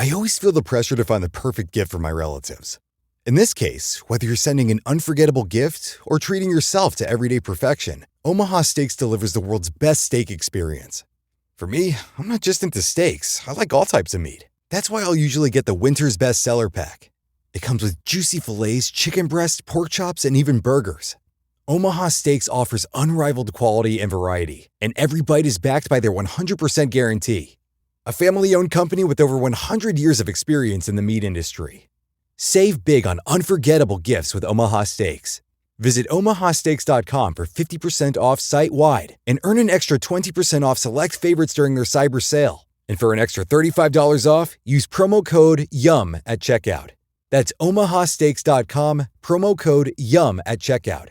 I always feel the pressure to find the perfect gift for my relatives. In this case, whether you're sending an unforgettable gift or treating yourself to everyday perfection, Omaha Steaks delivers the world's best steak experience. For me, I'm not just into steaks. I like all types of meat. That's why I'll usually get the Winter's Best Seller Pack. It comes with juicy fillets, chicken breast, pork chops, and even burgers. Omaha Steaks offers unrivaled quality and variety, and every bite is backed by their 100% guarantee. A family-owned company with over 100 years of experience in the meat industry. Save big on unforgettable gifts with Omaha Steaks. Visit omahasteaks.com for 50% off site-wide and earn an extra 20% off select favorites during their cyber sale. And for an extra $35 off, use promo code YUM at checkout. That's omahasteaks.com, promo code YUM at checkout.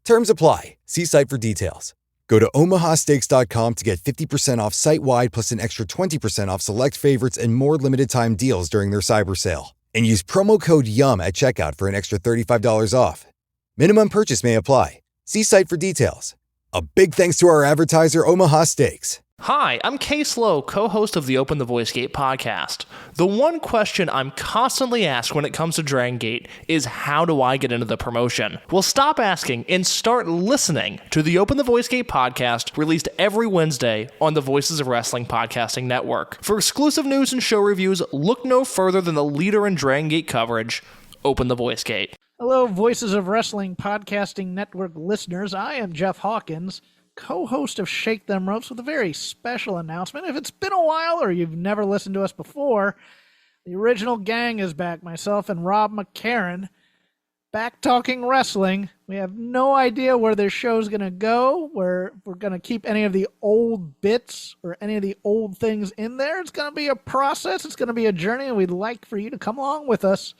Terms apply. See site for details. Go to omahasteaks.com to get 50% off site-wide plus an extra 20% off select favorites and more limited-time deals during their cyber sale. And use promo code YUM at checkout for an extra $35 off. Minimum purchase may apply. See site for details. A big thanks to our advertiser, Omaha Steaks. Hi, I'm Case Lowe, co-host of the Open the Voice Gate podcast. The one question I'm constantly asked when it comes to Dragon Gate is how do I get into the promotion? Well, stop asking and start listening to the Open the Voice Gate podcast, released every Wednesday on the Voices of Wrestling podcasting network. For exclusive news and show reviews, look no further than the leader in Dragon Gate coverage, Open the Voice Gate. Hello, Voices of Wrestling podcasting network listeners. I am Jeff Hawkins, co-host of Shake Them Ropes, with a very special announcement. If it's been a while or you've never listened to us before, the original gang is back. Myself and Rob McCarran, back talking wrestling. We have no idea where this show's going to go, where we're going to keep any of the old bits or any of the old things in there. It's going to be a process. It's going to be a journey, and we'd like for you to come along with us.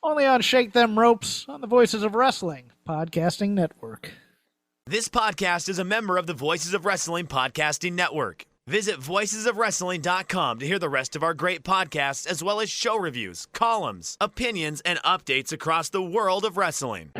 Only on Shake Them Ropes on the Voices of Wrestling podcasting network. This podcast is a member of the Voices of Wrestling podcasting network. Visit voicesofwrestling.com to hear the rest of our great podcasts, as well as show reviews, columns, opinions, and updates across the world of wrestling.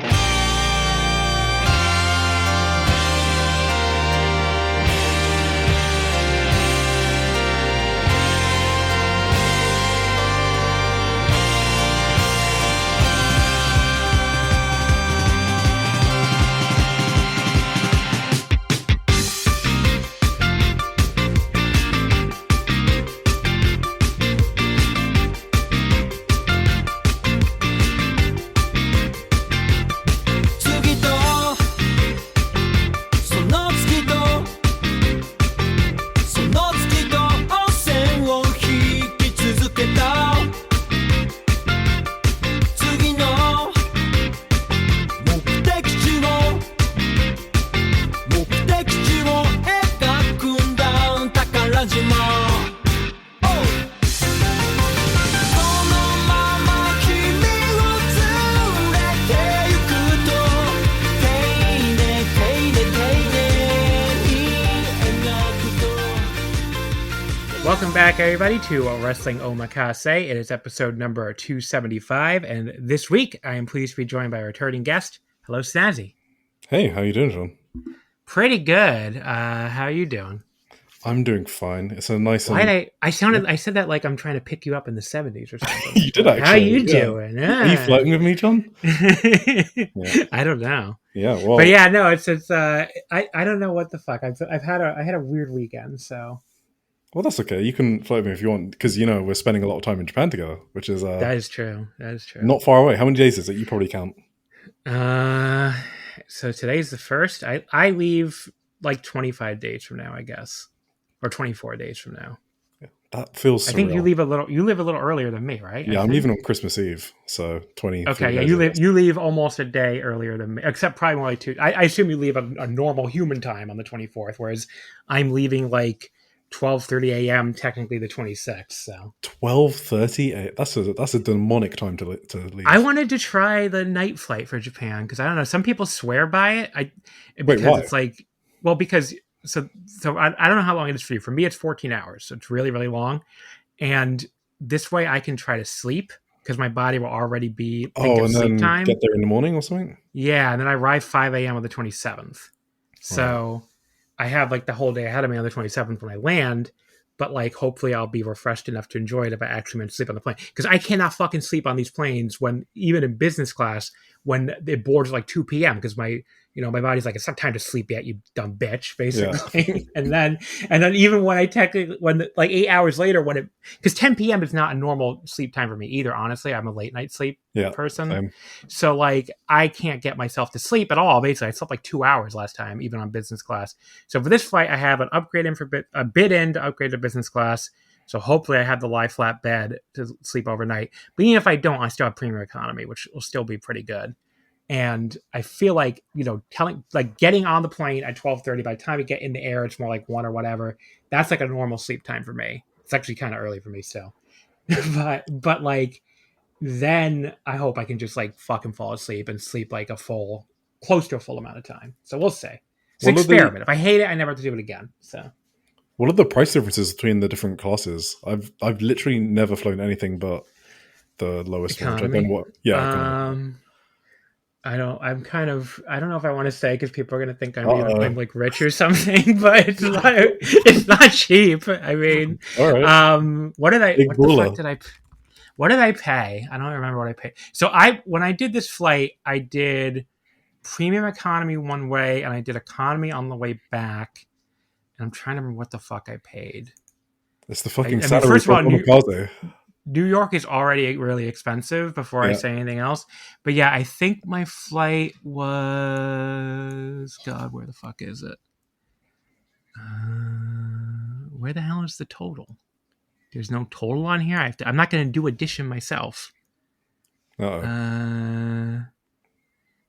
Welcome back, everybody, to Wrestling Omakase. It is episode number 275, and this week I am pleased to be joined by a returning guest. Hello, Snazzy. Hey, how you doing, John? Pretty good. How are you doing? I'm doing fine. It's a nice. I said that like I'm trying to pick you up in the 70s or something. You did actually. How you doing? Yeah. Are you flirting with me, John? Yeah. I don't know. Yeah, well, but yeah, no, it's I don't know what the fuck. I had a weird weekend, so. Well, that's okay. You can flirt with me if you want, because we're spending a lot of time in Japan together, which is that is true. Not far away. How many days is it? You probably count. So today's the 1st. I leave like 25 days from now, I guess, or 24 days from now. Yeah, that feels surreal. I think you live a little earlier than me, right? Yeah, I'm leaving on Christmas Eve, so 20. Okay, yeah, you leave almost a day earlier than me, except probably more like 2. I assume you leave a normal human time on the 24th, whereas I'm leaving like 12:30 a.m. technically the 26th. So 12:30. That's a demonic time to leave. I wanted to try the night flight for Japan because I don't know. Some people swear by it. Wait, why? It's like, well, because so I don't know how long it is for you. For me, it's 14 hours, so it's really, really long. And this way, I can try to sleep because my body will already be and sleep then time. Get there in the morning or something. Yeah, and then I arrive 5 a.m. on the 27th. So. Right. I have like the whole day ahead of me on the 27th when I land, but like hopefully I'll be refreshed enough to enjoy it if I actually manage to sleep on the plane. Because I cannot fucking sleep on these planes when even in business class when it boards like 2 p.m. because my body's like, it's not time to sleep yet, you dumb bitch, basically. and then even when I technically like 8 hours later because 10 p.m. is not a normal sleep time for me either. Honestly, I'm a late night sleep person. Same. So like I can't get myself to sleep at all. Basically, I slept like 2 hours last time, even on business class. So for this flight, I have a bid in to upgrade to business class. So hopefully I have the lie flat bed to sleep overnight. But even if I don't, I still have premium economy, which will still be pretty good. And I feel like, getting on the plane at 12:30, by the time you get in the air, it's more like 1 or whatever. That's like a normal sleep time for me. It's actually kind of early for me still. but like, then I hope I can just like fucking fall asleep and sleep like close to a full amount of time. So we'll see. It's an experiment. If I hate it, I never have to do it again. So. What are the price differences between the different classes? I've literally never flown anything but the lowest one. Which I don't know what. Yeah, economy. I don't know if I want to say because people are going to think I'm like rich or something, but it's not cheap. I mean, all right. What did I pay? I don't remember what I paid. So when I did this flight, I did premium economy one way and I did economy on the way back. And I'm trying to remember what the fuck I paid. It's the fucking salary. First of all, New York is already really expensive before I say anything else. But yeah, I think my flight was... God, where the fuck is it? Where the hell is the total? There's no total on here. I'm not going to do addition myself. Uh-oh.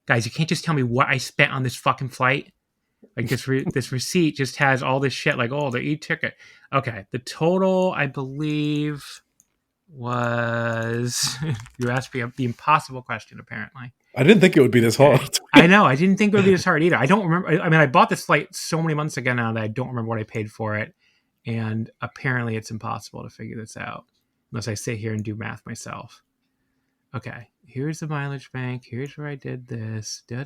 Guys, you can't just tell me what I spent on this fucking flight. Like this receipt just has all this shit like, the e-ticket. Okay, the total, I believe, was... You asked me the impossible question, apparently. I didn't think it would be this hard. I know. I didn't think it would be this hard either. I don't remember. I mean, I bought this flight so many months ago now that I don't remember what I paid for it. And apparently it's impossible to figure this out unless I sit here and do math myself. Okay, here's the mileage bank. Here's where I did this. I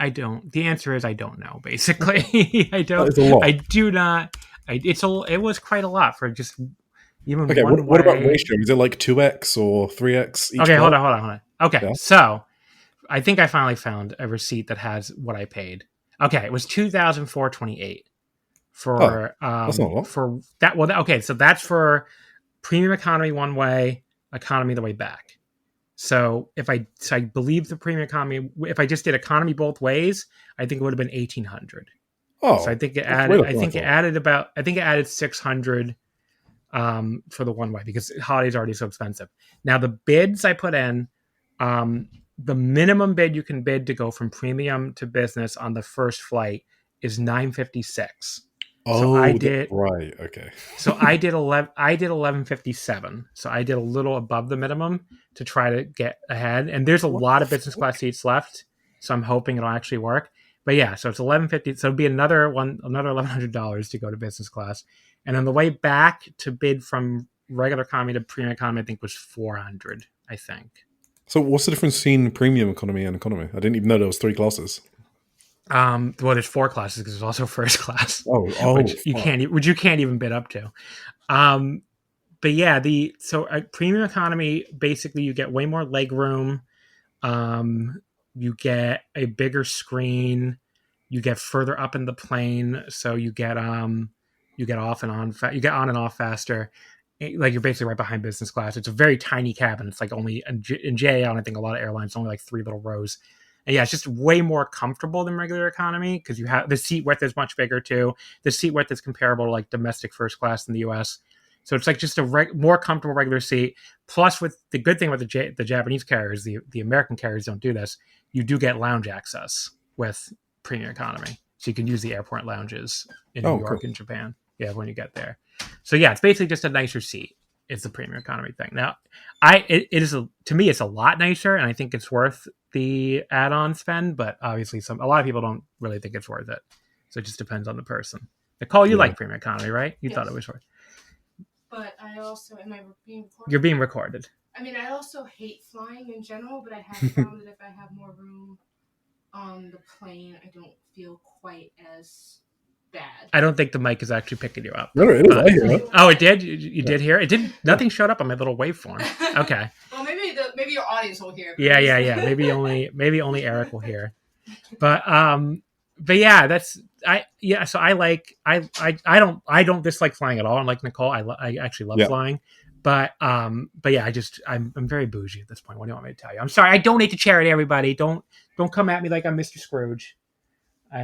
don't. The answer is I don't know. Basically, I don't. It's a lot. I do not. It was quite a lot for just even okay. One what about ratio? Is it like 2x or 3x? Each okay, hold on. Okay, so I think I finally found a receipt that has what I paid. Okay, it was $2,428 for that's not a lot. For that. Well, okay, so that's for premium economy one way, economy the way back. So I believe the premium economy, if I just did economy both ways, I think it would have been $1,800. Oh, so I think it added. I think it added $600 for the one way because holiday's already so expensive. Now the bids I put in, the minimum bid you can bid to go from premium to business on the first flight is $956. So I did right. Okay. So I did $1,157. So I did a little above the minimum to try to get ahead. And there's a lot of business class seats left, so I'm hoping it'll actually work. But yeah, so it's $1,150. So it'd be another $1,100 to go to business class. And on the way back to bid from regular economy to premium economy, I think was $400. I think. So what's the difference between premium economy and economy? I didn't even know there was 3 classes. Well, there's 4 classes because there's also first class. Which you can't even bid up to. But yeah, premium economy, basically you get way more leg room. You get a bigger screen. You get further up in the plane, so you get off and on. You get on and off faster. Like you're basically right behind business class. It's a very tiny cabin. It's like only in JAL, and I think a lot of airlines only like 3 little rows. And yeah, it's just way more comfortable than regular economy because you have the seat width is much bigger too. The seat width is comparable to like domestic first class in the US. So it's like just a more comfortable regular seat. Plus, with the good thing with the Japanese carriers, the American carriers don't do this. You do get lounge access with premium economy, so you can use the airport lounges in New York and Japan. Yeah, when you get there. So yeah, it's basically just a nicer seat. It's the premium economy thing. Now, to me, it's a lot nicer, and I think it's worth the add-on spend. But obviously, a lot of people don't really think it's worth it. So it just depends on the person. Nicole, you like premium economy, right? You thought it was worth. But I also am I being recorded? You're being recorded. I mean, I also hate flying in general, but I have found that if I have more room on the plane, I don't feel quite as bad. I don't think the mic is actually picking you up. No, it is. I hear it. Oh, it did? You did hear it? It didn't. Nothing showed up on my little waveform. Okay. Well, maybe your audience will hear it. Yeah. Maybe only Eric will hear. But yeah, so I don't dislike flying at all. And like Nicole, I actually love flying. But yeah, I'm very bougie at this point. What do you want me to tell you? I'm sorry. I donate to charity, everybody. Don't come at me like I'm Mr. Scrooge. You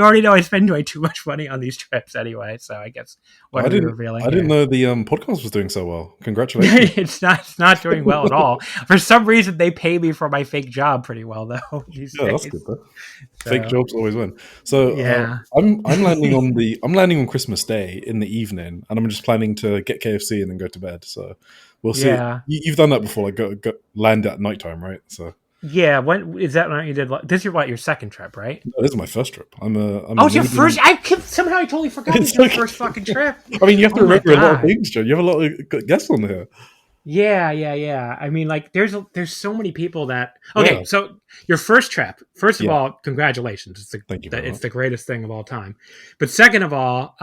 already know I spend way too much money on these trips anyway. So I guess I didn't know the podcast was doing so well. Congratulations! it's not doing well at all. For some reason, they pay me for my fake job pretty well though. That's good though. Fake jobs always win. So I'm landing on Christmas Day in the evening, and I'm just planning to get KFC and then go to bed. So we'll see. Yeah. You've done that before, like go land at nighttime, right? So. Yeah, when is that when you did? This is your second trip, right? No, this is my first trip. It's your first. Somehow I totally forgot it's your first fucking trip. I mean, you have to remember a lot of things, Joe. You have a lot of guests on here. Yeah. I mean, like, there's so many people that. Okay, so your first trip. First of all, congratulations. Thank you. It's the greatest thing of all time. But second of all,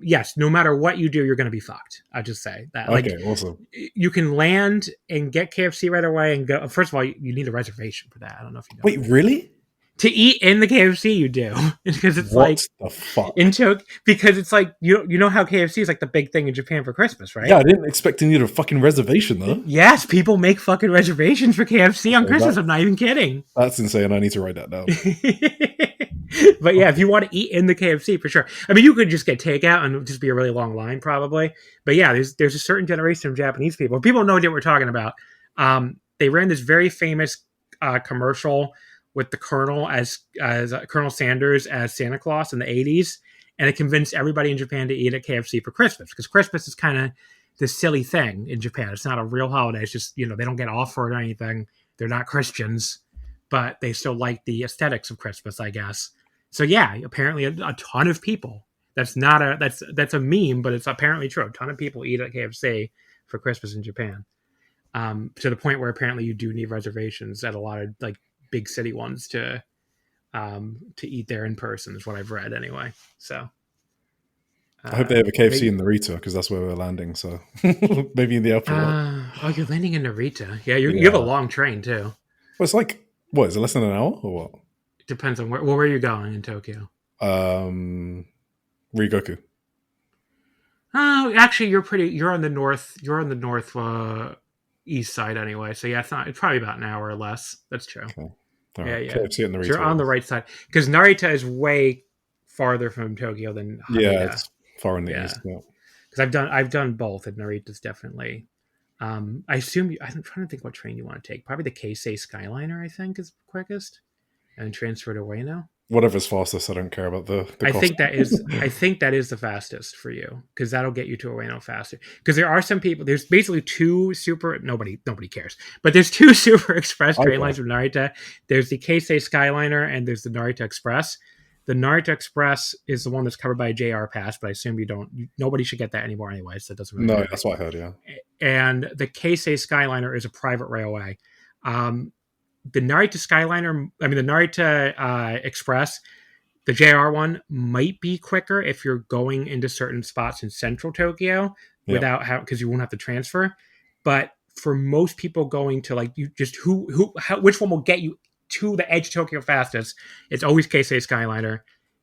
yes, no matter what you do, you're going to be fucked. I just say that. Okay, awesome. You can land and get KFC right away and go. First of all, you need a reservation for that. I don't know if you know. Wait, really? To eat in the KFC, you do, because it's what the fuck? Because it's like you know how KFC is like the big thing in Japan for Christmas, right? Yeah, I didn't expect to need a fucking reservation though. Yes, people make fucking reservations for KFC on Christmas. I'm not even kidding. That's insane. I need to write that down. But yeah, if you want to eat in the KFC, for sure. I mean, you could just get takeout and just be a really long line, probably. But yeah, there's a certain generation of Japanese people. People have no idea what we're talking about. They ran this very famous commercial with the Colonel as Colonel Sanders as Santa Claus in the 80s, and it convinced everybody in Japan to eat at KFC for Christmas, because Christmas is kind of this silly thing in Japan. It's not a real holiday. It's just, they don't get off for it or anything. They're not Christians, but they still like the aesthetics of Christmas, I guess. So yeah, apparently a ton of people. That's a meme, but it's apparently true. A ton of people eat at KFC for Christmas in Japan, to the point where apparently you do need reservations at a lot of like big city ones to eat there in person, is what I've read anyway. So I hope they have a KFC in Narita, because that's where we're landing. So maybe in the airport. You're landing in Narita. Yeah, you have a long train too. Well, it's like, what is it, less than an hour or what? It depends on where are you going in Tokyo. Ryogoku. Oh, actually, you're on the north east side anyway. So yeah, it's probably about an hour or less. That's true. Okay. Right. Yeah. KFC in Narita. So you're on the right side, because Narita is way farther from Tokyo than Haneda. Yeah, it's far in the east. Yeah. Because I've done both, and Narita's definitely. I'm trying to think what train you want to take. Probably the Keisei Skyliner, I think, is quickest, and transfer to Ueno. Whatever's fastest, I don't care about the cost. I think that is the fastest for you, because that'll get you to Ueno faster. Because there are some people. There's basically two super. Nobody cares. But there's two super express train lines from Narita. There's the Keisei Skyliner and there's the Narita Express. The Narita Express is the one that's covered by a JR pass, but I assume nobody should get that anymore anyway, so it doesn't really matter. That's what I heard, yeah. And the Keisei Skyliner is a private railway. The Narita Express, the JR one, might be quicker if you're going into certain spots in central Tokyo because you won't have to transfer. But for most people going to which one will get you to the edge of Tokyo fastest, it's always Keisei Skyliner,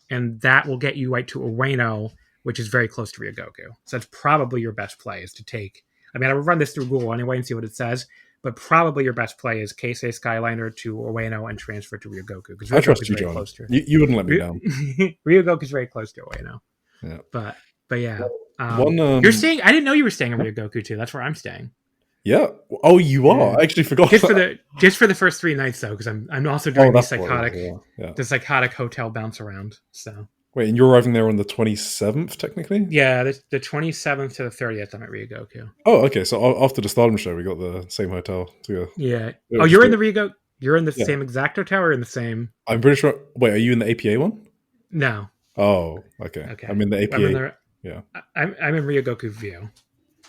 and that will get you right to Ueno, which is very close to Ryogoku. So that's probably your best play, is to take. I mean, I would run this through Google anyway and see what it says. But probably your best play is Keisei Skyliner to Ueno and transfer to Ryogoku. Because I trust you, John. You wouldn't let me down. Ryogoku is very close to Ueno. Yeah. But yeah. You're staying. I didn't know you were staying in Ryogoku too. That's where I'm staying. Yeah. Oh, you are. Yeah. I actually forgot. Just for the first 3 nights though, because I'm also doing the psychotic hotel bounce around. So. Wait, and you're arriving there on the 27th, technically? Yeah, the 27th to the 30th, I'm at Ryogoku. Oh, okay. So after the Stardom show, we got the same hotel together. Yeah. Oh, you're in the Ryogoku? You're in the same exact hotel, or in the same? I'm pretty sure. Wait, are you in the APA one? No. Oh, okay. I'm in the APA. I'm in Ryogoku View.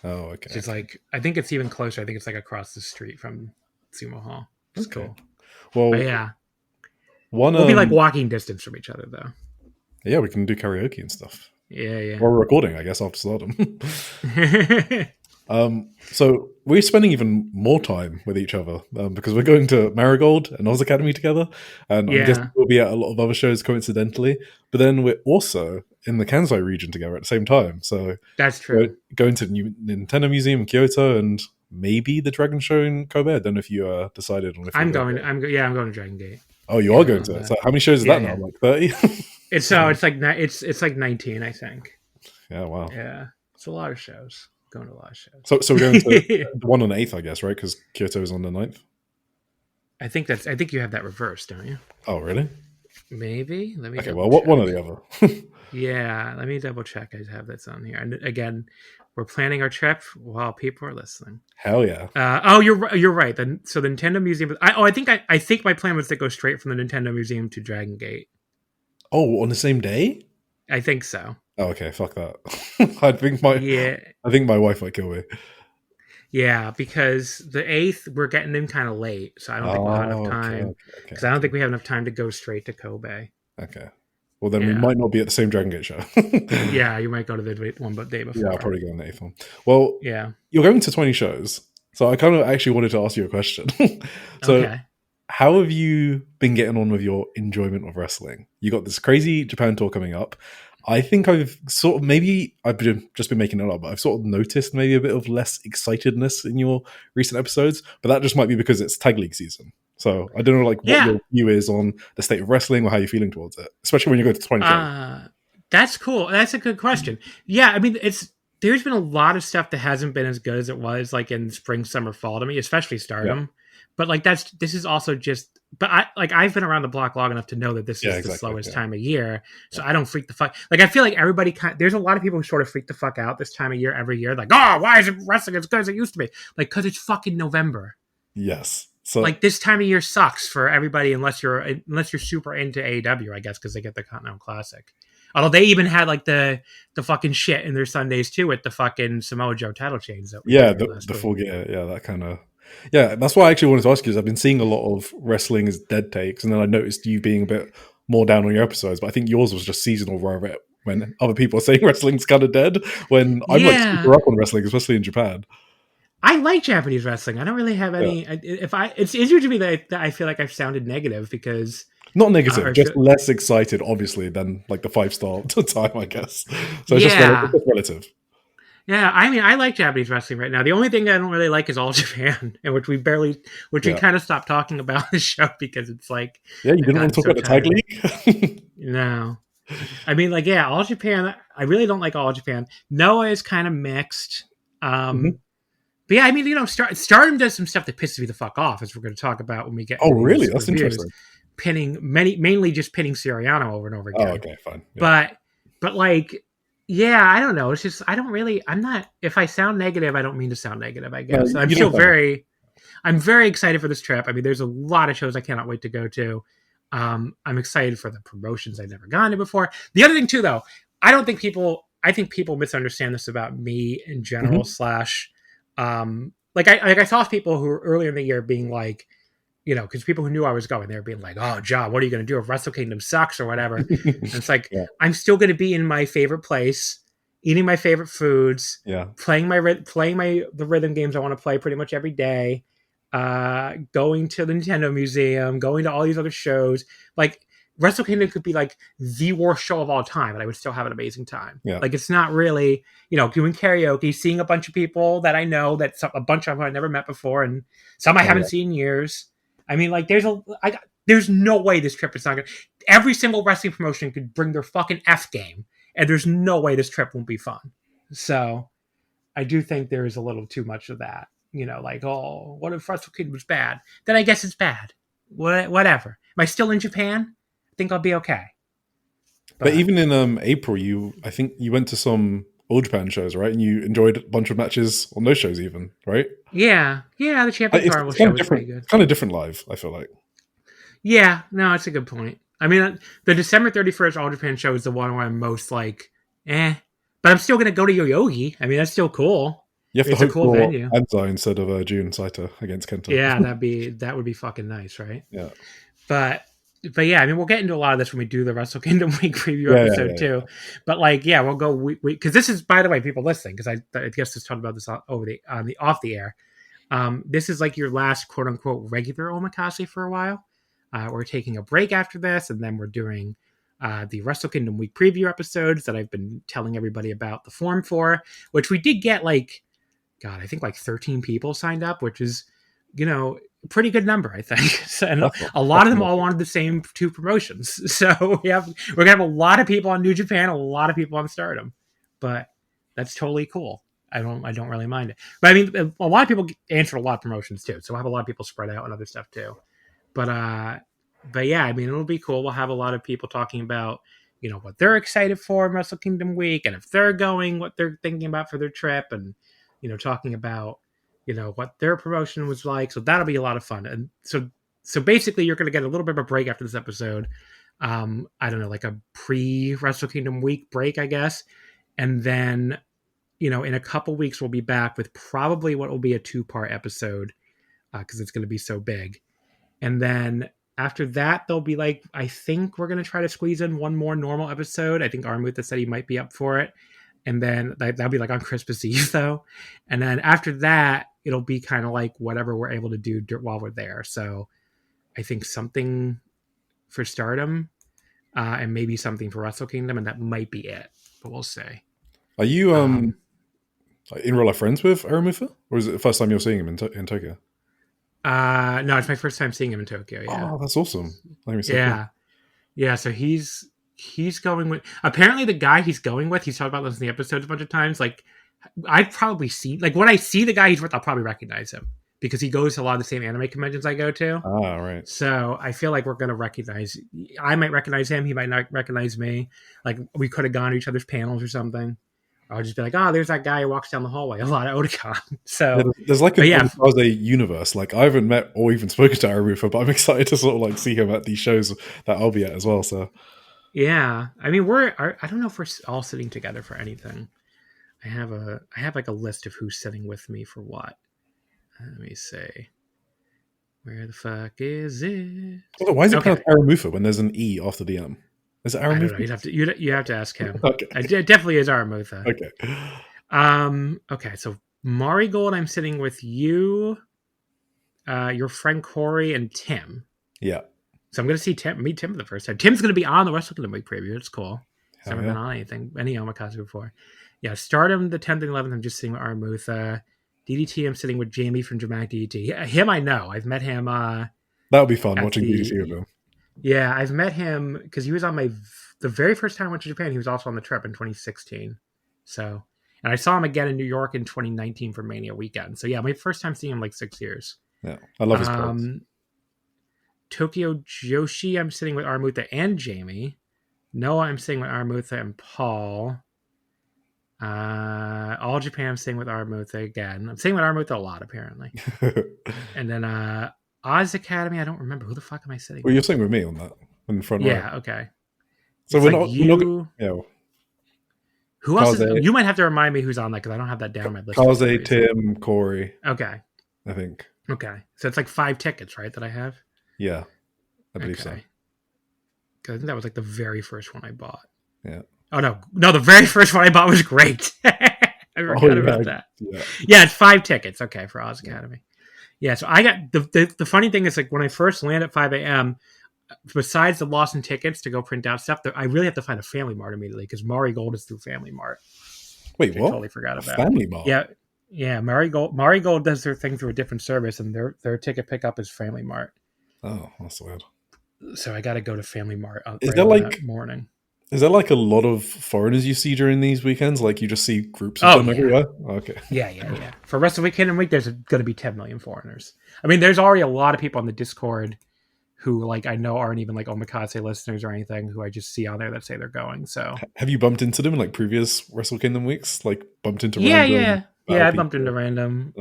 Oh, okay. It's like, I think it's even closer. I think it's like across the street from Sumo Hall. It's cool. Well, but yeah. We'll be like walking distance from each other, though. Yeah, we can do karaoke and stuff. Yeah. Or recording, I guess, after Stardom. So we're spending even more time with each other because we're going to Marigold and Oz Academy together, and I'm guessing we'll be at a lot of other shows coincidentally. But then we're also in the Kansai region together at the same time. So that's true. We're going to the new Nintendo Museum in Kyoto and maybe the Dragon Show in Kobe. I don't know if you decided on if I'm going to Dragon Gate. Oh, you are going to it. So how many shows is that now? Like 30? It's like 19, I think. Yeah, wow. Yeah, it's a lot of shows. Going to a lot of shows. So we're going to the one on the 8th, I guess, right? Because Kyoto is on the 9th. I think you have that reversed, don't you? Oh, really? Maybe. Let me. Okay, well, one or the other. Yeah, let me double check. I have this on here. And again, we're planning our trip while people are listening. Hell yeah! You're right. Then so the Nintendo Museum. I think my plan was to go straight from the Nintendo Museum to Dragon Gate. Oh, on the same day? I think so. Oh, okay. Fuck that. I think my wife might kill me. Yeah, because the 8th we're getting in kind of late, so I don't think we'll have enough time. Because I don't think we have enough time to go straight to Kobe. Okay. Well, then we might not be at the same Dragon Gate show. Yeah, you might go to the one but day before. Yeah, I'll probably go on the 8th one. Well, you're going to 20 shows, so I kind of actually wanted to ask you a question. How have you been getting on with your enjoyment of wrestling? You got this crazy Japan tour coming up. I think I've just been making it up, but I've sort of noticed maybe a bit of less excitedness in your recent episodes, but that just might be because it's tag league season. So I don't know what your view is on the state of wrestling or how you're feeling towards it, especially when you go to 20 shows. That's cool. That's a good question. Yeah, I mean, there's been a lot of stuff that hasn't been as good as it was like in spring, summer, fall to me, especially Stardom. Yeah. But like this is also just. But I've been around the block long enough to know that this is the slowest time of year, so I don't freak the fuck. Like I feel like everybody there's a lot of people who sort of freak the fuck out this time of year every year. Like, oh, why isn't wrestling as good as it used to be? Like, because it's fucking November. Yes. So like this time of year sucks for everybody unless you're super into AEW, I guess, because they get the Continental Classic. Although they even had like the fucking shit in their Sundays too with the fucking Samoa Joe title change. The full gear. Yeah, that kind of. Yeah, that's why I actually wanted to ask you, is I've been seeing a lot of wrestling as dead takes, and then I noticed you being a bit more down on your episodes, but I think yours was just seasonal rather when other people are saying wrestling's kind of dead, when I'm like super up on wrestling, especially in Japan. I like Japanese wrestling. I don't really have any... It's easier to me that I feel like I've sounded negative because... Not negative, just less excited, obviously, than like the 5-star time, I guess. So it's just relative. Yeah, I mean, I like Japanese wrestling right now. The only thing I don't really like is All Japan, and which we kind of stopped talking about on the show because it's like... Yeah, you didn't want to talk about the tag league? No. I mean, like, All Japan, I really don't like All Japan. Noah is kind of mixed. But yeah, I mean, Stardom does some stuff that pisses me the fuck off, as we're going to talk about when we get... Oh, really? That's interesting. Mainly just pinning Siriano over and over again. Oh, okay, fine. Yeah. But like... Yeah, I don't know. It's just if I sound negative, I don't mean to sound negative, I guess. No, I'm very excited for this trip. I mean, there's a lot of shows I cannot wait to go to. I'm excited for the promotions I've never gone to before. The other thing too, though, I think people misunderstand this about me in general, I saw people who were earlier in the year being like, because people who knew I was going, they were being like, oh, John, what are you going to do if Wrestle Kingdom sucks or whatever? And it's like, I'm still going to be in my favorite place, eating my favorite foods, playing the rhythm games I want to play pretty much every day, going to the Nintendo Museum, going to all these other shows. Like, Wrestle Kingdom could be like the worst show of all time, and I would still have an amazing time. Yeah. Like, it's not really, doing karaoke, seeing a bunch of people that I know, a bunch of them I never met before, and some I haven't seen in years. I mean, like, there's no way this trip is not going to... Every single wrestling promotion could bring their fucking F game, and there's no way this trip won't be fun. So, I do think there is a little too much of that. Like, oh, what if Wrestle Kingdom was bad? Then I guess it's bad. Whatever. Am I still in Japan? I think I'll be okay. But even in April, I think you went to some All Japan shows, right? And you enjoyed a bunch of matches on those shows even, right? Yeah, the Champion Carnival show was pretty good. Kind of different live, I feel like. Yeah, no, it's a good point. I mean, the December 31st All Japan show is the one where I'm most like, But I'm still going to go to Yoyogi. I mean, that's still cool. You have to hope for venue. Anzai instead of Jun Saito against Kenta. Yeah, that would be fucking nice, right? Yeah. But but yeah, I mean, we'll get into a lot of this when we do the Wrestle Kingdom Week preview episode too. But like, yeah, we'll go because this is, by the way, people listening, because I guess just talked about this off the air. This is like your last quote unquote regular Omakase for a while. We're taking a break after this, and then we're doing the Wrestle Kingdom Week preview episodes that I've been telling everybody about the form for, which we did get I think 13 people signed up, which is, pretty good number, I think. And a lot of them all wanted the same 2 promotions. So we're gonna have a lot of people on New Japan, a lot of people on Stardom, but that's totally cool. I don't really mind it. But I mean, a lot of people answered a lot of promotions too, so we'll have a lot of people spread out and other stuff too. But yeah, I mean, it'll be cool. We'll have a lot of people talking about what they're excited for in Wrestle Kingdom Week, and if they're going, what they're thinking about for their trip, and talking about what their promotion was like. So that'll be a lot of fun. And so basically you're going to get a little bit of a break after this episode. I don't know, like a pre-Wrestle Kingdom Week break, I guess. And then, in a couple weeks, we'll be back with probably what will be a 2-part episode because it's going to be so big. And then after that, there'll be I think we're going to try to squeeze in one more normal episode. I think Armutha said he might be up for it. And then that'll be on Christmas Eve, though. And then after that, it'll be kind of like whatever we're able to do while we're there. So I think something for Stardom and maybe something for Wrestle Kingdom, and that might be it. But we'll see. Are you in real life friends with Aramufa? Or is it the first time you're seeing him in Tokyo? No, it's my first time seeing him in Tokyo, yeah. Oh, that's awesome. Cool. Yeah, so he's going with, apparently the guy he's going with, he's talked about this in the episodes a bunch of times. I've probably seen, when I see the guy he's with, I'll probably recognize him because he goes to a lot of the same anime conventions I go to. Oh, right. So I feel like we're going to recognize, I might recognize him. He might not recognize me. We could have gone to each other's panels or something. I'll just be like, oh, there's that guy who walks down the hallway a lot at Otakon. So there's an Omakase universe. I haven't met or even spoken to Aramufa, but I'm excited to sort of see him at these shows that I'll be at as well. So yeah, I mean, I don't know if we're all sitting together for anything. I have a list of who's sitting with me for what. Let me see. Where the fuck is it? Why is it called Aramufa when there's an E after the M? Is it Aramufa? I don't know. You have to ask him. Okay. It definitely is Aramufa. Okay. Okay, so Marigold, I'm sitting with you, your friend Corey, and Tim. Yeah. So I'm going to meet Tim for the first time. Tim's going to be on the Wrestle Kingdom Week preview. It's cool. He's never been on any Omakase before. Yeah, Stardom, the 10th and 11th, I'm just sitting with Aramutha. DDT, I'm sitting with Jamie from Dramatic DDT. Yeah, him I know. I've met him. That would be fun, watching DDT with him. Yeah, I've met him because he was on the very first time I went to Japan. He was also on the trip in 2016. So, and I saw him again in New York in 2019 for Mania weekend. So yeah, my first time seeing him 6 years. Yeah, I love his parts. Tokyo Joshi, I'm sitting with Aramutha and Jamie. Noah, I'm sitting with Aramutha and Paul. All Japan, I'm sitting with Aramutha again. I'm sitting with Aramutha a lot, apparently. And then Oz Academy, I don't remember. Who the fuck am I sitting with? Well, you're sitting with me on that, in the front row. Yeah, okay. So we're not yeah. Who else is, you might have to remind me who's on that because I don't have that down on my list. Kaze, Tim, Corey. Okay. I think. Okay. So it's 5 tickets, right, that I have? Yeah. I believe so. Because I think that was the very first one I bought. Yeah. Oh, no, the very first one I bought was great. I forgot about that. Yeah, it's 5 tickets. Okay, for Oz Academy. Yeah, so I got, the funny thing is when I first land at 5 a.m., besides the lost in tickets to go print out stuff, I really have to find a Family Mart immediately because Marigold is through Family Mart. Wait, what? I totally forgot about Family Mart? Yeah, Marigold does their thing through a different service, and their ticket pickup is Family Mart. Oh, that's weird. So I got to go to Family Mart on that morning. Is there a lot of foreigners you see during these weekends? You just see groups of them everywhere? Okay. Yeah. For Wrestle Kingdom Week, there's going to be 10 million foreigners. I mean, there's already a lot of people on the Discord who I know aren't even Omakase listeners or anything who I just see on there that say they're going. So have you bumped into them in previous Wrestle Kingdom Weeks? Bumped into random? Yeah, I bumped into random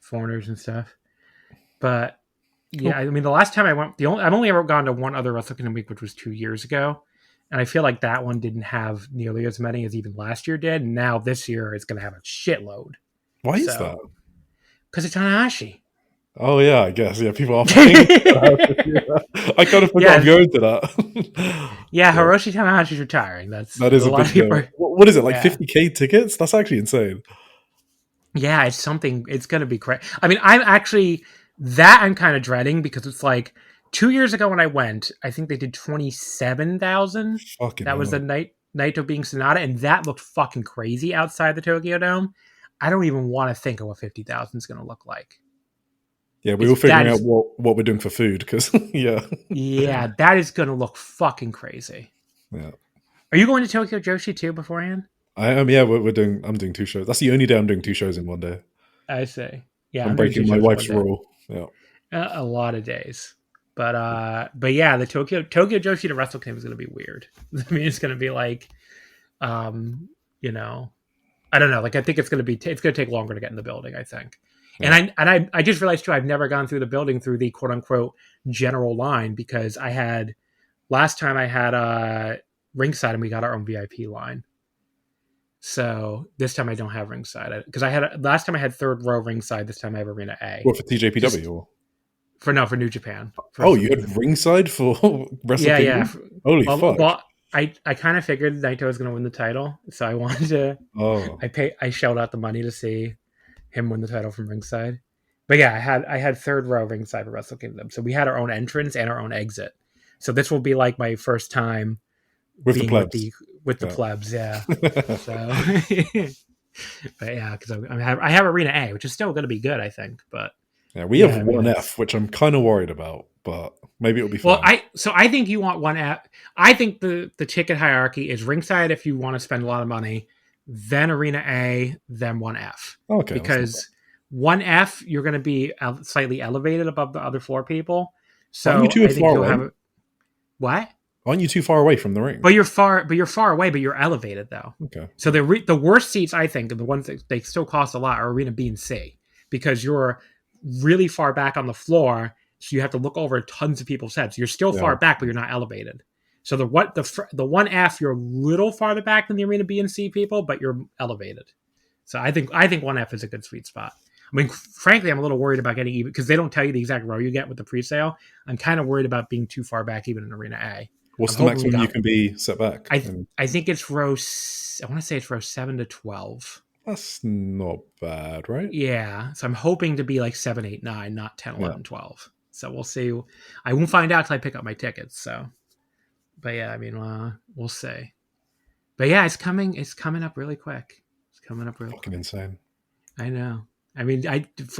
foreigners and stuff. But yeah, cool. I mean, the last time I went, I've only ever gone to one other Wrestle Kingdom Week, which was 2 years ago. And I feel that one didn't have nearly as many as even last year did. And now this year it's going to have a shitload. Why is that? Because it's Tanahashi. Oh yeah, I guess. Yeah, people are paying. I kind of forgot I'm going to that. Yeah, Hiroshi Tanahashi's retiring. That is a big deal. What is it, like 50K tickets? That's actually insane. Yeah, it's something. It's going to be crazy. I mean, I'm kind of dreading because it's like 2 years ago when I went, I think they did 27,000. That was the Naito being Sonata, and that looked fucking crazy outside the Tokyo Dome. I don't even want to think of what 50,000 is going to look like. Yeah, we were figuring out what we're doing for food because yeah, that is going to look fucking crazy. Yeah. Are you going to Tokyo Joshi too beforehand? I am. Yeah, I'm doing 2 shows. That's the only day I'm doing 2 shows in one day. I see. Yeah, I'm breaking my wife's rule. Yeah, a lot of days. But yeah, the Tokyo Joshi to Wrestle Kingdom is going to be weird. I mean, it's going to be like, you know, I don't know. Like, I think it's going to take longer to get in the building, I think. Yeah. And I just realized too, I've never gone through the building through the quote unquote general line because last time I had ringside and we got our own VIP line. So this time I don't have ringside because last time I had third row ringside. This time I have Arena A. What, for TJPW? For New Japan. You had ringside for Wrestle Kingdom? Yeah. Holy fuck. Well, I kind of figured Naito was going to win the title, so I wanted to. Oh. I shelled out the money to see him win the title from ringside. But yeah, I had third row ringside for Wrestle Kingdom, so we had our own entrance and our own exit. So this will be like my first time with the plebs. With the plebs, yeah. So, but yeah, because I have Arena A, which is still going to be good, I think. But yeah, we have 1F, which I'm kind of worried about, but maybe it'll be fine. Well, I think you want 1F. I think the ticket hierarchy is ringside if you want to spend a lot of money, then Arena A, then 1F. Okay. Because 1F, you're going to be slightly elevated above the other floor people. So aren't you too far away? What? Aren't you too far away from the ring? But you're far away, but you're elevated though. Okay. So the worst seats, I think, and the ones that they still cost a lot, are Arena B and C because you're really far back on the floor, so you have to look over tons of people's heads. You're still far back, but you're not elevated. So the 1F, you're a little farther back than the Arena B and C people, but you're elevated. So I think 1F is a good sweet spot. I mean, frankly, I'm a little worried about getting even because they don't tell you the exact row you get with the presale. I'm kind of worried about being too far back even in Arena A. What's the maximum you can be set back? I think it's row. I want to say it's row 7 to 12. That's not bad, right? Yeah. So I'm hoping to be like 7, 8, 9, not 10, 11, 12. So we'll see. I won't find out till I pick up my tickets. So, but yeah, I mean, we'll see. But yeah, it's coming up really quick. It's coming up really quick. Fucking insane. I know. I mean,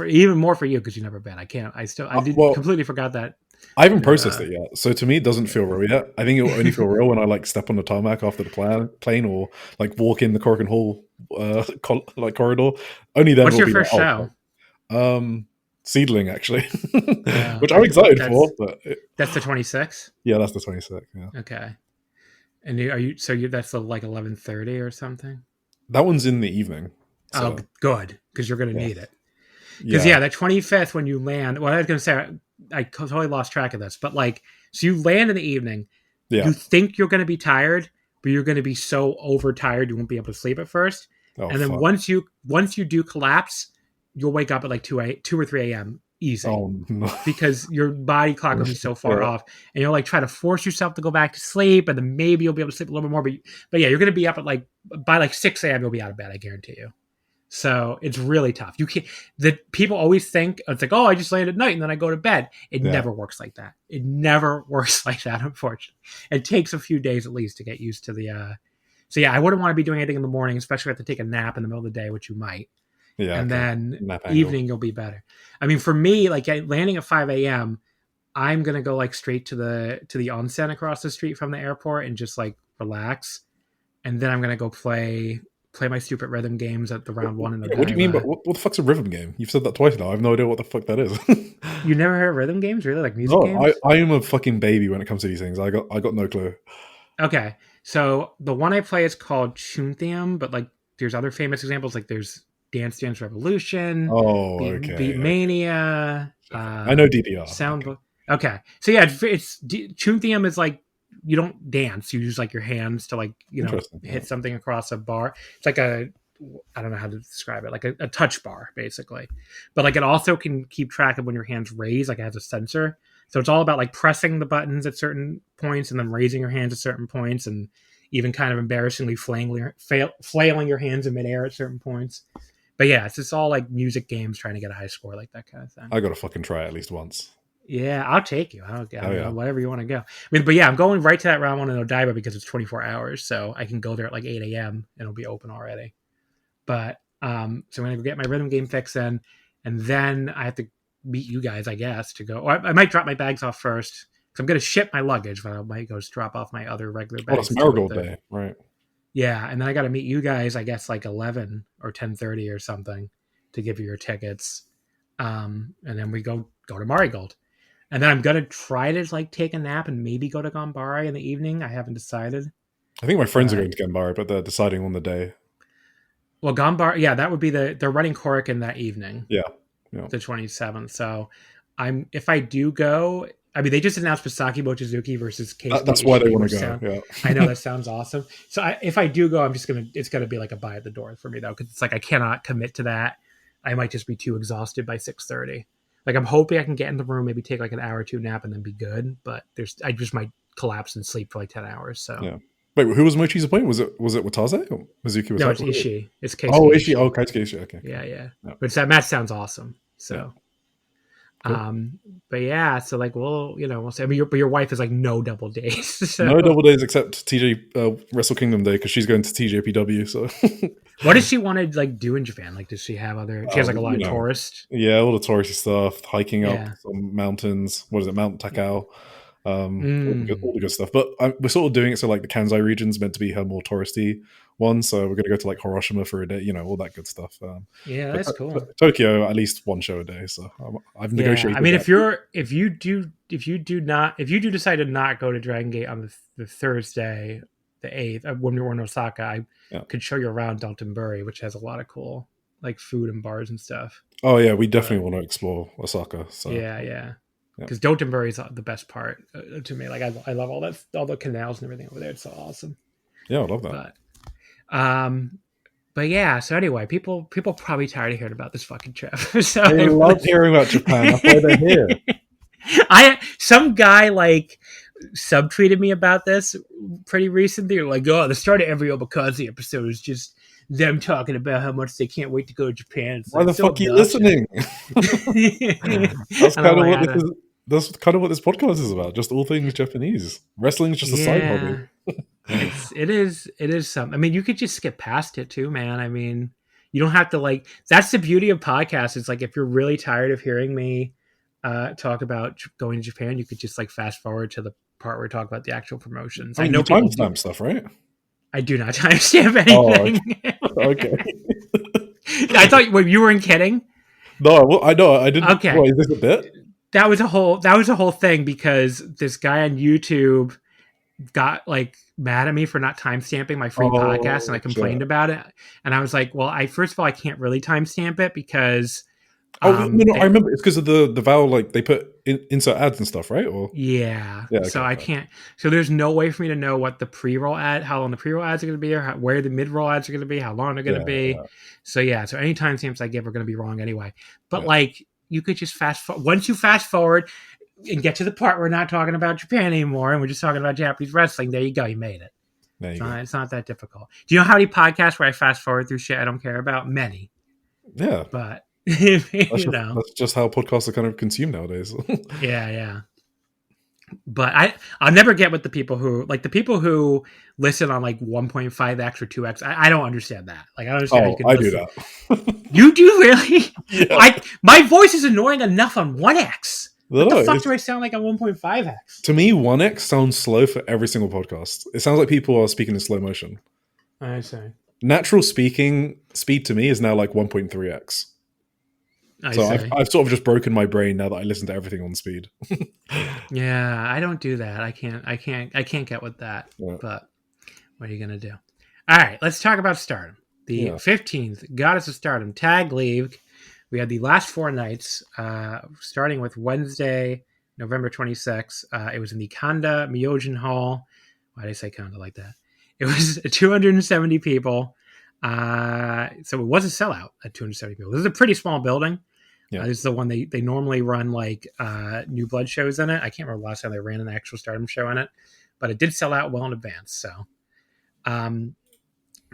even more for you because you've never been. I completely forgot that. I haven't processed it yet, so to me it doesn't feel real yet. I think it will only feel real when I like step on the tarmac after the plane or like walk in the Korakuen Hall corridor. Only then. What's your first show? Seedling, actually, which I'm excited for. But that's the 26th. Yeah, that's the 26th. Yeah. Okay. And that's like 11:30 or something. That one's in the evening. So. Oh, good, because you're going to need it. Because that 25th when you land. Well, I was going to say I totally lost track of this, but like, so you land in the evening. Yeah. You think you're going to be tired, but you're going to be so overtired you won't be able to sleep at first. Oh, and then once you do collapse, you'll wake up at like 2 or 3 a.m. easy. Oh, no. Because your body clock will be so far off, and you'll like try to force yourself to go back to sleep, and then maybe you'll be able to sleep a little bit more. But yeah, you're going to be up at by 6 a.m. You'll be out of bed. I guarantee you. So it's really tough. You can't. The people always think it's like, oh, I just land at night and then I go to bed. It never works like that. It never works like that. Unfortunately, it takes a few days at least to get used to the. So yeah, I wouldn't want to be doing anything in the morning, especially if I have to take a nap in the middle of the day, which you might. Yeah. And then evening you'll be better. I mean, for me, like landing at 5 a.m., I'm gonna go like straight to the onsen across the street from the airport and just like relax, and then I'm gonna go play my stupid rhythm games at the round one. And what do you mean? But what the fuck's a rhythm game? You've said that twice now. I have no idea what the fuck that is. You never heard of rhythm games? Really, like music games? I am a fucking baby when it comes to these things. I got no clue. Okay, so the one I play is called Chunthium, but like there's other famous examples. Like there's Dance Dance Revolution. Oh, okay. Beatmania. I know DDR. Soundbook. Okay, so yeah, it's Chunthium is like. You don't dance. You use like your hands to like, hit something across a bar. It's like a I don't know how to describe it, like a touch bar basically, but like it also can keep track of when your hands raise, like it has a sensor. So it's all about like pressing the buttons at certain points and then raising your hands at certain points, and even kind of embarrassingly flailing your hands in midair at certain points. But yeah, it's just all like music games trying to get a high score, like that kind of thing. I got to fucking try it at least once. Yeah, I'll take you. I don't know, whatever you want to go. I mean, but yeah, I'm going right to that round one in Odaiba because it's 24 hours, so I can go there at like 8 a.m. and it'll be open already. But so I'm gonna go get my rhythm game fix in, and then I have to meet you guys, I guess, to go. Or I might drop my bags off first because I'm gonna ship my luggage, but I might go drop off my other regular bags. Oh, it's Marigold Day, right? Yeah, and then I got to meet you guys, I guess, like 11 or 10:30 or something to give you your tickets, and then we go to Marigold. And then I'm gonna try to like take a nap and maybe go to Ganbare in the evening. I haven't decided. I think my friends are going to Ganbare, but they're deciding on the day. Well, Ganbare, yeah, that would be they're running Korakuen that evening. Yeah. The 27th. So if I do go, I mean, they just announced Pisaki Mochizuki versus Case. That's why they want to go. Yeah. I know that sounds awesome. So if I do go, it's gonna be like a buy at the door for me though, because it's like I cannot commit to that. I might just be too exhausted by 6:30. Like I'm hoping I can get in the room, maybe take like an hour or two nap and then be good. But I just might collapse and sleep for like 10 hours. So yeah. Wait, who was Mochi's opponent? Was it Watase or Mizuki? No, it's Ishii. It's Keisuke. Oh, Ishii. Oh, Keisuke Ishii. Okay. Yeah. But that match sounds awesome. So, cool. But yeah, so like we'll see. I mean, your wife is like no double days. So. No double days except TJ Wrestle Kingdom Day because she's going to TJPW. So, what does she want to like do in Japan? Like, does she have other? She has like a lot of tourists. Yeah, all the touristy stuff, hiking up some mountains. What is it, Mount Takao? All the good stuff. But we're sort of doing it so like the Kansai region's meant to be her more touristy one. So we're going to go to like Hiroshima for a day. All that good stuff. Yeah, that's cool. Tokyo, at least one show a day. So I've negotiated. I mean, if you do decide to not go to Dragon Gate on the Thursday, the 8th, when we're in Osaka, I could show you around Dotonbori, which has a lot of cool like food and bars and stuff. Oh yeah, we definitely want to explore Osaka. So yeah. Because Dotonbori is the best part to me. Like I love all the canals and everything over there. It's so awesome. Yeah, I love that. But yeah. So anyway, people probably tired of hearing about this fucking trip. So they love hearing about Japan. That's why they're here. Some guy like subtweeted me about this pretty recently. Like, the start of every Omakase episode is just them talking about how much they can't wait to go to Japan. It's why the fuck are you listening? That's kind of what this podcast is about. Just all things Japanese. Wrestling is just a side hobby. It is something. I mean, you could just skip past it too, man. I mean, you don't have to like. That's the beauty of podcasts. It's like if you're really tired of hearing me talk about going to Japan, you could just like fast forward to the part where we talk about the actual promotions. I know timestamp stuff, right? I do not timestamp anything. Oh, okay. I thought you weren't kidding. No, well, I know I didn't. Okay, is this a bit? That was a whole thing because this guy on YouTube got like mad at me for not timestamping my free podcast, and I complained about it. And I was like, well, first of all, I can't really timestamp it because I remember it's because of the vowel, like they put insert ads and stuff, right? Or okay, so I can't. So there's no way for me to know what the pre-roll ad, how long the pre-roll ads are going to be, or where the mid-roll ads are going to be, how long they're going to be. Yeah. So any timestamps I give are going to be wrong anyway. But like, you could just fast forward. Once you fast forward and get to the part where we're not talking about Japan anymore and we're just talking about Japanese wrestling, there you go. You made it. It's not that difficult. Do you know how many podcasts where I fast forward through shit I don't care about? Many. Yeah. But, that's just how podcasts are kind of consumed nowadays. Yeah. But I'll never get with the people who listen on like 1.5x or 2x. I don't understand that. Like I don't understand. I do that. You do really? Yeah. My voice is annoying enough on 1x. What the fuck do I sound like on 1.5x? To me, 1x sounds slow for every single podcast. It sounds like people are speaking in slow motion. I see. Natural speaking speed to me is now like 1.3x. I've sort of just broken my brain now that I listen to everything on speed. Yeah, I don't do that. I can't get with that. Yeah. But what are you gonna do? All right, let's talk about Stardom. The 15th Goddess of Stardom Tag League. We had the last 4 nights, starting with Wednesday, November 26th. It was in the Kanda Myojin Hall. Why did I say Kanda like that? It was 270 people. So it was a sellout at 270 people. This is a pretty small building. Yeah. This is the one they normally run like New Blood shows in it. I can't remember the last time they ran an actual Stardom show in it, but it did sell out well in advance. So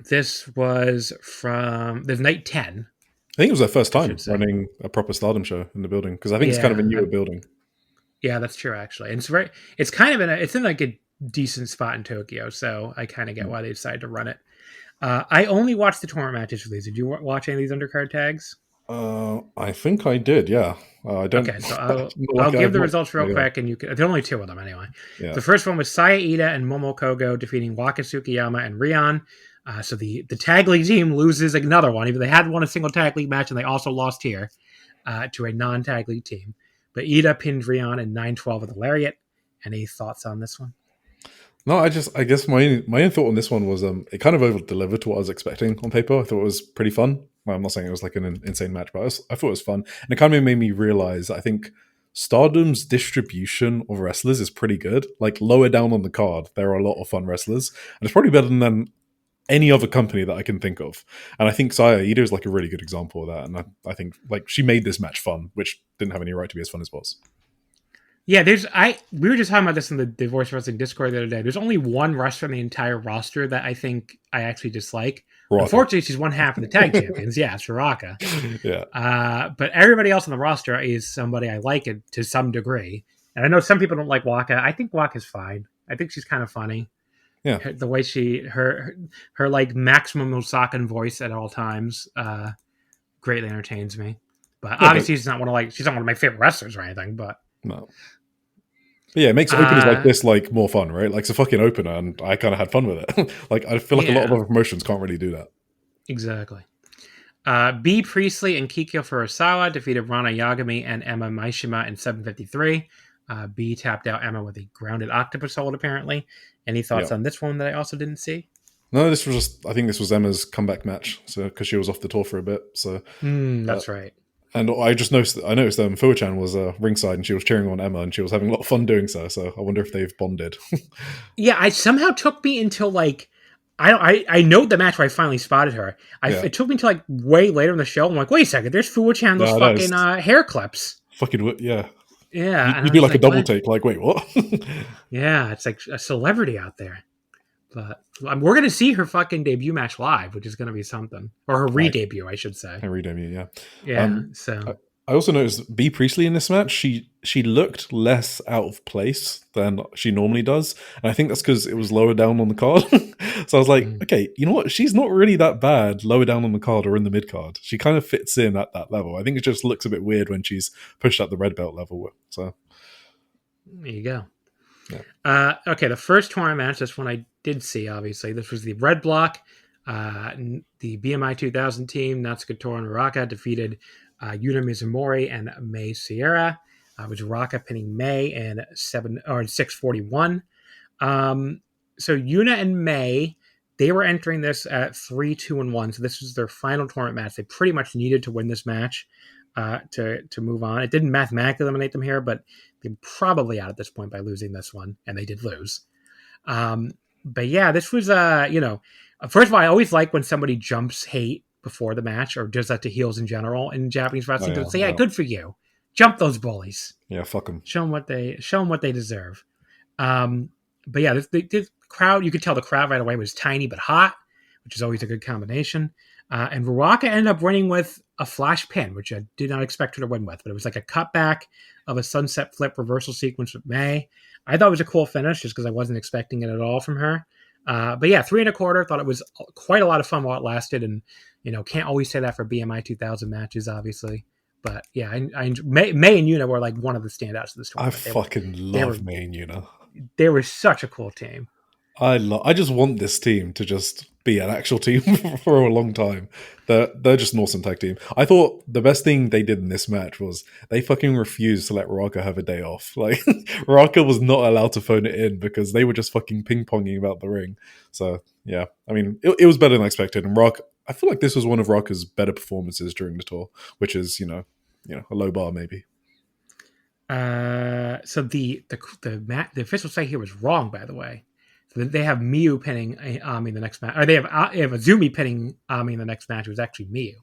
this was from night 10. I think it was their first time running a proper Stardom show in the building, because I think it's kind of a newer building. Yeah, that's true actually, and it's kind of it's in like a decent spot in Tokyo, so I kind of get why they decided to run it. I only watched the tournament matches for these. Did you watch any of these undercard tags? I think I did. Yeah, I don't. Okay, so I'll give the results real quick, and you can. There are only two of them anyway. Yeah. The first one was Saya Ida and Momo Kogo defeating Waka Tsukiyama and Rion. So the tag league team loses another one. Even they had won a single tag league match, and they also lost here to a non-tag league team. But Ida pinned Rion in 9-12 with a lariat. Any thoughts on this one? No, I guess my own thought on this one was it kind of over-delivered to what I was expecting on paper. I thought it was pretty fun. Well, I'm not saying it was like an insane match, but I thought it was fun. And it kind of made me realize, I think Stardom's distribution of wrestlers is pretty good. Like, lower down on the card, there are a lot of fun wrestlers. And it's probably better than any other company that I can think of. And I think Saya Ida is like a really good example of that. And I think like she made this match fun, which didn't have any right to be as fun as it was. Yeah, we were just talking about this in the Voice Wrestling Discord the other day. There's only one wrestler in the entire roster that I think I actually dislike. Raka. Unfortunately, she's one half of the tag champions. Yeah, it's Raka. Yeah. But everybody else on the roster is somebody I like it to some degree. And I know some people don't like Waka. I think Waka's fine. I think she's kind of funny. Yeah. The way her like maximum Osakan voice at all times greatly entertains me. But obviously she's not one of my favorite wrestlers or anything, but no. But yeah, it makes openers like this like more fun, right? Like it's a fucking opener, and I kind of had fun with it. Like I feel like a lot of other promotions can't really do that. Exactly. B. Priestley and Kikyo Furusawa defeated Rana Yagami and Emma Maishima in 7:53. B tapped out Emma with a grounded octopus hold, apparently. Any thoughts on this one that I also didn't see? No, this was I think this was Emma's comeback match, so because she was off the tour for a bit. So that's right. And I noticed Fuwa-chan was ringside, and she was cheering on Emma, and she was having a lot of fun doing so. So I wonder if they've bonded. Yeah, I somehow took me until like I know the match where I finally spotted her. It took me until like way later in the show. I'm like, wait a second, there's Fuwa-chan, those fucking hair clips. Fucking yeah. Yeah. You do like a double take, like, wait, what? Yeah, it's like a celebrity out there. But we're going to see her fucking debut match live, which is going to be something. Or her re-debut, I should say. Her re-debut, yeah. Yeah, so... I also noticed B. Priestley in this match, she looked less out of place than she normally does. And I think that's because it was lower down on the card. So I was like, okay, you know what? She's not really that bad lower down on the card or in the mid card. She kind of fits in at that level. I think it just looks a bit weird when she's pushed at the red belt level. So there you go. Yeah. Okay, the first tournament match, this one I did see, obviously. This was the red block. The BMI 2000 team, Natsuko Tora and Raka, defeated YUNA Mizumori and Mei Sierra. It was Raka pinning Mei in 6:41. So YUNA and Mei, they were entering this at 3-2-1. So this was their final tournament match. They pretty much needed to win this match to move on. It didn't mathematically eliminate them here, but they're probably out at this point by losing this one, and they did lose. But yeah, this was first of all, I always like when somebody jumps hate before the match, or does that to heels in general in Japanese wrestling. Say, yeah, good for you. Jump those bullies. Yeah, fuck them. Show them what they deserve. But yeah, this crowd, you could tell the crowd right away was tiny but hot, which is always a good combination. And Raka ended up winning with a flash pin, which I did not expect her to win with, but it was like a cutback of a sunset flip reversal sequence with Mei. I thought it was a cool finish just because I wasn't expecting it at all from her. But yeah, 3 1/4. Thought it was quite a lot of fun while it lasted, and can't always say that for BMI 2000 matches, obviously. But yeah, Mei and YUNA were like one of the standouts of this tournament. I fucking love Mei and YUNA. They were such a cool team. I just want this team to just be an actual team for a long time. They're just an awesome tag team. I thought the best thing they did in this match was they fucking refused to let Raka have a day off. Like, Raka was not allowed to phone it in because they were just fucking ping-ponging about the ring. So, yeah. I mean, it was better than expected. And I feel like this was one of Raka's better performances during the tour, which is, a low bar maybe. So the official site here was wrong, by the way. They have Miyu pinning Ami in the next match. Or they have Azumi pinning Ami in the next match. It was actually Miyu.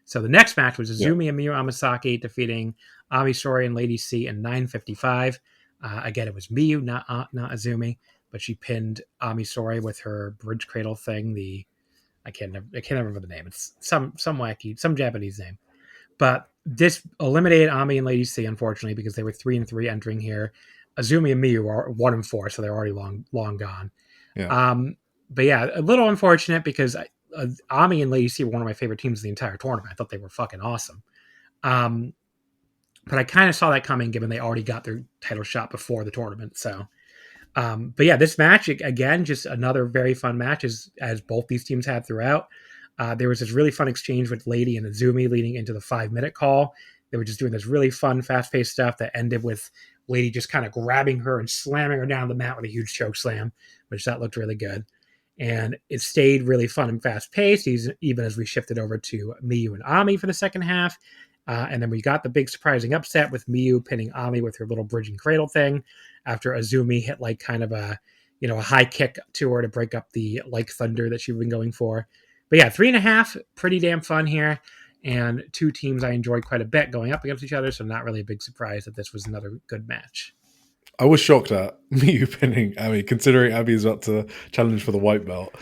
So the next match was Azumi and Miyu Amasaki defeating Ami Sourei and Lady C in 9:55. Again, it was Miyu, not Azumi, but she pinned Ami Sourei with her bridge cradle thing. I can't remember the name. It's some wacky, some Japanese name. But this eliminated Ami and Lady C, unfortunately, because they were 3-3 entering here. Azumi and Miyu are 1-4, so they're already long gone. Yeah. But yeah, a little unfortunate because Ami and Lady C were one of my favorite teams of the entire tournament. I thought they were fucking awesome. But I kind of saw that coming, given they already got their title shot before the tournament. So, but yeah, this match again, just another very fun match as both these teams had throughout. There was this really fun exchange with Lady and Azumi leading into the 5-minute call. They were just doing this really fun, fast-paced stuff that ended with Lady just kind of grabbing her and slamming her down the mat with a huge choke slam, which that looked really good. And it stayed really fun and fast-paced, even as we shifted over to Miyu and Ami for the second half. And then we got the big surprising upset with Miyu pinning Ami with her little bridge and cradle thing after Azumi hit like kind of a high kick to her to break up the like thunder that she'd been going for. But yeah, 3.5, pretty damn fun here. And two teams I enjoyed quite a bit going up against each other, so not really a big surprise that this was another good match. I was shocked at Miyu pinning Ami, considering Ami is about to challenge for the white belt.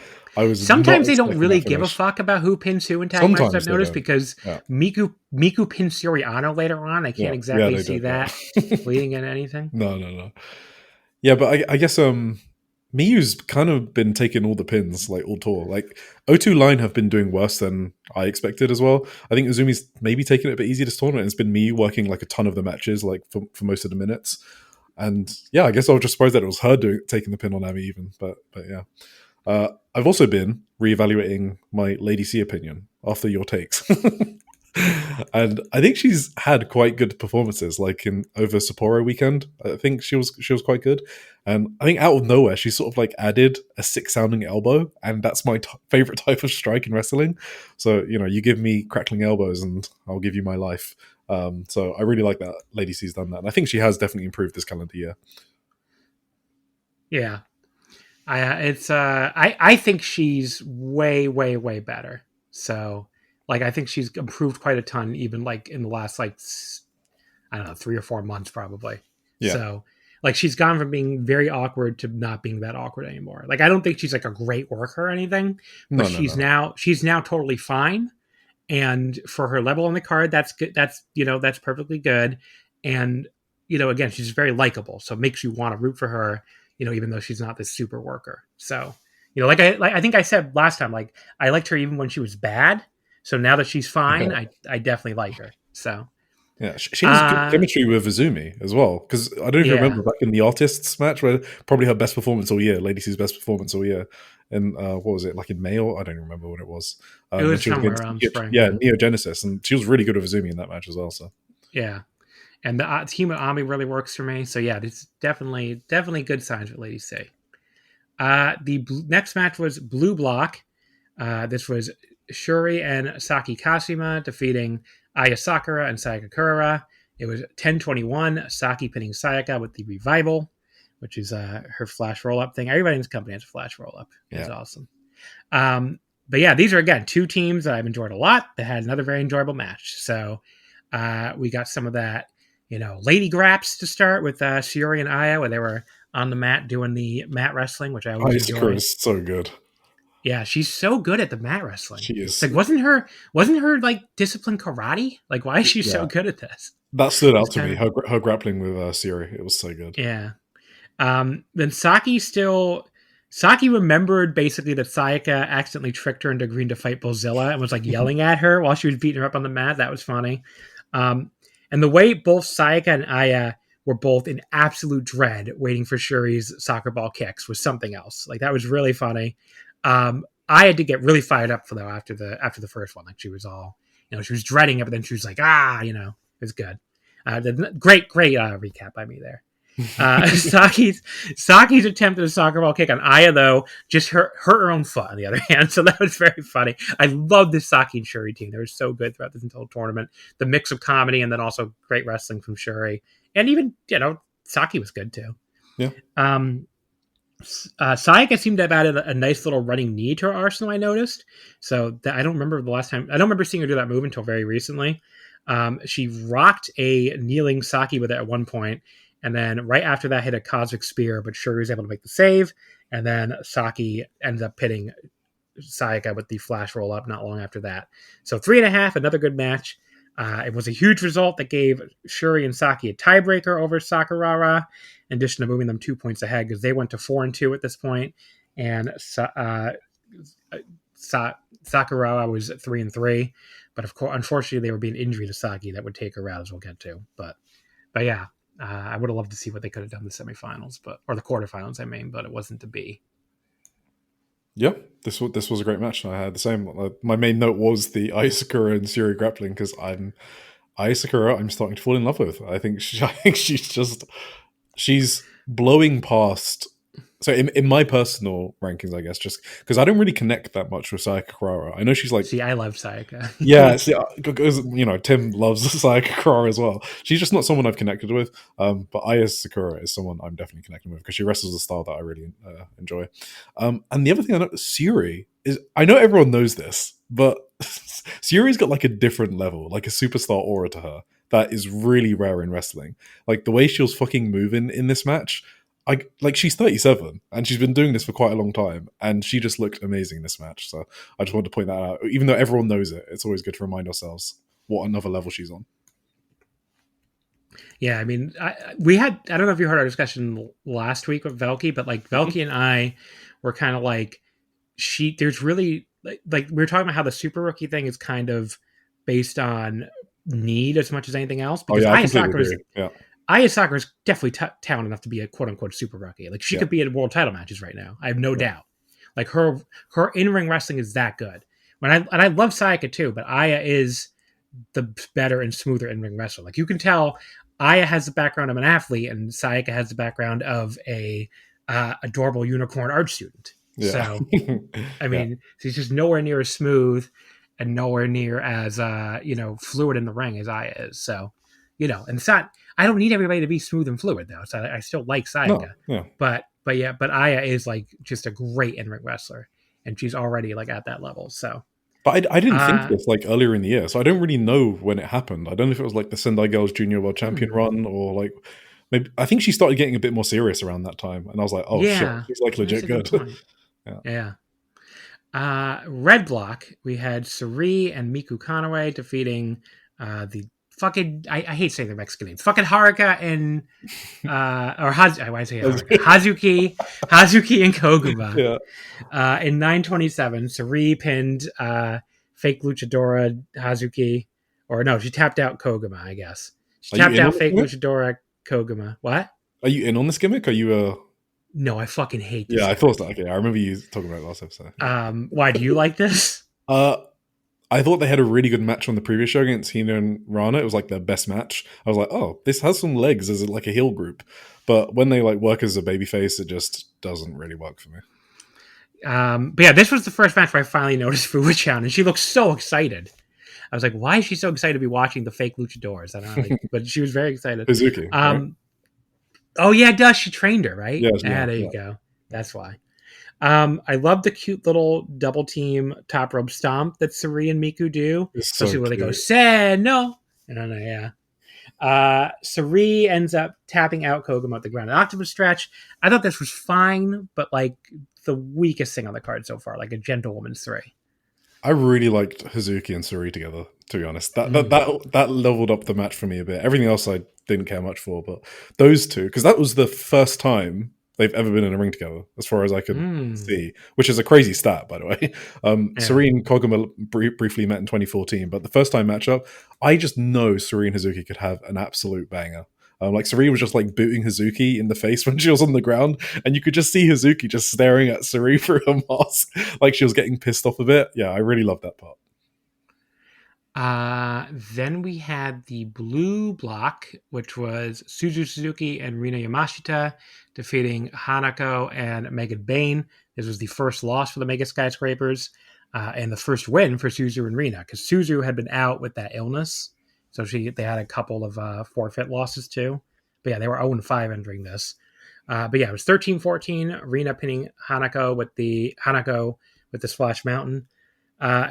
Sometimes they don't really give a fuck about who pins who in tag matches, I've noticed, because Miku pins Suriano later on. I can't exactly see that leading into anything. No. Yeah, but I guess Miyu's kind of been taking all the pins, like all tour. Like O2 Line have been doing worse than I expected as well. I think Uzumi's maybe taking it a bit easier this tournament. It's been Miyu working like a ton of the matches, like for most of the minutes. And yeah, I guess I was just surprised that it was her taking the pin on Ami even. But yeah. I've also been reevaluating my Lady C opinion after your takes. And I think she's had quite good performances, like over Sapporo weekend. I think she was quite good. And I think out of nowhere, she sort of like added a sick sounding elbow, and that's my favorite type of strike in wrestling. So, you give me crackling elbows and I'll give you my life. So I really like that Lady C's done that. And I think she has definitely improved this calendar year. Yeah. I think she's way, way, way better. So, like, I think she's improved quite a ton, even like in the last, like, I don't know, 3 or 4 months, probably. Yeah. So, like, she's gone from being very awkward to not being that awkward anymore. Like, I don't think she's like a great worker or anything, but she's now totally fine. And for her level on the card, that's good. That's perfectly good. And, again, she's very likable. So it makes you want to root for her, even though she's not this super worker. So, I think I said last time, like, I liked her even when she was bad. So now that she's fine, I definitely like her. So yeah, she has good chemistry with Azumi as well. Because I don't even remember back in the artists match where probably her best performance all year, Lady C's best performance all year. And what was it, like in May? I don't remember when it was. It was somewhere around spring. Yeah, Neo Genesis, and she was really good with Azumi in that match as well. So yeah, and the team of Ami really works for me. So yeah, it's definitely good signs for Lady C. The next match was Blue Block. This was Shuri and Saki Kashima defeating Aya Sakura and Sayaka Kurara. It was 10-21. Saki pinning Sayaka with the revival, which is her flash roll-up thing. Everybody in this company has a flash roll-up. It's awesome. But yeah, these are, again, two teams that I've enjoyed a lot that had another very enjoyable match. So we got some of that, lady graps to start with Shiori and Aya, where they were on the mat doing the mat wrestling, which I always enjoy. Sakura is so good. Yeah, she's so good at the mat wrestling. She is. Like, wasn't her like discipline karate? Like, why is she so good at this? That stood out to me. Her grappling with Shiori, it was so good. Yeah. Then Saki remembered basically that Sayaka accidentally tricked her into agreeing to fight Bozilla and was like yelling at her while she was beating her up on the mat. That was funny. And the way both Sayaka and Aya were both in absolute dread waiting for Shuri's soccer ball kicks was something else. Like, that was really funny. I had to get really fired up though after the first one. Like, she was all, she was dreading it, but then she was like, it was good. Great recap by me there. Saki's attempt at a soccer ball kick on Aya though just hurt her own foot on the other hand, so that was very funny. I love this Saki and Shuri team. They were so good throughout this entire tournament. The mix of comedy and then also great wrestling from Shuri, and even Saki was good too. Yeah. Sayaka seemed to have added a nice little running knee to her arsenal, I noticed. So I don't remember the last time. I don't remember seeing her do that move until very recently. She rocked a kneeling Saki with it at one point, and then right after that hit a cosmic spear, but Shuri was able to make the save, and then Saki ends up pitting Sayaka with the flash roll up not long after that. So 3.5, another good match. It was a huge result that gave Shuri and Saki a tiebreaker over Sakurara, in addition to moving them 2 points ahead because they went to 4-2 at this point, and Sakurara was at 3-3. But of course, unfortunately, they were being injury to Saki that would take her out, as we'll get to. But yeah, I would have loved to see what they could have done in the semifinals, or the quarterfinals, I mean, but it wasn't to be. Yeah, this was a great match. I had the same. My main note was the Aya Sakura and Shuri grappling because Aya Sakura I'm starting to fall in love with. I think she's blowing past. So in my personal rankings, I guess, just because I don't really connect that much with Sayaka. I know she's like... See, I love Sayaka. Yeah, because, Tim loves Sayaka as well. She's just not someone I've connected with. But Aya Sakura is someone I'm definitely connecting with because she wrestles a style that I really enjoy. And the other thing I know, Syuri is... I know everyone knows this, but Syuri's got like a different level, like a superstar aura to her that is really rare in wrestling. Like the way she was fucking moving in this match... she's 37 and she's been doing this for quite a long time and she just looked amazing in this match. So I just wanted to point that out. Even though everyone knows it, it's always good to remind ourselves what another level she's on. Yeah, I mean, I don't know if you heard our discussion last week with Velky, but like Velky and I were kind of like, there's really like we were talking about how the super rookie thing is kind of based on need as much as anything else. Because I completely agree. Yeah. Aya Sakura is definitely talented enough to be a quote-unquote super rookie. Like she could be in world title matches right now. I have no doubt. Like her in-ring wrestling is that good. And I love Sayaka too, but Aya is the better and smoother in-ring wrestler. Like you can tell Aya has the background of an athlete and Sayaka has the background of a adorable unicorn art student. Yeah. So I mean, she's just nowhere near as smooth and nowhere near as fluid in the ring as Aya is. So, and it's not... I don't need everybody to be smooth and fluid though. So I still like Sayaka. No, yeah. But Aya is like just a great in-ring wrestler and she's already like at that level. So, but I didn't think this like earlier in the year. So I don't really know when it happened. I don't know if it was like the Sendai Girls Junior World Champion run or like maybe I think she started getting a bit more serious around that time. And I was like, oh shit, she's like legit good. Yeah. Red block, we had Suri and Miku Kanaway defeating the fucking I hate saying the Mexican names. Fucking Haruka and Hazuki and Koguma. Yeah. In 9:27, Suri pinned fake luchadora Hazuki, or no, she tapped out Koguma. I guess she tapped out fake luchadora Koguma. What? Are you in on this gimmick? Are you No, I fucking hate this. Yeah, I thought so. Okay, I remember you talking about it last episode. Why do you like this? I thought they had a really good match on the previous show against Hina and Rana. It was like their best match. I was like, oh, this has some legs as like a heel group. But when they like work as a babyface, it just doesn't really work for me. But yeah, this was the first match where I finally noticed Fuwa-chan, and she looked so excited. I was like, why is she so excited to be watching the fake luchadors? I don't know, but she was very excited. Hazuki, right? Oh yeah, it does. She trained her, right? Yeah, there you go. That's why. I love the cute little double team top rope stomp that Suri and Miku do. Especially where they go, say no. And Suri ends up tapping out Koguma at the ground. An octopus stretch. I thought this was fine, but like the weakest thing on the card so far, like a gentlewoman's 3. I really liked Hazuki and Suri together, to be honest. That leveled up the match for me a bit. Everything else I didn't care much for, but those two, because that was the first time they've ever been in a ring together, as far as I could see, which is a crazy stat, by the way. Suri and Koguma briefly met in 2014, but the first time matchup, I just know Suri and Hazuki could have an absolute banger. Like Suri was just like booting Hazuki in the face when she was on the ground, and you could just see Hazuki just staring at Suri through her mask, like she was getting pissed off a bit. Yeah, I really loved that part. Then we had the blue block, which was Suzu Suzuki and Rina Yamashita defeating Hanako and Megan Bain. This was the first loss for the Mega Skyscrapers, and the first win for Suzu and Rina, because Suzu had been out with that illness. So they had a couple of forfeit losses too. But yeah, they were 0-5 entering this. But yeah, it was 13-14. Rina pinning Hanako with the Splash Mountain.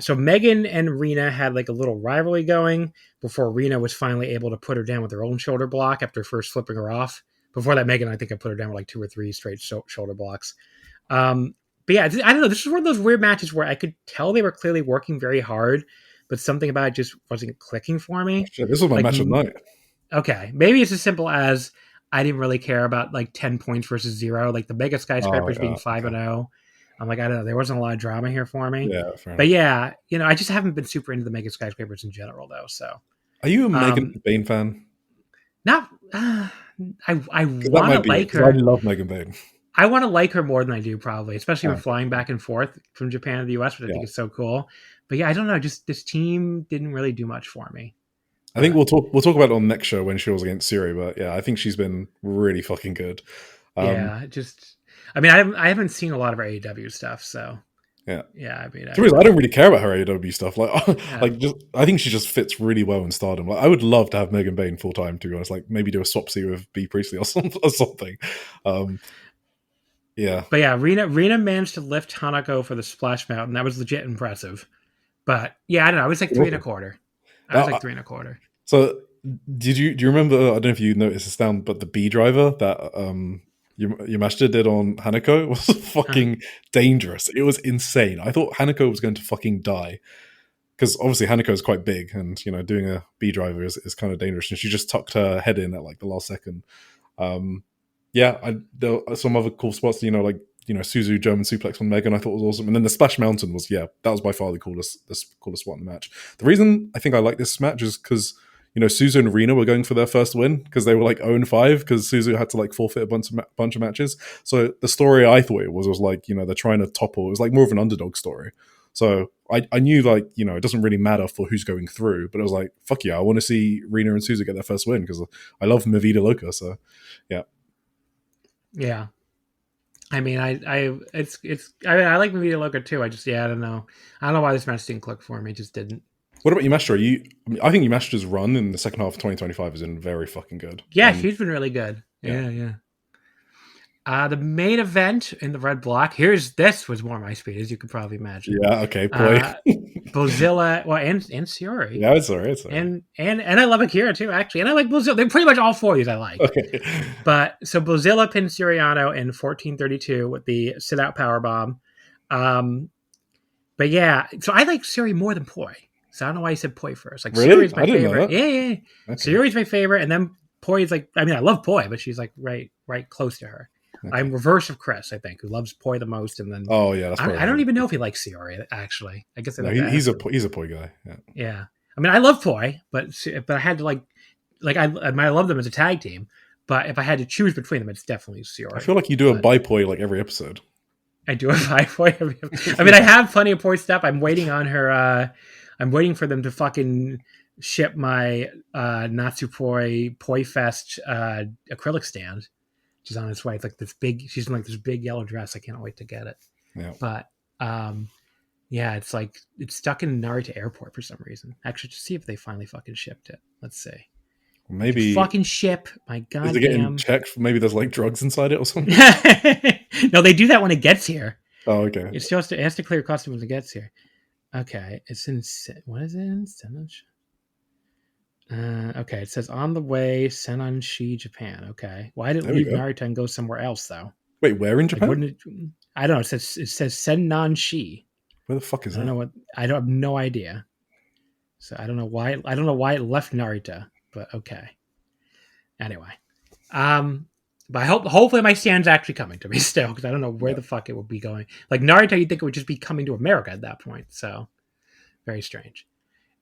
So Megan and Rina had like a little rivalry going before Rina was finally able to put her down with her own shoulder block after first flipping her off. Before that, Megan, I think I put her down with like 2 or 3 straight shoulder blocks. But yeah, I don't know. This is one of those weird matches where I could tell they were clearly working very hard, but something about it just wasn't clicking for me. Shit, this was my match of the night. Okay, maybe it's as simple as I didn't really care about like 10 points versus 0, like the Mega Skyscrapers being 5-0. I'm like, I don't know. There wasn't a lot of drama here for me. Yeah, but yeah, I just haven't been super into the Mega Skyscrapers in general, though. So, are you a Megan Bain fan? Not. I want to like her. I love Megan Bain. I want to like her more than I do, probably, especially when flying back and forth from Japan to the US, which I think is so cool. But yeah, I don't know. Just this team didn't really do much for me. I think we'll talk about it on next show when she was against Siri. But yeah, I think she's been really fucking good. I haven't seen a lot of her AEW stuff, so yeah. I mean, I don't really care about her AEW stuff. I think she just fits really well in Stardom. Like, I would love to have Megan Bain full time, to be honest. Like, maybe do a swapsy with B Priestley or something. Yeah, but yeah, Rina managed to lift Hanako for the Splash Mountain. That was legit impressive. But yeah, I don't know. I was like 3.25. I was like 3.25. So do you remember? I don't know if you noticed this down, but the B driver that Yamashita did on Hanako was fucking dangerous. It was insane. I thought Hanako was going to fucking die because obviously Hanako is quite big, and doing a B driver is kind of dangerous. And she just tucked her head in at like the last second. There are some other cool spots. Suzu German suplex on Megan I thought was awesome, and then the Splash Mountain was that was by far the coolest spot in the match. The reason I think I like this match is because Suzu and Rina were going for their first win because they were like 0-5 because Suzu had to like forfeit a bunch of matches. So the story I thought it was like they're trying to topple. It was like more of an underdog story. So I knew it doesn't really matter for who's going through, but it was like, fuck yeah, I want to see Rina and Suzu get their first win because I love Mi Vida Loca. So yeah. Yeah. I mean, I like Mi Vida Loca too. I don't know why this match didn't click for me. It just didn't. What about Yamashita? I think Yamashita's run in the second half of 2025 has been very fucking good. Yeah, she's been really good. Yeah. The main event in the red block. This was more my speed, as you could probably imagine. Yeah, okay, boy. Bozilla, and Siori. Yeah, it's alright. And I love Akira too, actually. And I like Bozilla. They're pretty much all 4 of these I like. Okay. But so Bozilla pinned Siriano in 14:32 with the sit out power bomb. But yeah, so I like Siri more than Poi. So I don't know why you said Poi first. Like, really? Siri's my favorite. Yeah. Okay. Siri's my favorite, and then Poi is like. I mean, I love Poi, but she's like right close to her. Okay. I'm reverse of Chris, I think, who loves Poi the most, and then that's I don't even know if he likes Siori. Actually, I guess he's a Poi guy. Yeah. I mean, I love Poi, but I had to I love them as a tag team, but if I had to choose between them, it's definitely Siori. I feel like you do a bi Poi like every episode. I do a bi Poi every episode. I mean, I have plenty of Poi stuff. I'm waiting on her. I'm waiting for them to fucking ship my Natsupoi Poi Fest acrylic stand. She's on its way. It's like this big. She's in like this big yellow dress. I can't wait to get it. Yeah. But it's like it's stuck in Narita Airport for some reason. Actually, just see if they finally fucking shipped it. Let's see. Maybe fucking ship. My goddamn. Is it getting checked? Maybe there's like drugs inside it or something. No, they do that when it gets here. Oh, okay. It has to clear customs when it gets here. Okay, it's in. What is it in? Okay, it says on the way, Senonshi, Japan. Okay, why did it leave Narita and go somewhere else though? Wait, where in Japan? I don't know. It says Senonshi. Where the fuck is that? I don't know I don't have no idea. So I don't know why. I don't know why it left Narita, but okay. Anyway, but hopefully my stand's actually coming to me still because I don't know where the fuck it would be going. Like Narita, you'd think it would just be coming to America at that point. So very strange.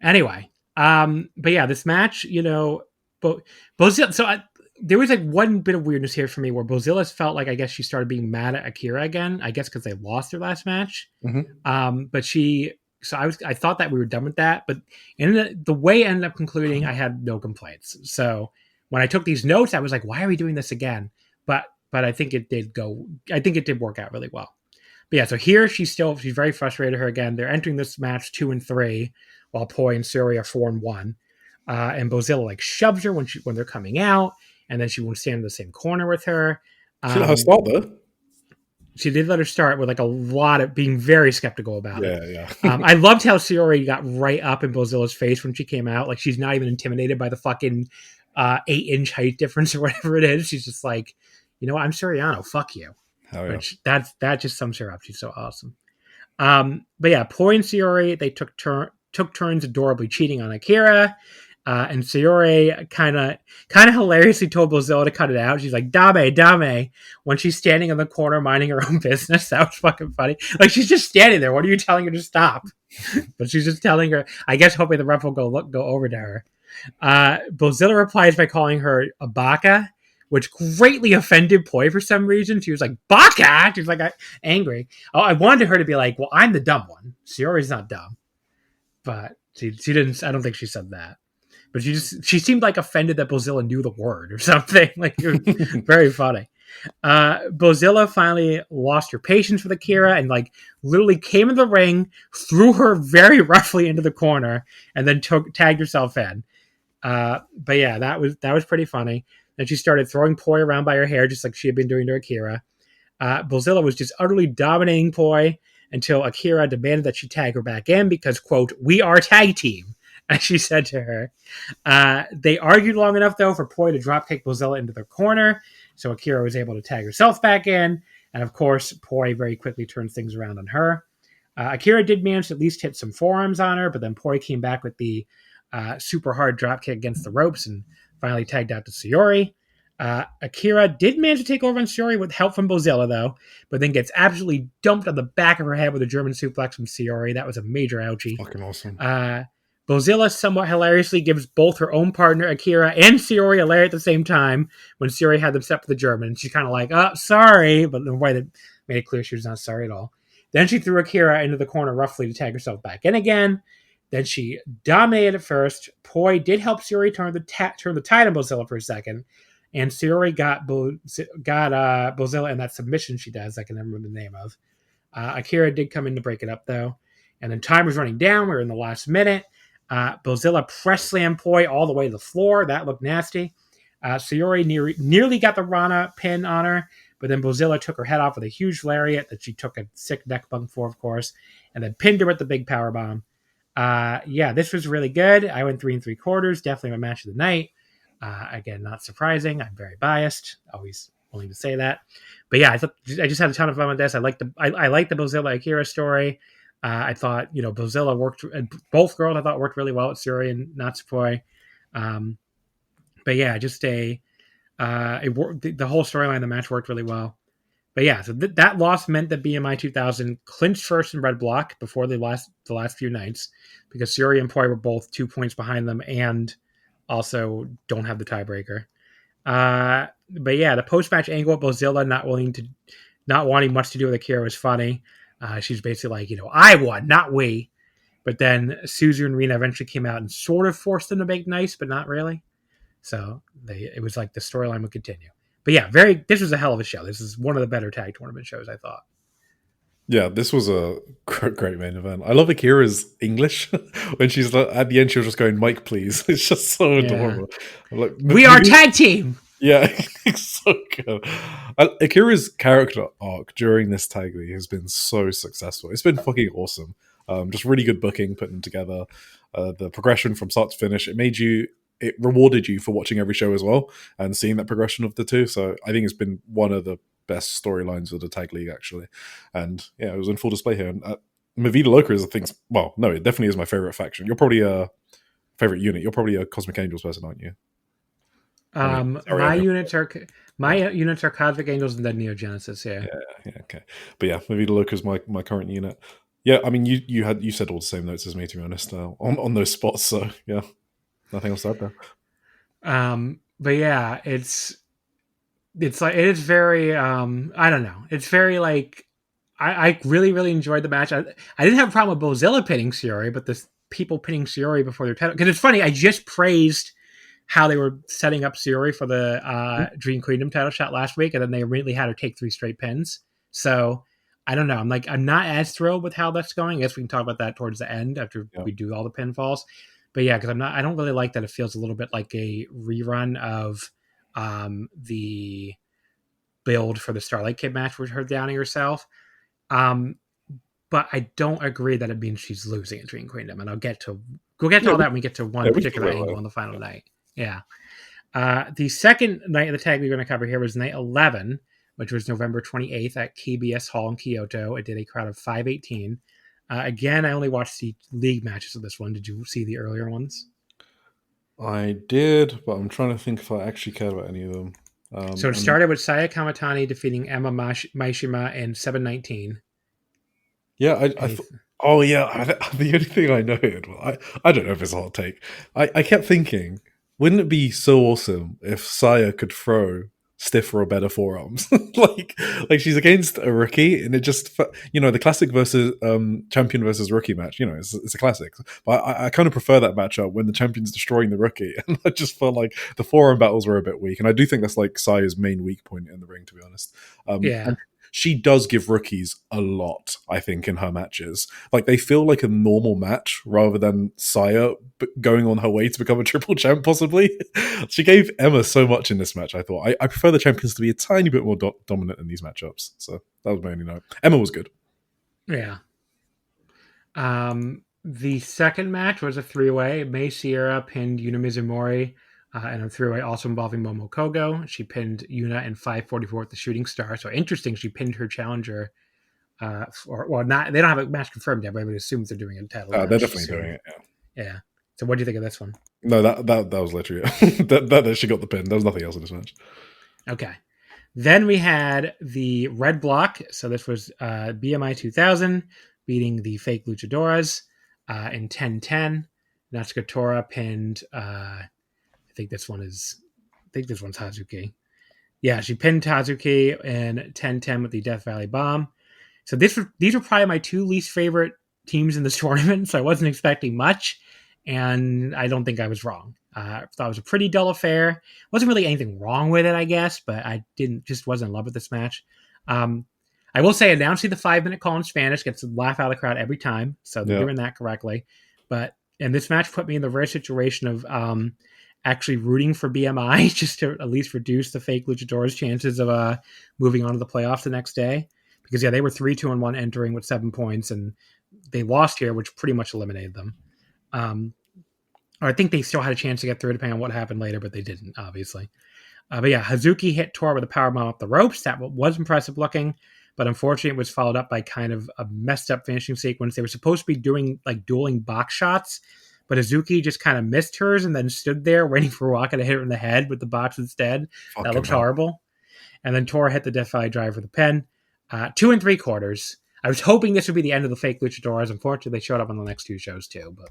Anyway. But yeah, this match, Bozilla. So there was like one bit of weirdness here for me where Bozilla's felt like I guess she started being mad at Akira again. I guess because they lost their last match. Mm-hmm. But I thought that we were done with that. But in the way it ended up concluding, I had no complaints. So when I took these notes, I was like, why are we doing this again? But I think it did go. I think it did work out really well. But yeah, so here she's very frustrated her again. They're entering this match 2-3. While Poi and Suri are 4-1. And Bozilla like shoves her when they're coming out, and then she won't stand in the same corner with her. She let her start though. She did let her start with like a lot of being very skeptical about it. Yeah. I loved how Sayori got right up in Bozilla's face when she came out. Like she's not even intimidated by the fucking 8-inch height difference or whatever it is. She's just like, you know what? I'm Soriano. Fuck you. Oh, yeah. Which that just sums her up. She's so awesome. But yeah, Poi and Sayori, they took turns adorably cheating on Akira. And Sayori kind of hilariously told Bozilla to cut it out. She's like, dame, when she's standing in the corner minding her own business. That was fucking funny. Like, she's just standing there. What are you telling her to stop? But she's just telling her, I guess, hoping the ref will go over to her. Bozilla replies by calling her a baka, which greatly offended Poi for some reason. She was like, baka? She was like, angry. Oh, I wanted her to be like, well, I'm the dumb one. Sayori's not dumb. But she didn't, I don't think she said that. But she seemed like offended that Bozilla knew the word or something. Like, it was very funny. Bozilla finally lost her patience with Akira and like literally came in the ring, threw her very roughly into the corner, and then tagged herself in. But yeah, that was pretty funny. Then she started throwing Poi around by her hair, just like she had been doing to Akira. Bozilla was just utterly dominating Poi until Akira demanded that she tag her back in because, quote, we are tag team, as she said to her. They argued long enough, though, for Poi to dropkick Bozilla into their corner, so Akira was able to tag herself back in, and of course, Poi very quickly turns things around on her. Akira did manage to at least hit some forearms on her, but then Poi came back with the super hard dropkick against the ropes and finally tagged out to Sayori. Akira did manage to take over on Sayori with help from Bozilla, though, but then gets absolutely dumped on the back of her head with a German suplex from Sayori. That was a major ouchie. Fucking awesome. Bozilla somewhat hilariously gives both her own partner, Akira, and Sayori a layer at the same time when Sayori had them set for the German. She's kind of like, oh, sorry, but the way that made it clear she was not sorry at all. Then she threw Akira into the corner roughly to tag herself back in again. Then she dominated at first. Poi did help Sayori turn the tide on Bozilla for a second, and Sayori got Bozilla in that submission she does. I can never remember the name of. Akira did come in to break it up, though. And then time was running down. We were in the last minute. Bozilla press slammed Poi all the way to the floor. That looked nasty. Sayori nearly got the Rana pin on her, but then Bozilla took her head off with a huge lariat that she took a sick neck bump for, of course, and then pinned her with the big power bomb. Yeah, this was really good. I went 3 3/4. Definitely my match of the night. Again, not surprising. I'm very biased. Always willing to say that. But yeah, I just had a ton of fun with this. I like the Bozilla Akira story. I thought, Bozilla worked. Both girls I thought worked really well with Sayori and Natsupoi. But yeah, just the whole storyline of the match worked really well. But yeah, so that loss meant that BMI 2000 clinched first in red block before the last few nights because Sayori and Poi were both 2 points behind them and also don't have the tiebreaker. But yeah, the post-match angle with Bozilla not wanting much to do with Akira was funny. She's basically like, I won, not we. But then Suzu and Rina eventually came out and sort of forced them to make nice, but not really. So it was like the storyline would continue. But yeah, this was a hell of a show. This is one of the better tag tournament shows, I thought. Yeah, this was a great main event. I love Akira's English. When she's at the end, she was just going, Mike, please. It's just so adorable. Like, we are tag team! Yeah, it's so good. Akira's character arc during this tag league has been so successful. It's been fucking awesome. Just really good booking, putting together the progression from start to finish. It rewarded you for watching every show as well and seeing that progression of the two. So I think it's been one of the best storylines of the tag league, actually. And yeah, it was in full display here. And Movida Loca is, I think, well, no, it definitely is my favorite faction. You're probably a favorite unit. You're probably a Cosmic Angels person, aren't you? My units are Cosmic Angels and then Neo Genesis. Yeah, okay. But yeah, Movida Loca is my current unit. Yeah, I mean, you said all the same notes as me, to be honest, on those spots. So yeah, nothing else to add there. But yeah, it's like it is very I don't know. It's very like I really really enjoyed the match. I didn't have a problem with Bozilla pinning Sayori, but the people pinning Sayori before their title, because it's funny. I just praised how they were setting up Sayori for the Dream Kingdom title shot last week, and then they immediately had her take 3 straight pins. So I don't know. I'm not as thrilled with how that's going. I guess we can talk about that towards the end after we do all the pinfalls. But yeah, because I don't really like that it feels a little bit like a rerun of the build for the Starlight Kid match with her downing herself. But I don't agree that it means she's losing at Dream Queendom, and we'll get to all that when we get to one particular angle on the final night. Yeah. The second night of the tag we're going to cover here was night 11, which was November 28th at KBS Hall in Kyoto. It did a crowd of 518. Again, I only watched the league matches of this one. Did you see the earlier ones? I did, but I'm trying to think if I actually cared about any of them. So it started with Saya Kamatani defeating Emma Maishima in 719. Yeah, the only thing I noted, I don't know if it's a hot take. I kept thinking, wouldn't it be so awesome if Saya could throw stiffer or better forearms? like she's against a rookie, and it just, the classic versus champion versus rookie match. It's a classic. But I kind of prefer that matchup when the champion's destroying the rookie, and I just felt like the forearm battles were a bit weak, and I do think that's like Saya's main weak point in the ring, to be honest. And she does give rookies a lot, I think, in her matches. Like, they feel like a normal match rather than Saya going on her way to become a triple champ, possibly. She gave Emma so much in this match, I thought. I prefer the champions to be a tiny bit more dominant in these matchups. So that was my only note. Emma was good. Yeah. The second match was a three-way. Mei Sierra pinned Yuna Mizumori in a three-way also involving Momo Kogo. She pinned Yuna in 544 with the Shooting Star. So interesting, she pinned her challenger. They don't have a match confirmed yet, but I would assume they're doing a title match. They're definitely doing it, yeah. So what do you think of this one? No, that was literally it. that she got the pin. There was nothing else in this match. Okay. Then we had the red block. So this was BMI 2000 beating the fake Luchadoras in 10-10. Natsuko Tora pinned... I think this one's Hazuki. Yeah, she pinned Hazuki in 10-10 with the Death Valley Bomb. So these were probably my two least favorite teams in this tournament, so I wasn't expecting much, and I don't think I was wrong. I thought it was a pretty dull affair. Wasn't really anything wrong with it, I guess, but I wasn't in love with this match. I will say announcing the 5-minute call in Spanish gets a laugh out of the crowd every time, so they're doing that correctly. And this match put me in the rare situation of actually rooting for BMI just to at least reduce the fake Luchadores' chances of moving on to the playoffs the next day. Because, they were 3-2-1 entering with 7 points, and they lost here, which pretty much eliminated them. Or I think they still had a chance to get through, depending on what happened later, but they didn't, obviously. Hazuki hit Tor with a powerbomb up the ropes. That was impressive looking, but unfortunately it was followed up by kind of a messed up finishing sequence. They were supposed to be doing, like, dueling box shots, but Hazuki just kind of missed hers and then stood there waiting for Waka to hit her in the head with the box instead. That looks horrible. And then Tor hit the Death Valley Drive for the pin. 2 3/4. I was hoping this would be the end of the fake Luchadores. Unfortunately, they showed up on the next two shows too. But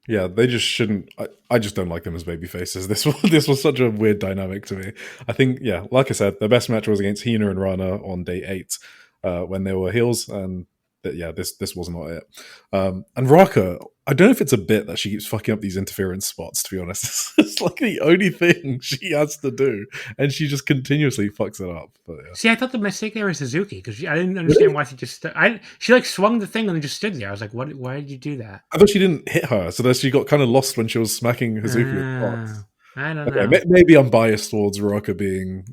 yeah, they just shouldn't. I just don't like them as baby faces. This was such a weird dynamic to me. I think, like I said, the best match was against Hina and Rana on day 8 when they were heels, and this was not it. And Raka, I don't know if it's a bit that she keeps fucking up these interference spots, to be honest. It's like the only thing she has to do, and she just continuously fucks it up. But See, I thought the mistake there was Suzuki, because I didn't understand why she just... she like swung the thing and then just stood there. I was like, why did you do that? I thought she didn't hit her, so that she got kind of lost when she was smacking Hazuki with spots. I don't know. Maybe I'm biased towards Raka being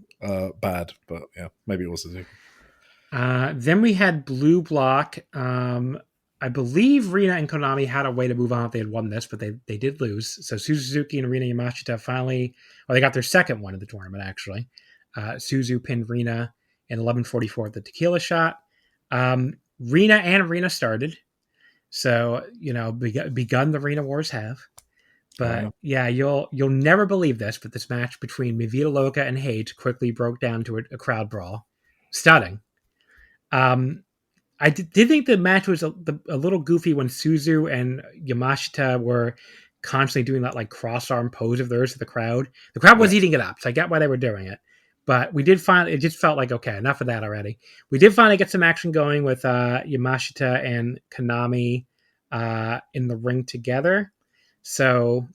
bad, but maybe it was Suzuki. Then we had Blue Block. I believe Rina and Konami had a way to move on if they had won this, but they did lose. So Suzuki and Rina Yamashita they got their second one of the tournament, actually. Suzu pinned Rina in 11:44 at the tequila shot. Rina and Rina started. So, begun the Rina Wars have. But you'll never believe this, but this match between Mivita Loca and Hate quickly broke down to a crowd brawl. Stunning. I did think the match was a little goofy when Suzu and Yamashita were constantly doing that like cross-arm pose of theirs to the crowd. The crowd was eating it up, so I get why they were doing it. But we did it just felt like, okay, enough of that already. We did finally get some action going with Yamashita and Konami in the ring together. So,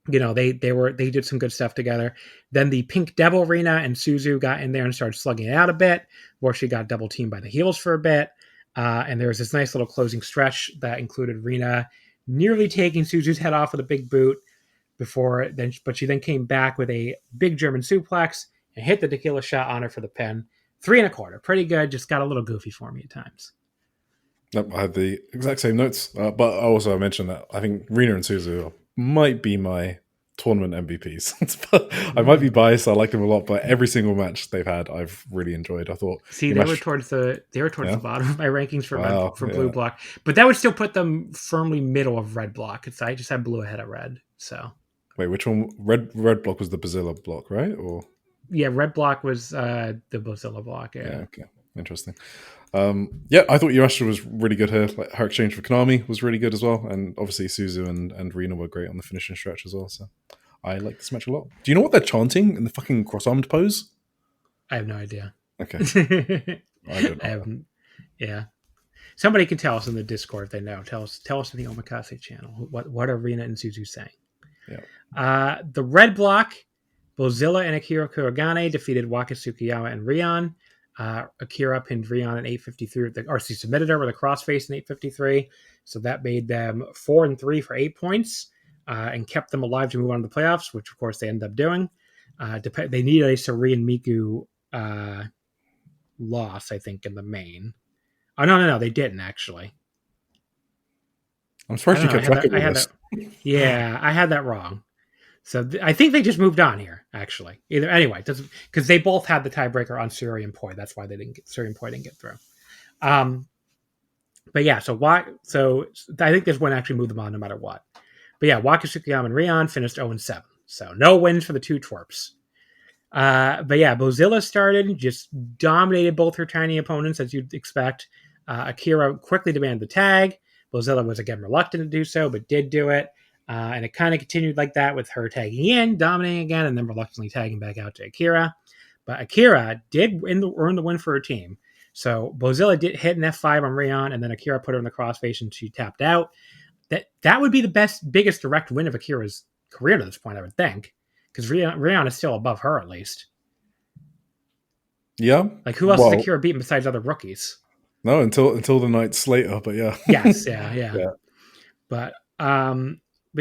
they did some good stuff together. Then the Pink Devil Rina and Suzu got in there and started slugging it out a bit, where she got double teamed by the heels for a bit. And there was this nice little closing stretch that included Rina nearly taking Suzu's head off with a big boot but she then came back with a big German suplex and hit the tequila shot on her for the pin. 3 1/4. Pretty good. Just got a little goofy for me at times. Yep, I had the exact same notes. But also I mentioned that I think Rina and Suzu might be my tournament MVPs. I might be biased. I like them a lot, but every single match they've had, I've really enjoyed. I thought. See, they were towards the bottom of my rankings for Blue Block, but that would still put them firmly middle of Red Block. I just had Blue ahead of Red. So wait, which one? Red Block was the Bazilla block, right? Or yeah, Red Block was the Bazilla block. Yeah. Okay, interesting. Yeah, I thought Yurashita was really good here. Like, her exchange for Konami was really good as well, and obviously Suzu and Rina were great on the finishing stretch as well. So I like this match a lot. Do you know what they're chanting in the fucking cross-armed pose? I have no idea. Okay, I don't know. Yeah, somebody can tell us in the Discord if they know. Tell us in the Omakase channel what are Rina and Suzu saying. Yeah. The Red Block, Bozilla and Akira Kurogane defeated Waka Tsukiyama and Rion. Akira pinned Rion in 8:53, or she submitted her with a crossface in 8:53, so that made them 4-3 for 8 points, and kept them alive to move on to the playoffs, which of course they ended up doing. They needed a Sari and Miku loss, I think, in the main. Oh no, they didn't actually. I'm surprised you kept track of this. Yeah, I had that wrong. So I think they just moved on here, actually. Anyway, because they both had the tiebreaker on Suri and Poi. That's why Suri and Poi didn't get through. But yeah, so I think this one actually moved them on no matter what. But yeah, Waka Tsukiyama and Rion finished 0-7. So no wins for the two twerps. But yeah, Bozilla started, just dominated both her tiny opponents, as you'd expect. Akira quickly demanded the tag. Bozilla was again reluctant to do so, but did do it. And it kind of continued like that with her tagging in, dominating again, and then reluctantly tagging back out to Akira. But Akira did earn the win for her team. So Bozilla did hit an F5 on Rion, and then Akira put her in the crossface and she tapped out. That would be the biggest direct win of Akira's career to this point, I would think. Because Rion is still above her, at least. Yeah. Like, who else has Akira beaten besides other rookies? No, until the night Slater, but yeah. Yes, yeah. But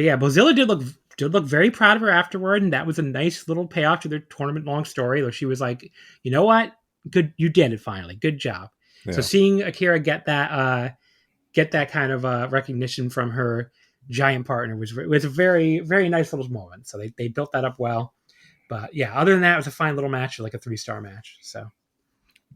yeah, Bozilla did look very proud of her afterward, and that was a nice little payoff to their tournament long story. Where she was like, "You know what? Good, you did it finally. Good job." Yeah. So seeing Akira get that kind of recognition from her giant partner was a very, very nice little moment. So they built that up well. But yeah, other than that, it was a fine little match, like a 3-star match. So.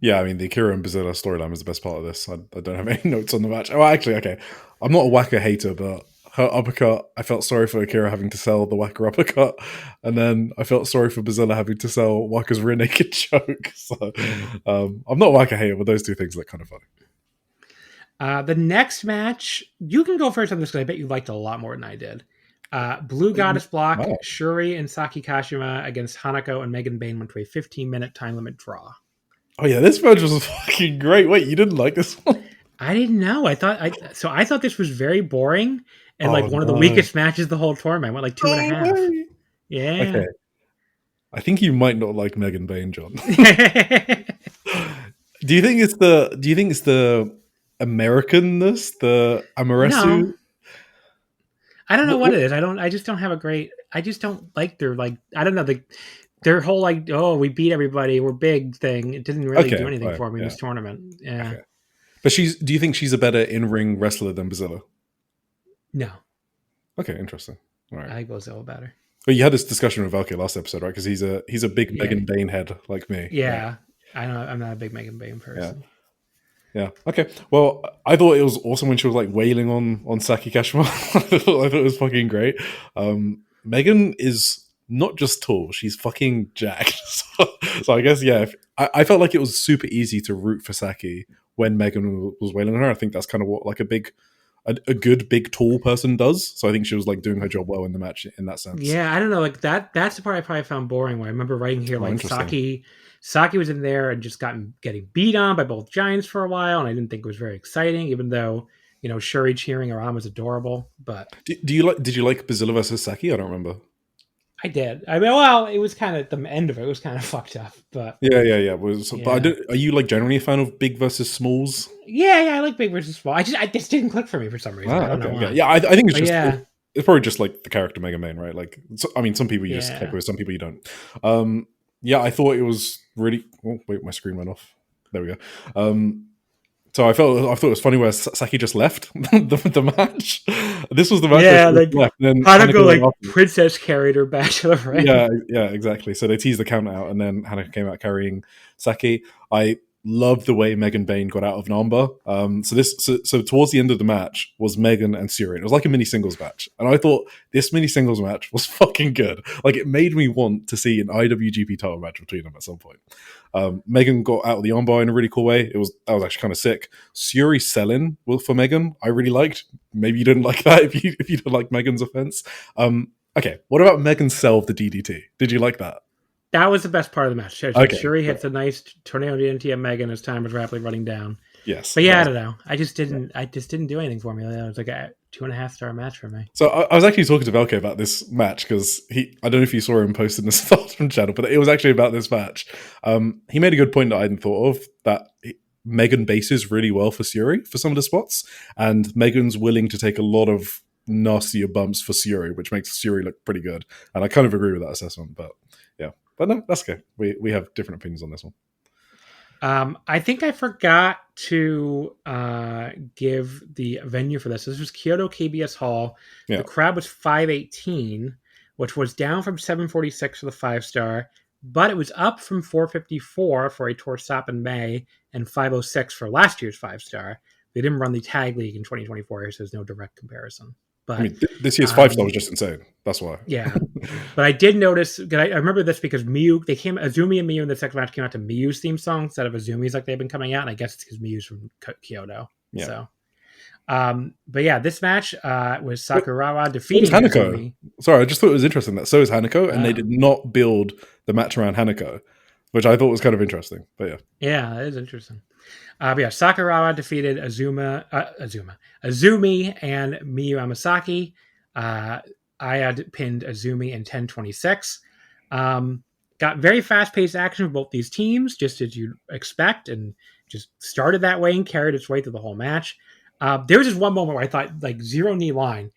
Yeah, I mean, the Akira and Bozilla storyline was the best part of this. I don't have any notes on the match. Oh, actually, okay. I'm not a Waka hater, but her uppercut, I felt sorry for Akira having to sell the Waka uppercut. And then I felt sorry for Bozilla having to sell Waka's rear naked choke. So I'm not a Waka hater, but those two things look kind of funny. The next match, you can go first on this because I bet you liked it a lot more than I did. Blue Goddess Block, wow. Shuri and Saki Kashima against Hanako and Megan Bain went to a 15-minute time limit draw. Oh yeah, this match was fucking great. Wait, you didn't like this one? I didn't know. I thought this was very boring and one of the weakest matches the whole tournament. I went like 2.5. Yeah. Okay. I think you might not like Megan Bain, John. Do you think it's the Americanness, the Amoresu? No. I don't know what it is. I just don't have a great. I just don't like their I don't know their whole we beat everybody, we're big thing. It didn't really do anything for me in this tournament. Yeah. Okay. But do you think she's a better in-ring wrestler than Bozilla? No. Okay, interesting. All right. I like Bozilla better. Well, you had this discussion with Valky last episode, right? Because he's a big Megan Bain head like me. Yeah. I know. I'm not a big Megan Bain person. Yeah. Okay. Well, I thought it was awesome when she was wailing on Saki Kashima. I thought it was fucking great. Megan is not just tall; she's fucking jacked. So I guess I felt like it was super easy to root for Saki when Megan was wailing on her. I think that's kind of what a good big tall person does. So I think she was doing her job well in the match in that sense. Yeah, I don't know. That's the part I probably found boring. Where I remember writing here Saki was in there and just getting beat on by both giants for a while, and I didn't think it was very exciting. Even though Shuri cheering her on was adorable. But did you like Bozilla versus Saki? I don't remember. I did. I mean, well, it was kind of at the end of it. It was kind of fucked up, but yeah. But are you generally a fan of big versus smalls? Yeah, I like big versus small. I just didn't click for me for some reason. I don't know why. Yeah, I think it's just it's probably just the character Mega Man, right? Some people you just click with, some people you don't. yeah, I thought it was really. Oh, wait, my screen went off. There we go. So I thought it was funny where Saki just left the match. This was the match. Yeah, where she left, and then Hanako like after. princess carried her back to the ring. Yeah, exactly. So they teased the count out, and then Hanako came out carrying Saki. I loved the way Megan Bain got out of an armbar. So towards the end of the match was Megan and Syuri. It was like a mini singles match, and I thought this mini singles match was fucking good. Like it made me want to see an IWGP title match between them at some point. Megan got out of the armbar in a really cool way. That was actually kind of sick. Syuri selling for Megan, I really liked. Maybe you didn't like that if you didn't like Megan's offense. Okay, what about Megan's sell of the DDT? Did you like that? That was the best part of the match. Okay. Syuri hits a nice tornado DDT at Megan as time was rapidly running down. Yes. But yeah, I don't know. I just didn't do anything for me. It was like a 2.5-star match for me. So I was actually talking to Velko about this match because I don't know if you saw him posted in the STARDOM channel, but it was actually about this match. He made a good point that I hadn't thought of, that Megan bases really well for Syuri for some of the spots, and Megan's willing to take a lot of nastier bumps for Syuri, which makes Syuri look pretty good. And I kind of agree with that assessment, but yeah. But no, that's okay. We have different opinions on this one. I think I forgot to give the venue for this. This was Kyoto KBS Hall. Yeah. The crowd was 518, which was down from 746 for the 5-star, but it was up from 454 for a tour stop in May and 506 for last year's 5-star. They didn't run the tag league in 2024, so there's no direct comparison. But I mean, this year's 5-star was just insane. That's why. Yeah. But I did notice, I remember this because Azumi and Miyu in the second match came out to Miyu's theme song instead of Azumi's like they've been coming out. And I guess it's because Miyu's from Kyoto. Yeah. So, but yeah, this match was Sakurawa defeating Hanako. Azumi. Sorry, I just thought it was interesting that so is Hanako, and they did not build the match around Hanako, which I thought was kind of interesting. But yeah. Yeah, that is interesting. But yeah, Sakurawa defeated Azumi and Miyu Amasaki. I had pinned Azumi in 10:26. Got very fast-paced action from both these teams, just as you'd expect, and just started that way and carried its way through the whole match. There was just one moment where I thought, like, zero knee line,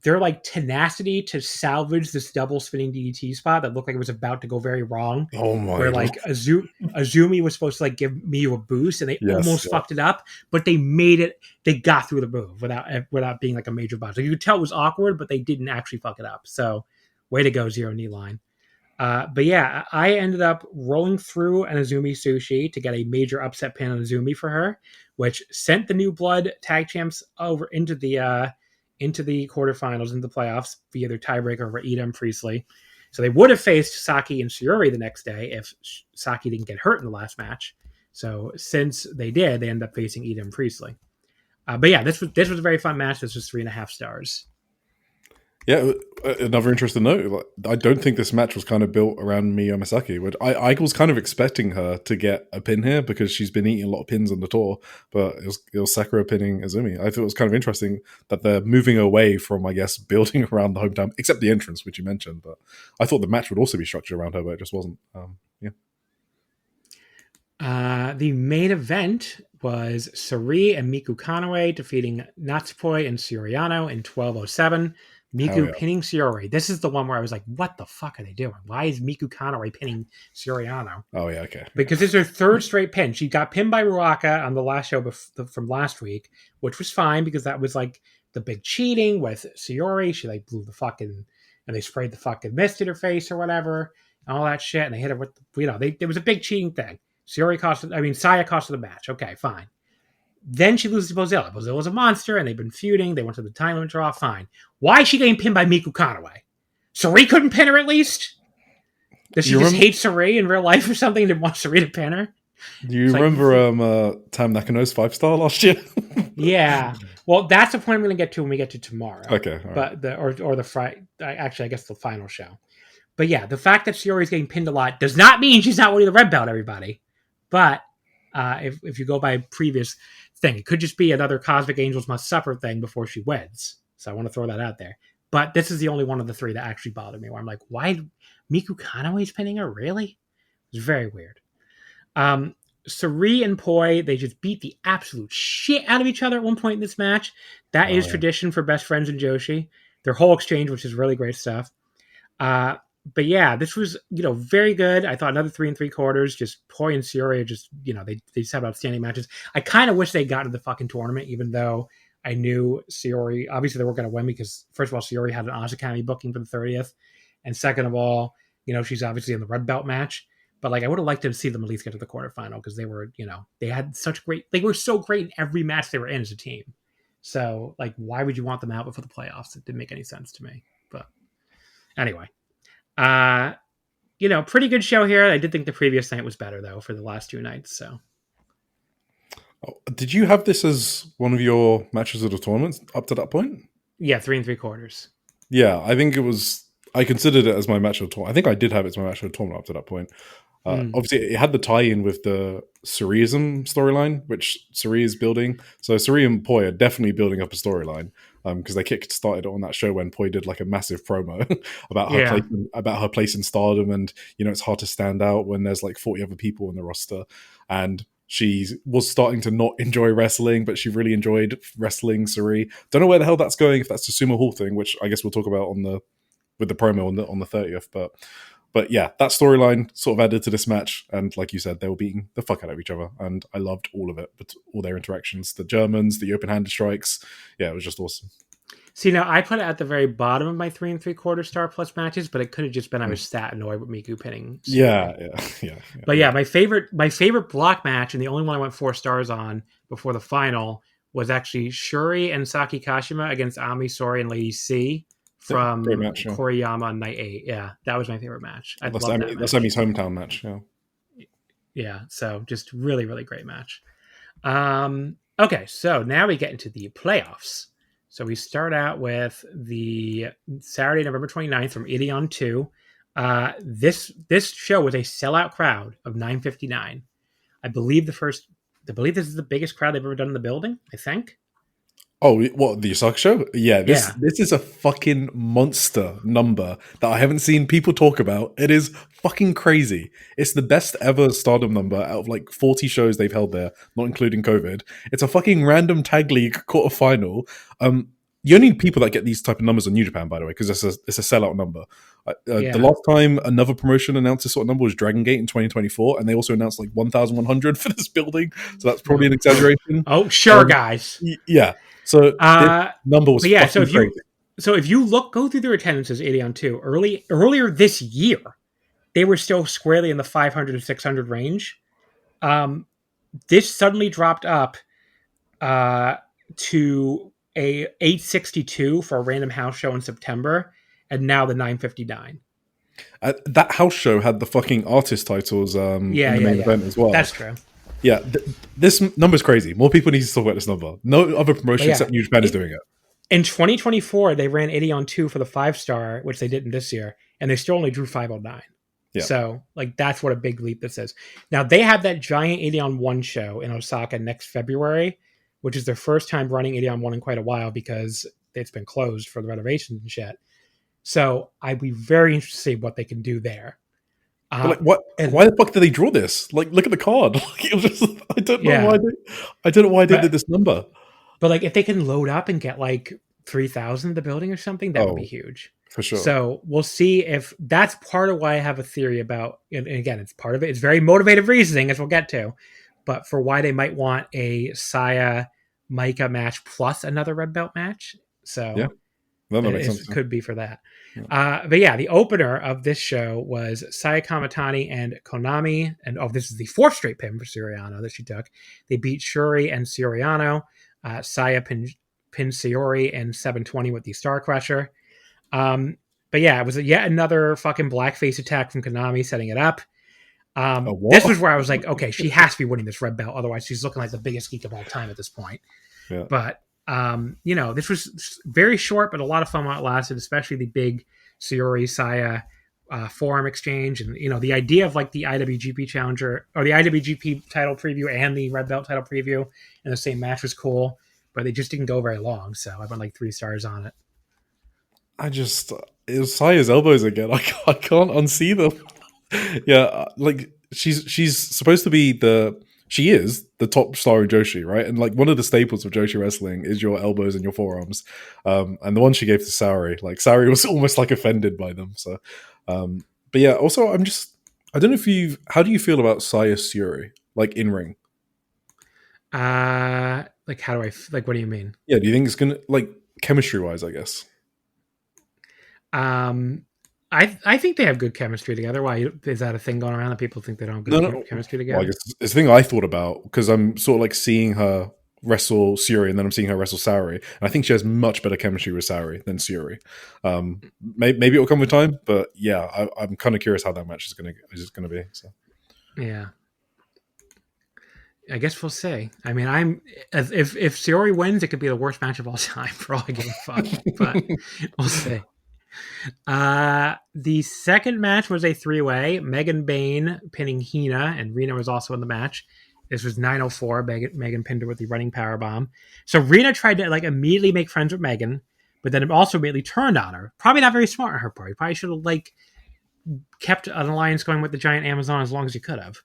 their like tenacity to salvage this double spinning DDT spot that looked like it was about to go very wrong. Oh my! Where like Azumi was supposed to like give Miyu a boost, and they almost fucked it up, but they made it. They got through the move without being like a major botch. Like you could tell it was awkward, but they didn't actually fuck it up. So way to go, zero knee line. But yeah, I ended up rolling through an Azumi Sushi to get a major upset pin on Azumi for her, which sent the New Blood tag champs over into the quarterfinals, into the playoffs via their tiebreaker over Ida and Priestley. So they would have faced Saki and Syuri the next day if Saki didn't get hurt in the last match. So since they did, they ended up facing Ida and Priestley. But yeah, this was a very fun match. This was 3.5 stars. Yeah, another interesting note. I don't think this match was kind of built around Miyu Amasaki, which I was kind of expecting her to get a pin here because she's been eating a lot of pins on the tour, but it was Sakura pinning Azumi. I thought it was kind of interesting that they're moving away from, I guess, building around the hometown, except the entrance, which you mentioned. But I thought the match would also be structured around her, but it just wasn't. The main event was Sari and Miku Kanoe defeating Natsupoi and Suriano in 12:07. Miku pinning Syuri. This is the one where I was like, what the fuck are they doing? Why is Miku Kanoe pinning Suriano? Oh, yeah, okay. Because it's her third straight pin. She got pinned by Ruaka on the last show from last week, which was fine because that was like the big cheating with Syuri. She like blew the fucking, and they sprayed the fucking mist in her face or whatever, and all that shit, and they hit her with, there was a big cheating thing. Saya cost her the match. Okay, fine. Then she loses to Bozilla. Bozilla's a monster, and they've been feuding. They went to the time limit draw. Fine. Why is she getting pinned by Miku Kanoe? Sari couldn't pin her at least? Does she hate Sari in real life or something and want Sari to pin her? Do you remember Tam Nakano's 5-star last year? Yeah. Well, that's the point I'm going to get to when we get to tomorrow. Okay. But the Friday, actually, I guess the final show. But yeah, the fact that Shiori's getting pinned a lot does not mean she's not winning the red belt, everybody. But if you go by previous thing, it could just be another Cosmic Angels Must Suffer thing before she wins. So I want to throw that out there. But this is the only one of the three that actually bothered me, where I'm like, why Miku Kanoe's pinning her? Really? It's very weird. Sari and Poi, they just beat the absolute shit out of each other at one point in this match. That is tradition for best friends in Joshi. Their whole exchange, which is really great stuff. but yeah, this was, very good. I thought another 3 3/4. Just Poi and Sayori are just, they just have outstanding matches. I kind of wish they got to the fucking tournament, even though I knew Sayori, obviously they were going to win because, first of all, Sayori had an Oz Academy booking for the 30th. And second of all, she's obviously in the red belt match. But I would have liked to see them at least get to the quarterfinal because they were, they had they were so great in every match they were in as a team. So, why would you want them out before the playoffs? It didn't make any sense to me. But anyway, pretty good show here. I did think the previous night was better though for the last 2 nights. So, did you have this as one of your matches of the tournament up to that point? Yeah, 3 3/4. Yeah, I think it was. I considered it as my match of the tournament. I think I did have it as my match of the tournament up to that point. Obviously, it had the tie-in with the Suriism storyline, which Suri is building. So Suri and Poi are definitely building up a storyline because they kick-started on that show when Poi did a massive promo about her place in Stardom, and it's hard to stand out when there's 40 other people in the roster, and she was starting to not enjoy wrestling, but she really enjoyed wrestling Suri. Don't know where the hell that's going. If that's the Sumo Hall thing, which I guess we'll talk about with the promo on the 30th, But yeah, that storyline sort of added to this match. And like you said, they were beating the fuck out of each other. And I loved all of it, but all their interactions, the Germans, the open-handed strikes. Yeah, it was just awesome. See, now I put it at the very bottom of my 3 3/4 star plus matches, but it could have just been I was stat annoyed with Miku pinning. Yeah. But yeah, my favorite block match, and the only one I went 4 stars on before the final, was actually Shuri and Saki Kashima against Ami Sourei and Lady C. From Koriyama on night 8. Yeah, that was my favorite match. That's Emi's hometown match. Yeah, so just really, really great match. Okay, so now we get into the playoffs. So we start out with the Saturday, November 29th from Ideon 2. This show was a sellout crowd of 959. I believe this is the biggest crowd they've ever done in the building, I think. Oh, what, the Osaka show? Yeah, this is a fucking monster number that I haven't seen people talk about. It is fucking crazy. It's the best ever Stardom number out of 40 shows they've held there, not including COVID. It's a fucking random tag league quarterfinal. You only need people that get these type of numbers on New Japan, by the way, because it's a sellout number. The last time another promotion announced this sort of number was Dragon Gate in 2024, and they also announced 1,100 for this building. So that's probably an exaggeration. Oh, sure, guys. Yeah. So this number was crazy. So if you go through their attendances, 80 on 2, earlier this year, they were still squarely in the 500 to 600 range. This suddenly dropped up to a 862 for a random house show in September, and now the 959. That house show had the fucking artist titles in the main event as well. That's true. Yeah, this number's crazy. More people need to talk about this number. No other promotion except New Japan is doing it. In 2024, they ran 80 on 2 for the 5-star, which they didn't this year, and they still only drew 509. Yeah. So, that's what a big leap this is. Now, they have that giant 80 on 1 show in Osaka next February, which is their first time running 80 on 1 in quite a while because it's been closed for the renovations and shit. So, I'd be very interested to see what they can do there. But why the fuck did they draw this? Look at the card. It was just, I don't know why they did this number. But if they can load up and get 3,000 in the building or something, that would be huge. For sure. So we'll see if that's part of why I have a theory about, and again, it's part of it. It's very motivated reasoning, as we'll get to, but for why they might want a Saya Mika match plus another red belt match. So yeah. That makes sense. Could be for that. Yeah. But yeah, the opener of this show was Saya Kamatani and Konami. And this is the 4th straight pin for Suriano that she took. They beat Shuri and Suriano. Saya pinned Sayori in 720 with the Star Crusher. But yeah, it was yet another fucking blackface attack from Konami setting it up. This was where I was like, okay, she has to be winning this red belt. Otherwise, she's looking like the biggest geek of all time at this point. Yeah. But this was very short, but a lot of fun while it lasted, especially the big Sayori Saya forum exchange. And, the idea of the IWGP Challenger or the IWGP title preview and the red belt title preview in the same match was cool, but they just didn't go very long. So I went 3 stars on it. It was Saya's elbows again. I can't unsee them. Yeah. She's supposed to be she is the top star in Joshi, right? And like one of the staples of Joshi wrestling is your elbows and your forearms. And the one she gave to Saori, like Saori was almost like offended by them. So, but yeah, also I don't know if how do you feel about Saya Suri, like in ring? Like how do what do you mean? Yeah, do you think it's gonna, like, chemistry wise, I guess? I think they have good chemistry together. Why is that a thing going around that people think they don't have good chemistry together? Well, I guess it's the thing I thought about, because I'm sort of like seeing her wrestle Suri and then I'm seeing her wrestle Saori, and I think she has much better chemistry with Saori than Suri. Maybe it'll come with time, but yeah, I'm kind of curious how that match is gonna be. So yeah, I guess we'll see. I mean, if Saori wins, it could be the worst match of all time for all I give a fuck. But we'll see. The second match was a 3-way. Megan Bain pinning Hina, and Rina was also in the match. This was 904. Megan pinned her with the running power bomb. So Rina tried to like immediately make friends with Megan, but then also immediately turned on her. Probably not very smart on her part. Probably should have like kept an alliance going with the giant Amazon as long as you could have.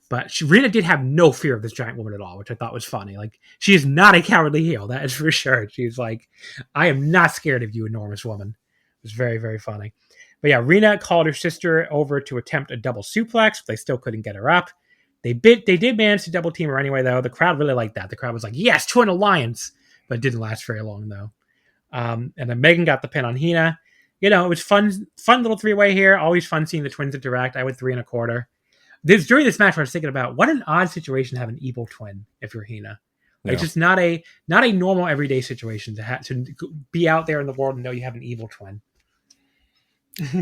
But Rina did have no fear of this giant woman at all, which I thought was funny. Like, she is not a cowardly heel, that is for sure. She's like, I am not scared of you, enormous woman. It was very, very funny. But yeah, Rina called her sister over to attempt a double suplex, but they still couldn't get her up. They did manage to double team her anyway, though. The crowd really liked that. The crowd was like, yes, to an alliance. But it didn't last very long, though. And then Megan got the pin on Hina. You know, it was fun little 3-way here. Always fun seeing the twins interact. I went 3 1/4. During this match, I was thinking about what an odd situation to have an evil twin if you're Hina. Like, it's just not a normal everyday situation to be out there in the world and know you have an evil twin.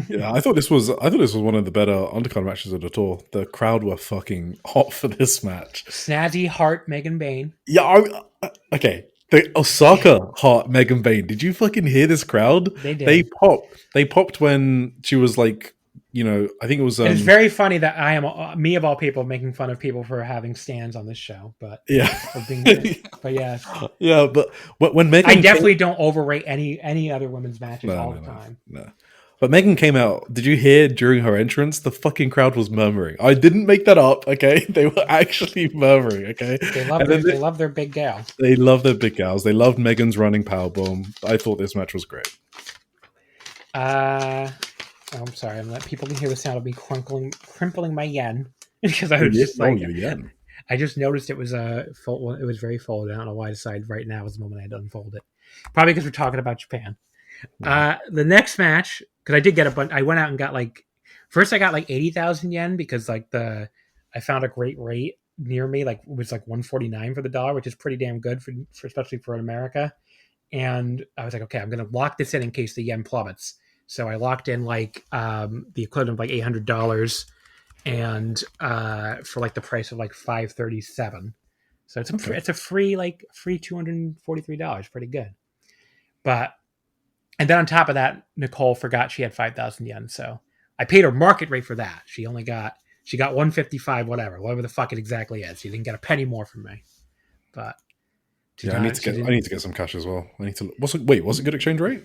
Yeah, I thought this was one of the better undercard matches of the tour. The crowd were fucking hot for this match. Snazzy Heart Megan Bain. Yeah, okay. The Osaka Heart Megan Bain. Did you fucking hear this crowd? They did. They popped when she was like, you know, I think it was. It's very funny that I am me of all people making fun of people for having stands on this show, but yeah, but yeah, yeah. But when Megan, I definitely don't overrate any other women's matches all the time. No. But Megan came out. Did you hear during her entrance? The fucking crowd was murmuring. I didn't make that up. Okay, they were actually murmuring. Okay, they love their big gal. They love their big gals. They loved Megan's running powerbomb. I thought this match was great. I'm sorry. I'm letting people can hear the sound of me crimpling my yen because I was just like, yen. I just noticed it was it was very folded. I don't know why I decided right now was the moment I had to unfold it. Probably because we're talking about Japan. Wow. The next match, because I did get a bunch. I went out and got first I got 80,000 yen because I found a great rate near me. Like, it was like 149 for the dollar, which is pretty damn good for especially for America. And I was like, okay, I'm going to lock this in case the yen plummets. So I locked in the equivalent of $800 and for the price of $537. So it's a free $243, pretty good. And then on top of that, Nicole forgot she had 5,000 yen. So I paid her market rate for that. She got 155, whatever the fuck it exactly is. She didn't get a penny more from me. But I need to get some cash as well. Was it good exchange rate?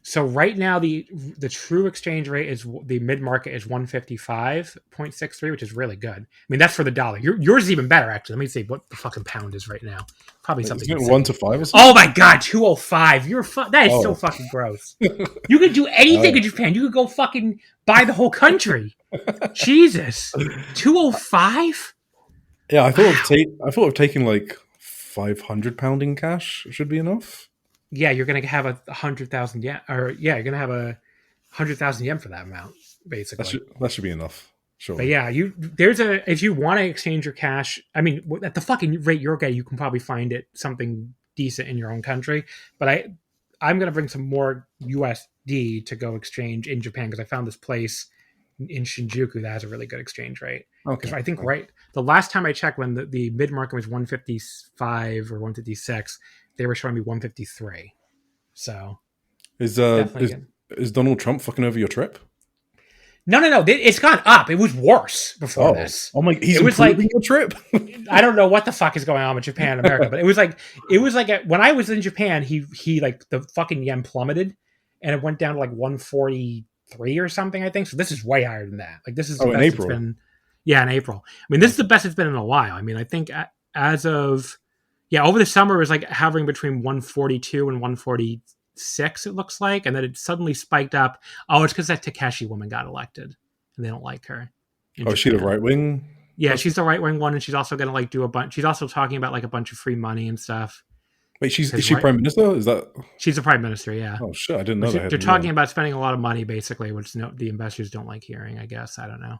So right now the true exchange rate is the mid market is 155.63, which is really good. I mean, that's for the dollar. Yours is even better, actually. Let me see what the fucking pound is right now. Probably something. 1 to 5 or something. Oh my god, 205. That is so fucking gross. You could do anything in Japan. You could go fucking buy the whole country. Jesus, 205. Yeah, I thought of taking £500 in cash should be enough. Yeah, you're gonna have 100,000 yen, you're gonna have 100,000 yen for that amount, basically. That should be enough. Sure. But yeah, if you want to exchange your cash, I mean, at the fucking rate you're getting, you can probably find it something decent in your own country. But I'm gonna bring some more USD to go exchange in Japan because I found this place in Shinjuku that has a really good exchange rate. Okay. I think the last time I checked, when the mid market was 155 or 156. They were showing me 153. So is Donald Trump fucking over your trip? No. It's gone up. It was worse before this. Oh my! He's improving your trip. I don't know what the fuck is going on with Japan and America, but it was when I was in Japan, he the fucking yen plummeted, and it went down to 143 or something. I think so. This is way higher than that. This is in April. Yeah, in April. I mean, this is the best it's been in a while. I mean, I think as of over the summer it was like hovering between 142 and 146. It looks like, and then it suddenly spiked up. Oh, it's because that Takeshi woman got elected, and they don't like her. Oh, is she the right wing? Yeah, she's the right wing one, and she's also going to like do a bunch. She's also talking about like a bunch of free money and stuff. Wait, is she prime minister? Is that? She's the prime minister. Yeah. Oh shit, I didn't know that. They're talking about spending a lot of money, basically, which the investors don't like hearing. I guess I don't know.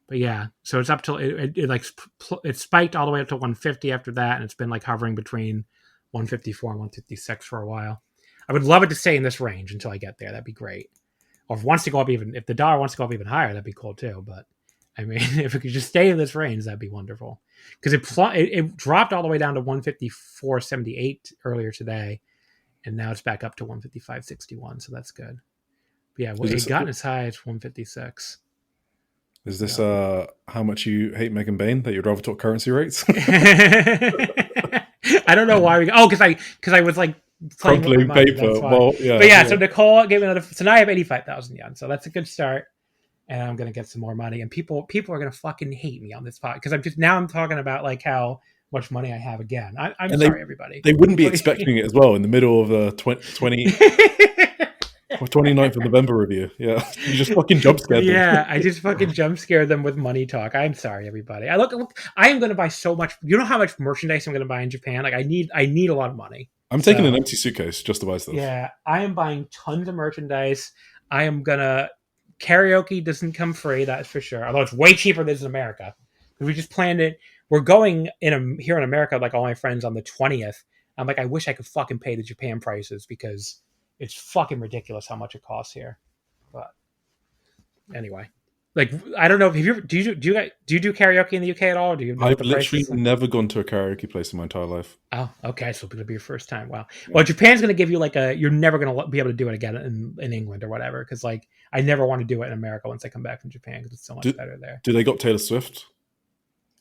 But yeah, so it's up till it spiked all the way up to 150 after that, and it's been like hovering between 154 and 156 for a while. I would love it to stay in this range until I get there. That'd be great. Or if the dollar wants to go up even higher, that'd be cool too. But I mean, if it could just stay in this range, that'd be wonderful. Because it dropped all the way down to 154.78 earlier today, and now it's back up to 155.61. So that's good. But yeah, it gotten as high as 156. Is this how much you hate Megan Bain that you'd rather talk currency rates? I don't know why because I was like playing with my money, paper. Well, yeah. But yeah, so Nicole gave me another. So now I have 85,000 yen. So that's a good start, and I'm gonna get some more money. And people are gonna fucking hate me on this pod because I'm talking about like how much money I have again. I'm sorry, everybody. They wouldn't be expecting it as well in the middle of the 29th of November review. Yeah. You just fucking jump scared them. Yeah, I just fucking jump scared them with money talk. I'm sorry, everybody. I am going to buy so much. You know how much merchandise I'm going to buy in Japan? Like I need a lot of money. I'm taking an empty suitcase just to buy stuff. Yeah, I am buying tons of merchandise. I am going to karaoke doesn't come free, that's for sure. Although it's way cheaper than in America. We just planned it. We're going here in America, like all my friends on the 20th. I'm like, I wish I could fucking pay the Japan prices because it's fucking ridiculous how much it costs here. But anyway, like I don't know if do you do karaoke in the UK at all? Or do you? I've literally never gone to a karaoke place in my entire life. Oh, okay, so it'll be your first time. Wow. Yeah. Well, Japan's going to give you like you're never going to be able to do it again in England or whatever. Because like I never want to do it in America once I come back from Japan because it's so much better there. Do they got Taylor Swift?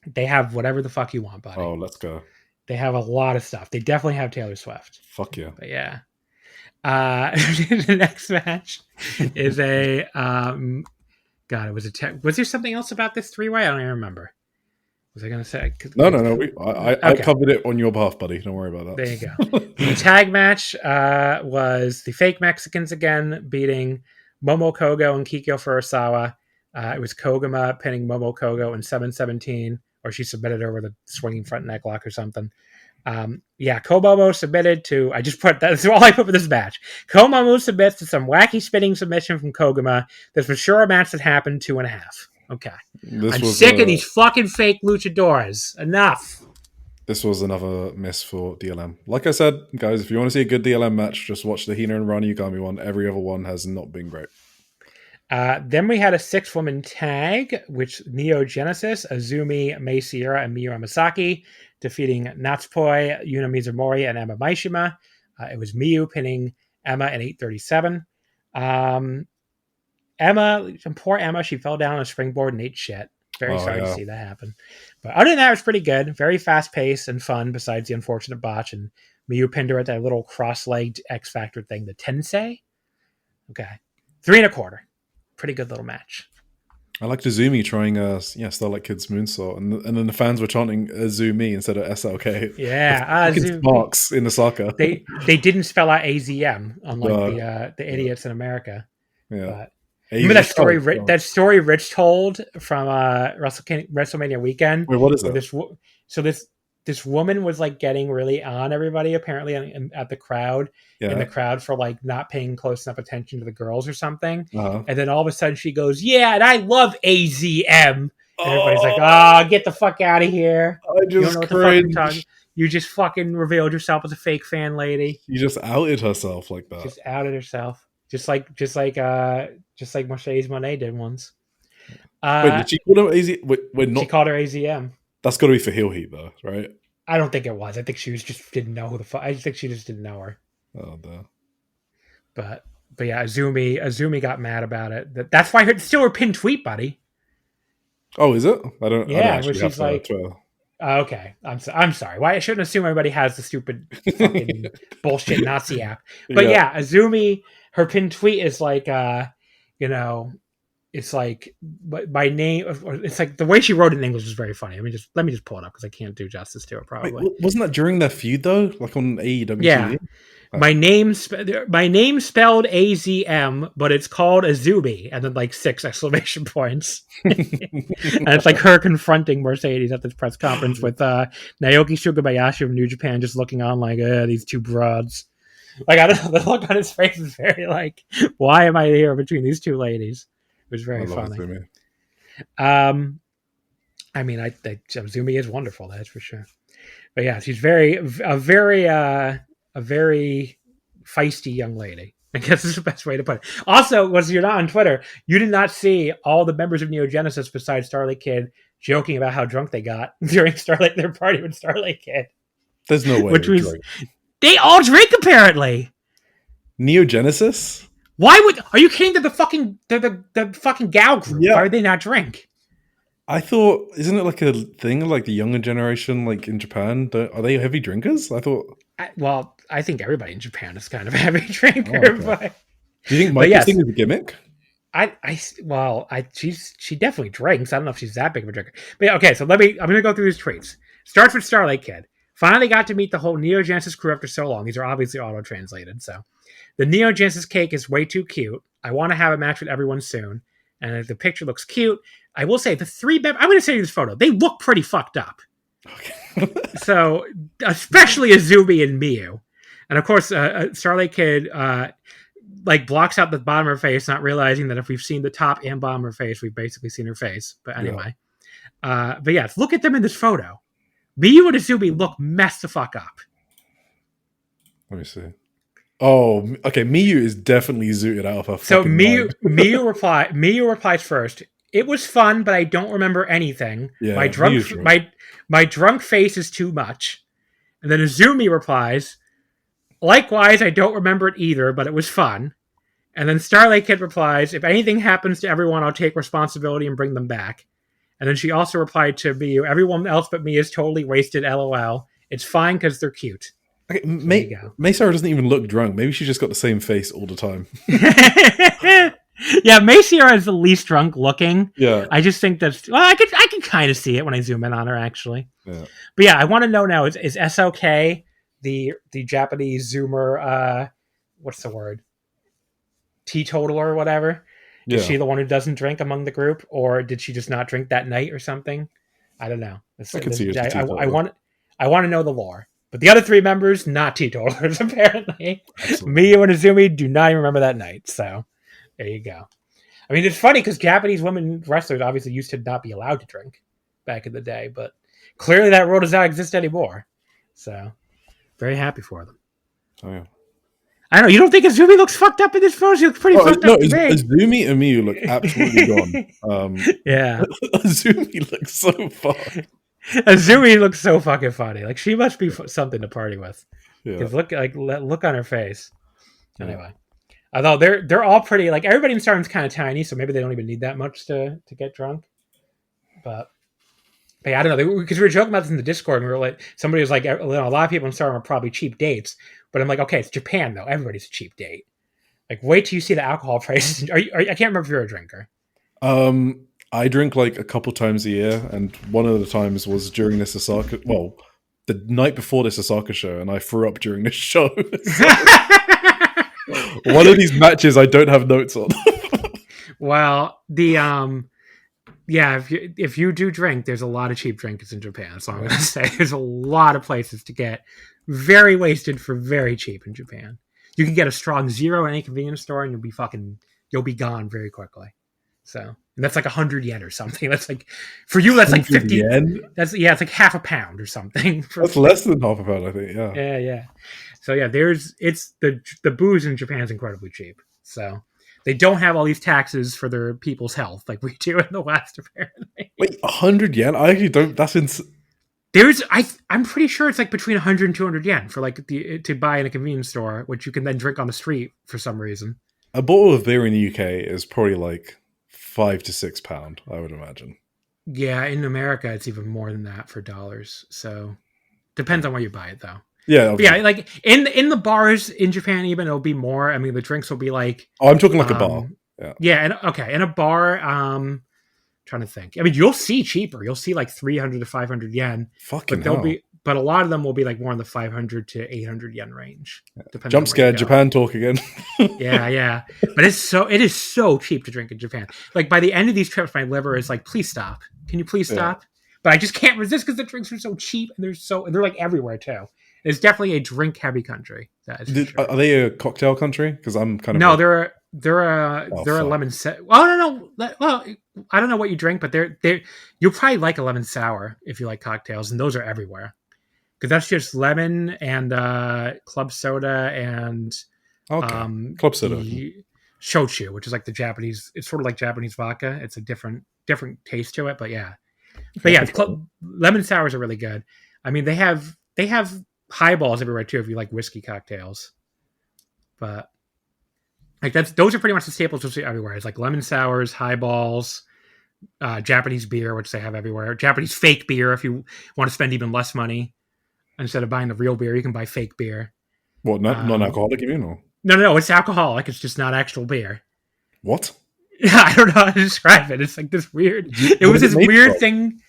They have whatever the fuck you want, buddy. Oh, let's go. They have a lot of stuff. They definitely have Taylor Swift. Fuck yeah. But yeah. The next match is a was there something else about this three-way? I don't even remember. Was I going to say? No. I covered it on your behalf, buddy. Don't worry about that. There you go. The tag match was the fake Mexicans again beating Momo Kogo and Kikyo Furusawa. It was Koguma pinning Momo Kogo in 7:17, or she submitted her with a swinging front neck lock or something. Komomo submitted to. That's all I put for this match. Komomo submits to some wacky spinning submission from Koguma. That's for sure a match that happened 2.5. Okay. I'm sick of these fucking fake luchadores. Enough. This was another miss for DLM. Like I said, guys, if you want to see a good DLM match, just watch the Hina and Rani Yagami one. Every other one has not been great. Then we had a 6-woman tag, which Neo Genesis, Azumi, Mei Sierra, and Miyu Amasaki defeating Natsupoi, Yuna Mizumori, and Emma Maishima. It was Miyu pinning Emma in 8:37. Poor Emma, she fell down on a springboard and ate shit. Very sorry to see that happen. But other than that, it was pretty good. Very fast-paced and fun, besides the unfortunate botch. And Miyu pinned her at that little cross-legged X-Factor thing, the Tensei. Okay. 3.25. Pretty good little match. I liked Azumi trying Starlight Kid's moonsault, and then the fans were chanting Azumi instead of SLK. Yeah, Marks in Osaka. They didn't spell out AZM, unlike the idiots in America. Yeah. But, remember that story? That story Rich told from WrestleMania weekend. Wait, what is that? This woman was like getting really on everybody apparently at the crowd in the crowd for like not paying close enough attention to the girls or something. Uh-huh. And then all of a sudden she goes, "Yeah, and I love AZM." And everybody's like, get the fuck out of here. I just cringed. You just fucking revealed yourself as a fake fan lady. You just outed herself like that. Just outed herself. Just like Mercedes Moné did once. Wait, did she call her AZ? She called her AZM. That's got to be for heel heat, though, right? I don't think it was. I think she didn't know who the fuck. I think she just didn't know her. Oh, no. But yeah, Azumi got mad about it. That's why it's still her pinned tweet, buddy. Oh, is it? I don't. Yeah, I don't where she's like, okay, I'm sorry. Why I shouldn't assume everybody has the stupid fucking bullshit Nazi app. But yeah, Azumi, her pinned tweet is like, it's like by name. It's like the way she wrote it in English is very funny. Let me just pull it up because I can't do justice to it. Probably. Wait, wasn't that during their feud though? Like on AEW Yeah. TV? My name spelled AZM, but it's called Azumi, and then like 6 exclamation points. And it's like her confronting Mercedes at this press conference with Naoki Sugabayashi of New Japan just looking on like, these two broads. Like, I don't know, the look on his face is very like, why am I here between these two ladies? It was very funny. Azumi is wonderful, that's for sure. But yeah, she's a very feisty young lady. I guess is the best way to put it. Also, you're not on Twitter, you did not see all the members of Neo Genesis besides Starlight Kid joking about how drunk they got during their party with Starlight Kid. There's no way. They all drink apparently. Neo Genesis? Are you kidding? They're the fucking gal group. Yeah. Why would they not drink? I thought, isn't it like a thing like the younger generation, like in Japan? Are they heavy drinkers? I thought. I think everybody in Japan is kind of a heavy drinker. Okay. But, do you think Mike's thing is a gimmick? She definitely drinks. I don't know if she's that big of a drinker. But yeah, okay, so I'm going to go through these tweets. Starts with Starlight Kid. Finally got to meet the whole Neo Genesis crew after so long. These are obviously auto-translated. So the Neo Genesis cake is way too cute. I want to have a match with everyone soon. And the picture looks cute. I will say I'm going to send you this photo. They look pretty fucked up. Okay. So especially Azumi and Miyu. And of course, Starlight Kid blocks out the bottom of her face, not realizing that if we've seen the top and bottom of her face, we've basically seen her face. But anyway. Yeah. But yeah, look at them in this photo. Miyu and Azumi look messed the fuck up. Let me see. Oh, okay. Miyu is definitely zooted out of her. So Miyu replies first. It was fun, but I don't remember anything. Yeah, my drunk face is too much. And then Azumi replies, likewise, I don't remember it either, but it was fun. And then Starlight Kid replies, if anything happens to everyone, I'll take responsibility and bring them back. And then she also replied to Miyu, everyone else but me is totally wasted, LOL. It's fine because they're cute. Okay, Maysara doesn't even look drunk. Maybe she just got the same face all the time. Yeah, Maysara is the least drunk looking. Yeah. I just think I can kind of see it when I zoom in on her, actually. Yeah. But yeah, I want to know now, is SLK the Japanese Zoomer, what's the word? Teetotaler or whatever? Yeah. Is she the one who doesn't drink among the group? Or did she just not drink that night or something? I don't know. I want to know the lore. But the other 3 members, not teetotalers, apparently. Absolutely. Miyu and Azumi do not even remember that night. So, there you go. I mean, it's funny because Japanese women wrestlers obviously used to not be allowed to drink back in the day. But clearly that rule does not exist anymore. So, very happy for them. Oh, yeah. I don't know. You don't think Azumi looks fucked up in this photo? She looks pretty fucked up to me. Azumi and Miyu look absolutely gone. Yeah. Azumi looks so fun. Azumi looks so fucking funny. Like, she must be something to party with. Yeah. Look on her face. Anyway, although they're all pretty. Like, everybody in Stardom's kind of tiny, so maybe they don't even need that much to get drunk. But yeah, I don't know, because we were joking about this in the Discord, and we were like, somebody was like, a lot of people in Stardom are probably cheap dates. But I'm like, okay, it's Japan though. Everybody's a cheap date. Like, wait till you see the alcohol prices. I can't remember if you're a drinker. I drink like a couple times a year, and one of the times was during this Osaka. Well, the night before this Osaka show, and I threw up during this show. One of these matches I don't have notes on. Well, if you do drink, there's a lot of cheap drinkers in Japan. That's all I'm going to say. There's a lot of places to get very wasted for very cheap in Japan. You can get a strong zero in any convenience store, and you'll be gone very quickly. So, and that's like 100 yen or something. That's like, for you, that's like 50 yen. It's like half a pound or something. That's less than half a pound, I think. Yeah. Yeah. So yeah, the booze in Japan is incredibly cheap. So they don't have all these taxes for their people's health like we do in the West, apparently. Wait, 100 yen? I actually don't. That's I'm pretty sure it's like between 100 and 200 yen for like to buy in a convenience store, which you can then drink on the street for some reason. A bottle of beer in the UK is probably like £5 to £6, I would imagine. Yeah, in America, it's even more than that for dollars. So depends on where you buy it, though. Yeah, yeah. Like in the bars in Japan, even it'll be more. I mean, the drinks will be like. Oh, I'm talking like a bar. Yeah, and in a bar, trying to think. I mean, you'll see cheaper. You'll see like 300 to 500 yen. Fucking hell. But a lot of them will be like more in the 500 to 800 yen range. Jump scare, Japan talk again. yeah. But it is so cheap to drink in Japan. Like by the end of these trips, my liver is like, please stop. Can you please stop? But I just can't resist because the drinks are so cheap and they're like everywhere too. It's definitely a drink heavy country. That is sure. Are they a cocktail country? Because I'm kind of they're a lemon. No. Well, I don't know what you drink, but you'll probably like a lemon sour if you like cocktails, and those are everywhere. Because that's just lemon and club soda and club soda, shochu, which is like the Japanese. It's sort of like Japanese vodka. It's a different taste to it, but yeah. But yeah, lemon sours are really good. I mean, they have highballs everywhere too if you like whiskey cocktails. But like those are pretty much the staples you'll see everywhere. It's like lemon sours, highballs, Japanese beer, which they have everywhere. Japanese fake beer if you want to spend even less money. Instead of buying the real beer, you can buy fake beer. What, non-alcoholic, you mean? Or? No, it's alcoholic. It's just not actual beer. What? Yeah, I don't know how to describe it. It's like this weird... It was this weird thing...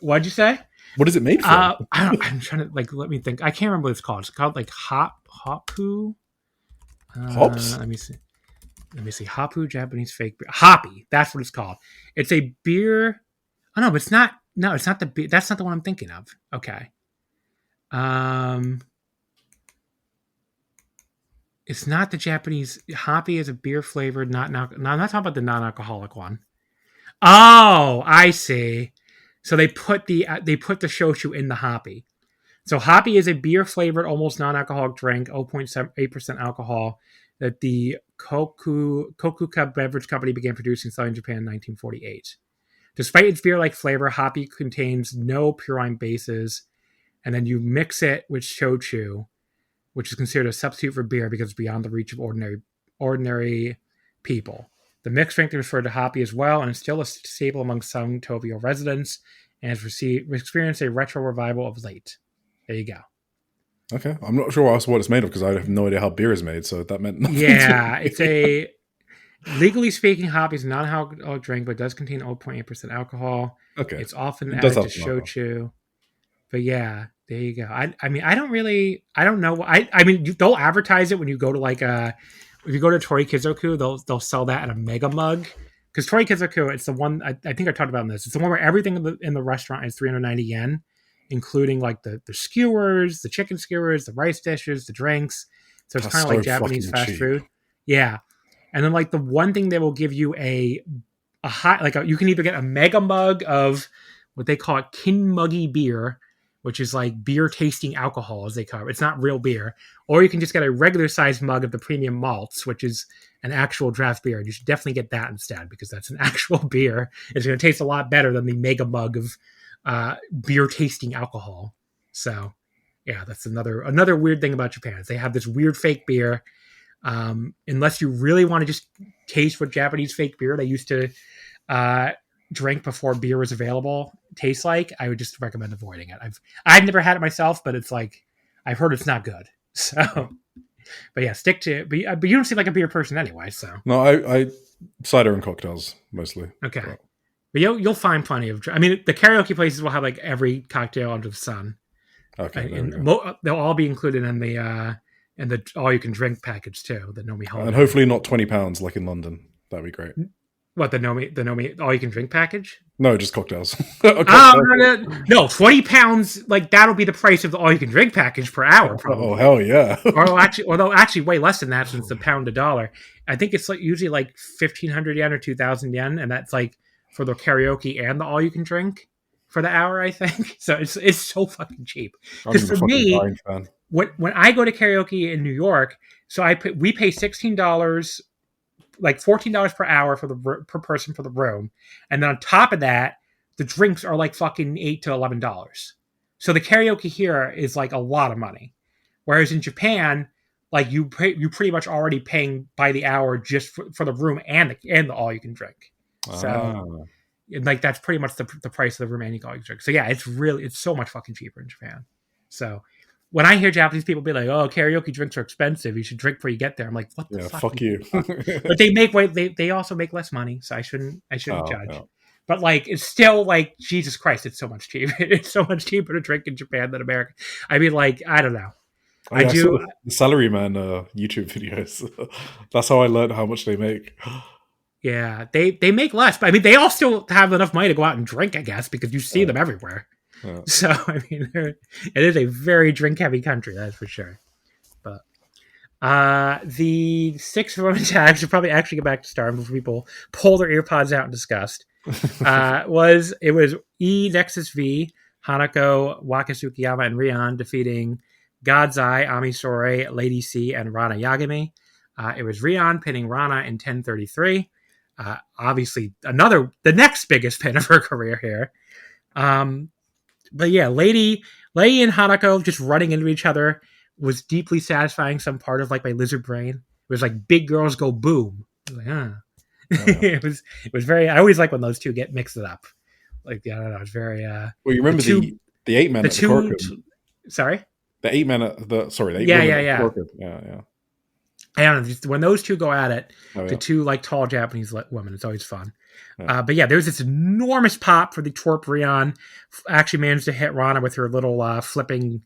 What'd you say? What is it made from? I'm trying to, like, let me think. I can't remember what it's called. It's called, like, Hoppu? Hops? Let me see. Hoppu, Japanese fake beer. Hoppy. That's what it's called. It's a beer... Oh, no, but it's not... No, it's not the beer... That's not the one I'm thinking of. Okay. It's not the Japanese. Hoppy is a beer flavored, no, I'm not talking about the non-alcoholic one. Oh, I see. So they put the shochu in the hoppy. So hoppy is a beer flavored, almost non-alcoholic drink, 0.8% alcohol, that the Kokuka Beverage Company began producing and selling in Japan in 1948. Despite its beer-like flavor, hoppy contains no purine bases. And then you mix it with shochu, which is considered a substitute for beer because it's beyond the reach of ordinary people. The mixed drink is referred to hoppy as well, and is still a staple among some Tokyo residents, and has experienced a retro revival of late. There you go. Okay, I'm not sure what it's made of because I have no idea how beer is made, so that meant nothing. Yeah, it's a legally speaking, hoppy is a non-alcoholic drink, but does contain 0.8% alcohol. Okay, it's often added to shochu. But yeah, there you go. I mean, I don't know. I mean, they'll advertise it when you go to like if you go to Tori Kizoku, they'll sell that in a mega mug. Because Tori Kizoku, it's the one I think I talked about in this. It's the one where everything in the restaurant is 390 yen, including like the skewers, the chicken skewers, the rice dishes, the drinks. So it's kind of like Japanese fast food. Yeah, and then like the one thing they will give you you can either get a mega mug of what they call kinmuggy beer, which is like beer tasting alcohol, as they call it. It's not real beer. Or you can just get a regular sized mug of the premium malts, which is an actual draft beer. You should definitely get that instead because that's an actual beer. It's going to taste a lot better than the mega mug of beer tasting alcohol. So, yeah, that's another weird thing about Japan. Is they have this weird fake beer. Unless you really want to just taste what Japanese fake beer they used to drink before beer was available tastes like, I would just recommend avoiding it. I've never had it myself, but it's like I've heard it's not good. So, but yeah, stick to it. But you don't seem like a beer person anyway. So no, I cider and cocktails mostly. Okay, but you'll find plenty of. I mean, the karaoke places will have like every cocktail under the sun. Okay, and they'll all be included in the all you can drink package too. The Nomi Holiday. And hopefully not £20 like in London. That'd be great. What, the Nomi all you can drink package? No, just cocktails. No, £20. Like that'll be the price of the all you can drink package per hour. Probably. Oh hell yeah! Although actually way less than that since the pound to dollar. I think it's like usually like 1,500 yen or 2,000 yen, and that's like for the karaoke and the all you can drink for the hour. I think so. It's so fucking cheap. Because for me, when I go to karaoke in New York, so we pay $16. Like $14 per hour per person for the room, and then on top of that, the drinks are like fucking $8 to $11. So the karaoke here is like a lot of money, whereas in Japan, like you pretty much already paying by the hour just for the room and the all you can drink. So like that's pretty much the price of the room and all you can drink. So yeah, it's so much fucking cheaper in Japan. So when I hear Japanese people be like, "Oh, karaoke drinks are expensive. You should drink before you get there." I'm like, "What the fuck?" Fuck you. But they make way. They also make less money, so I shouldn't judge. Yeah. But like, it's still like, Jesus Christ, it's so much cheaper. It's so much cheaper to drink in Japan than America. I mean, like, I don't know. I saw the Salaryman YouTube videos. That's how I learned how much they make. Yeah, they make less, but I mean, they all still have enough money to go out and drink, I guess, because you see them everywhere. Yeah. So I mean, it is a very drink-heavy country, that's for sure. But the 6 women tags should probably actually get back to Stardom before people pull their earpods out in disgust. It was E Nexus V, Hanako, Waka Tsukiyama, and Rion defeating God's Eye, Ami Sourei, Lady C, and Rana Yagami. It was Rion pinning Rana in 10:33. Obviously, the next biggest pin of her career here. But yeah, Lady and Hanako just running into each other was deeply satisfying. Some part of like my lizard brain. It was like big girls go boom. I was like, it was very. I always like when those two get mixed up. Like, I don't know. It's very. Well, you remember the 8 men at the Korakuen? Sorry, the 8 men at the. Sorry, the 8 yeah. Yeah. I don't know, when those two go at it, the two like tall Japanese women, it's always fun. Yeah. But yeah, there's this enormous pop for the twerp Rion. Actually managed to hit Rana with her little flipping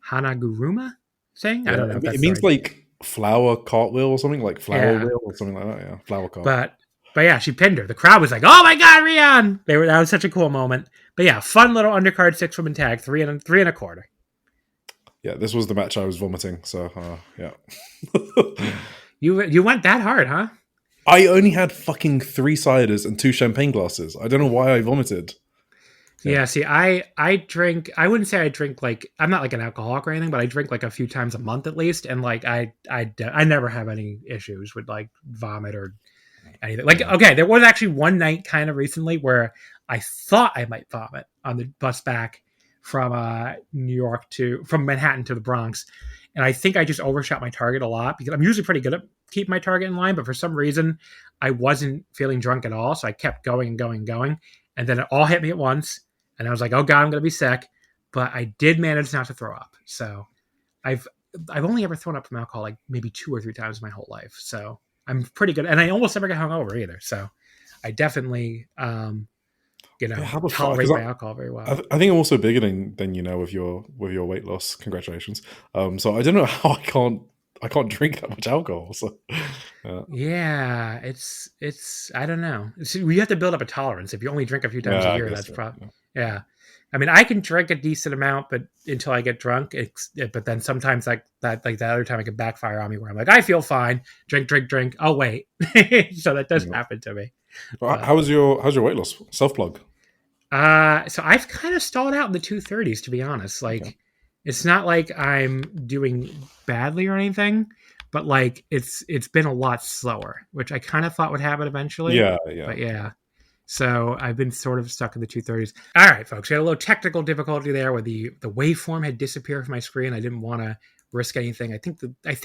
Hanaguruma thing. I don't know. It means like flower cartwheel or something, like flower wheel or something like that. Yeah, flower cart. But yeah, she pinned her. The crowd was like, "Oh my god, Rion!" That was such a cool moment. But yeah, fun little undercard 6-woman tag, 3 1/4. Yeah, this was the match I was vomiting. So yeah. You went that hard, huh? I only had fucking 3 ciders and 2 champagne glasses. I don't know why I vomited. Yeah, see, I drink. I wouldn't say I drink like, I'm not like an alcoholic or anything, but I drink like a few times a month at least, and like I never have any issues with like vomit or anything. Like, okay, there was actually one night kind of recently where I thought I might vomit on the bus back from from Manhattan to the Bronx. And I think I just overshot my target a lot because I'm usually pretty good at keeping my target in line, but for some reason I wasn't feeling drunk at all. So I kept going and going and going. And then it all hit me at once. And I was like, oh God, I'm going to be sick. But I did manage not to throw up. So I've only ever thrown up from alcohol like maybe 2 or 3 times in my whole life. So I'm pretty good. And I almost never get hungover either. So I definitely, tolerate my alcohol very well. I think I'm also bigger than with your weight loss. Congratulations. So I don't know how I can't drink that much alcohol. So yeah, it's I don't know. You have to build up a tolerance. If you only drink a few times a year, that's probably yeah. I mean, I can drink a decent amount, but until I get drunk, but then sometimes like that other time it can backfire on me where I'm like, I feel fine, drink. Oh wait, so that does happen to me. Well, how's your weight loss? Self-plug. So I've kind of stalled out in the 230s, to be honest. Like, It's not like I'm doing badly or anything, but like it's been a lot slower, which I kind of thought would happen eventually. Yeah. But yeah. So I've been sort of stuck in the 230s. All right, folks. We had a little technical difficulty there where the waveform had disappeared from my screen. I didn't want to risk anything. I think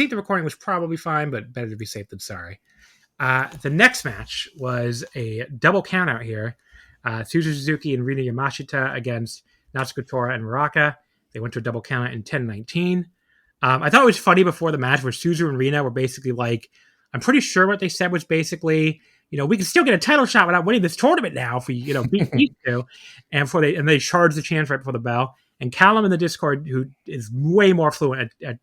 the recording was probably fine, but better to be safe than sorry. The next match was a double count out here. Suzu Suzuki and Rina Yamashita against Natsuko Tora and Muraka. They went to a double count in 10-19. I thought it was funny before the match where Suzu and Rina were basically like, I'm pretty sure what they said was basically, we can still get a title shot without winning this tournament now if we, beat these two. And they charged the chance right before the bell. And Callum in the Discord, who is way more fluent at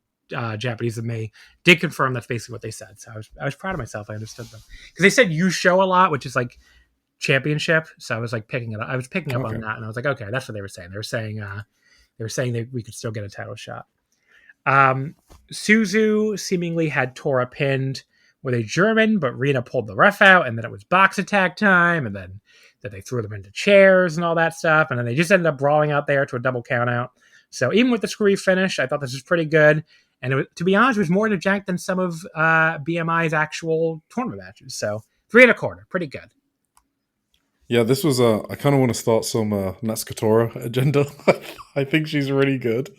Japanese than me, did confirm that's basically what they said. So I was proud of myself. I understood them because they said "you show" a lot, which is like championship. So I was like picking it up. I was picking up on that, and I was like, okay, that's what they were saying. They were saying that we could still get a title shot. Suzu seemingly had Tora pinned with a German, but Rina pulled the ref out, and then it was box attack time, and then they threw them into chairs and all that stuff, and then they just ended up brawling out there to a double count out. So even with the screwy finish, I thought this was pretty good. And to be honest, it was more jank than some of BMI's actual tournament matches. So 3 1/4, pretty good. Yeah, this was I kind of want to start some Natsuko Tora agenda. I think she's really good.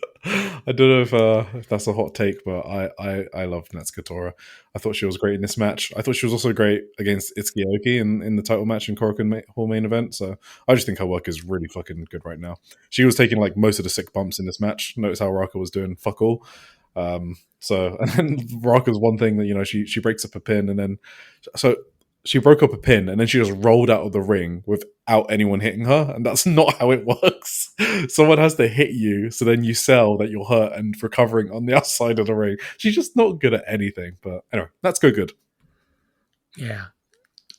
I don't know if that's a hot take, but I love Natsuko Tora. I thought she was great in this match. I thought she was also great against Itsuki Aoki in the title match in Korakuen Hall main event. So I just think her work is really fucking good right now. She was taking like most of the sick bumps in this match. Notice how Raka was doing fuck all. So and then Raka's one thing that she breaks up a pin and then she broke up a pin and then she just rolled out of the ring without anyone hitting her, and that's not how it works. Someone has to hit you, so then you sell that you're hurt and recovering on the outside of the ring. She's just not good at anything. But anyway, that's good. Yeah.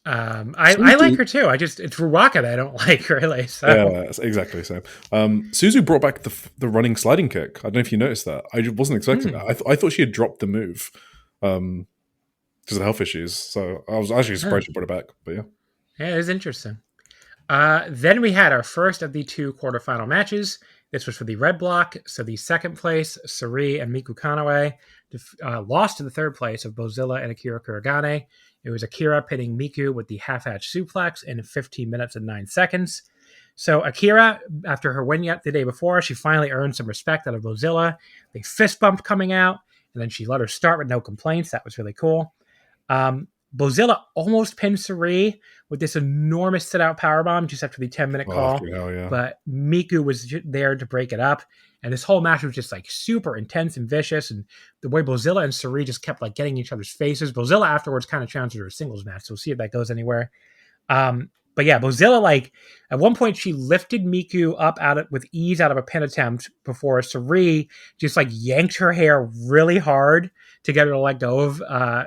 I like her too. It's Ruaka that I don't like really. So. Yeah, exactly. So Suzu brought back the running sliding kick. I don't know if you noticed that. I just wasn't expecting that. I thought she had dropped the move because of health issues. So I was actually surprised she brought it back. But yeah, it is interesting. Then we had our first of the 2 quarterfinal matches. This was for the red block. So the second place, Sari and Miku Kanoe, lost to the third place of Bozilla and Akira Kuragane. It was Akira pinning Miku with the half-hatch suplex in 15 minutes and 9 seconds. So Akira, after her win the day before, she finally earned some respect out of Bozilla. They fist bumped coming out, and then she let her start with no complaints. That was really cool. Bozilla almost pinned Sari with this enormous sit-out powerbomb just after the 10-minute call. Yeah. But Miku was there to break it up. And this whole match was just like super intense and vicious. And the way Bozilla and Sari just kept like getting each other's faces. Bozilla afterwards kind of challenged her to a singles match. So we'll see if that goes anywhere. But yeah, Bozilla, like at one point she lifted Miku up with ease out of a pin attempt before Sari just like yanked her hair really hard to get her to let go of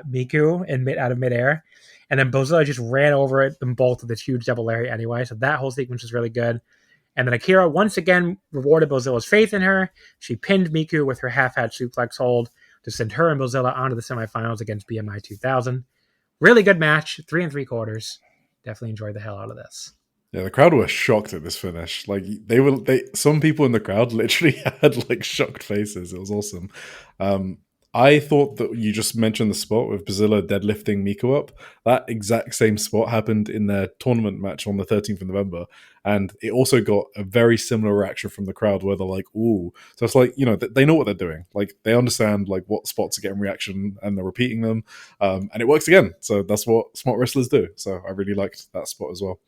Miku out of midair. And then Bozilla just ran over them both with this huge double lariat anyway. So that whole sequence was really good. And then Akira once again rewarded Bozilla's faith in her. She pinned Miku with her half-hatch suplex hold to send her and Bozilla onto the semifinals against BMI 2000. Really good match, 3 3/4. Definitely enjoyed the hell out of this. Yeah, the crowd were shocked at this finish. Like some people in the crowd literally had like shocked faces. It was awesome. I thought that you just mentioned the spot with Bozilla deadlifting Miku up. That exact same spot happened in their tournament match on the 13th of November. And it also got a very similar reaction from the crowd where they're like, ooh. So it's like, they know what they're doing. Like, they understand like what spots are getting reaction and they're repeating them. And it works again. So that's what smart wrestlers do. So I really liked that spot as well.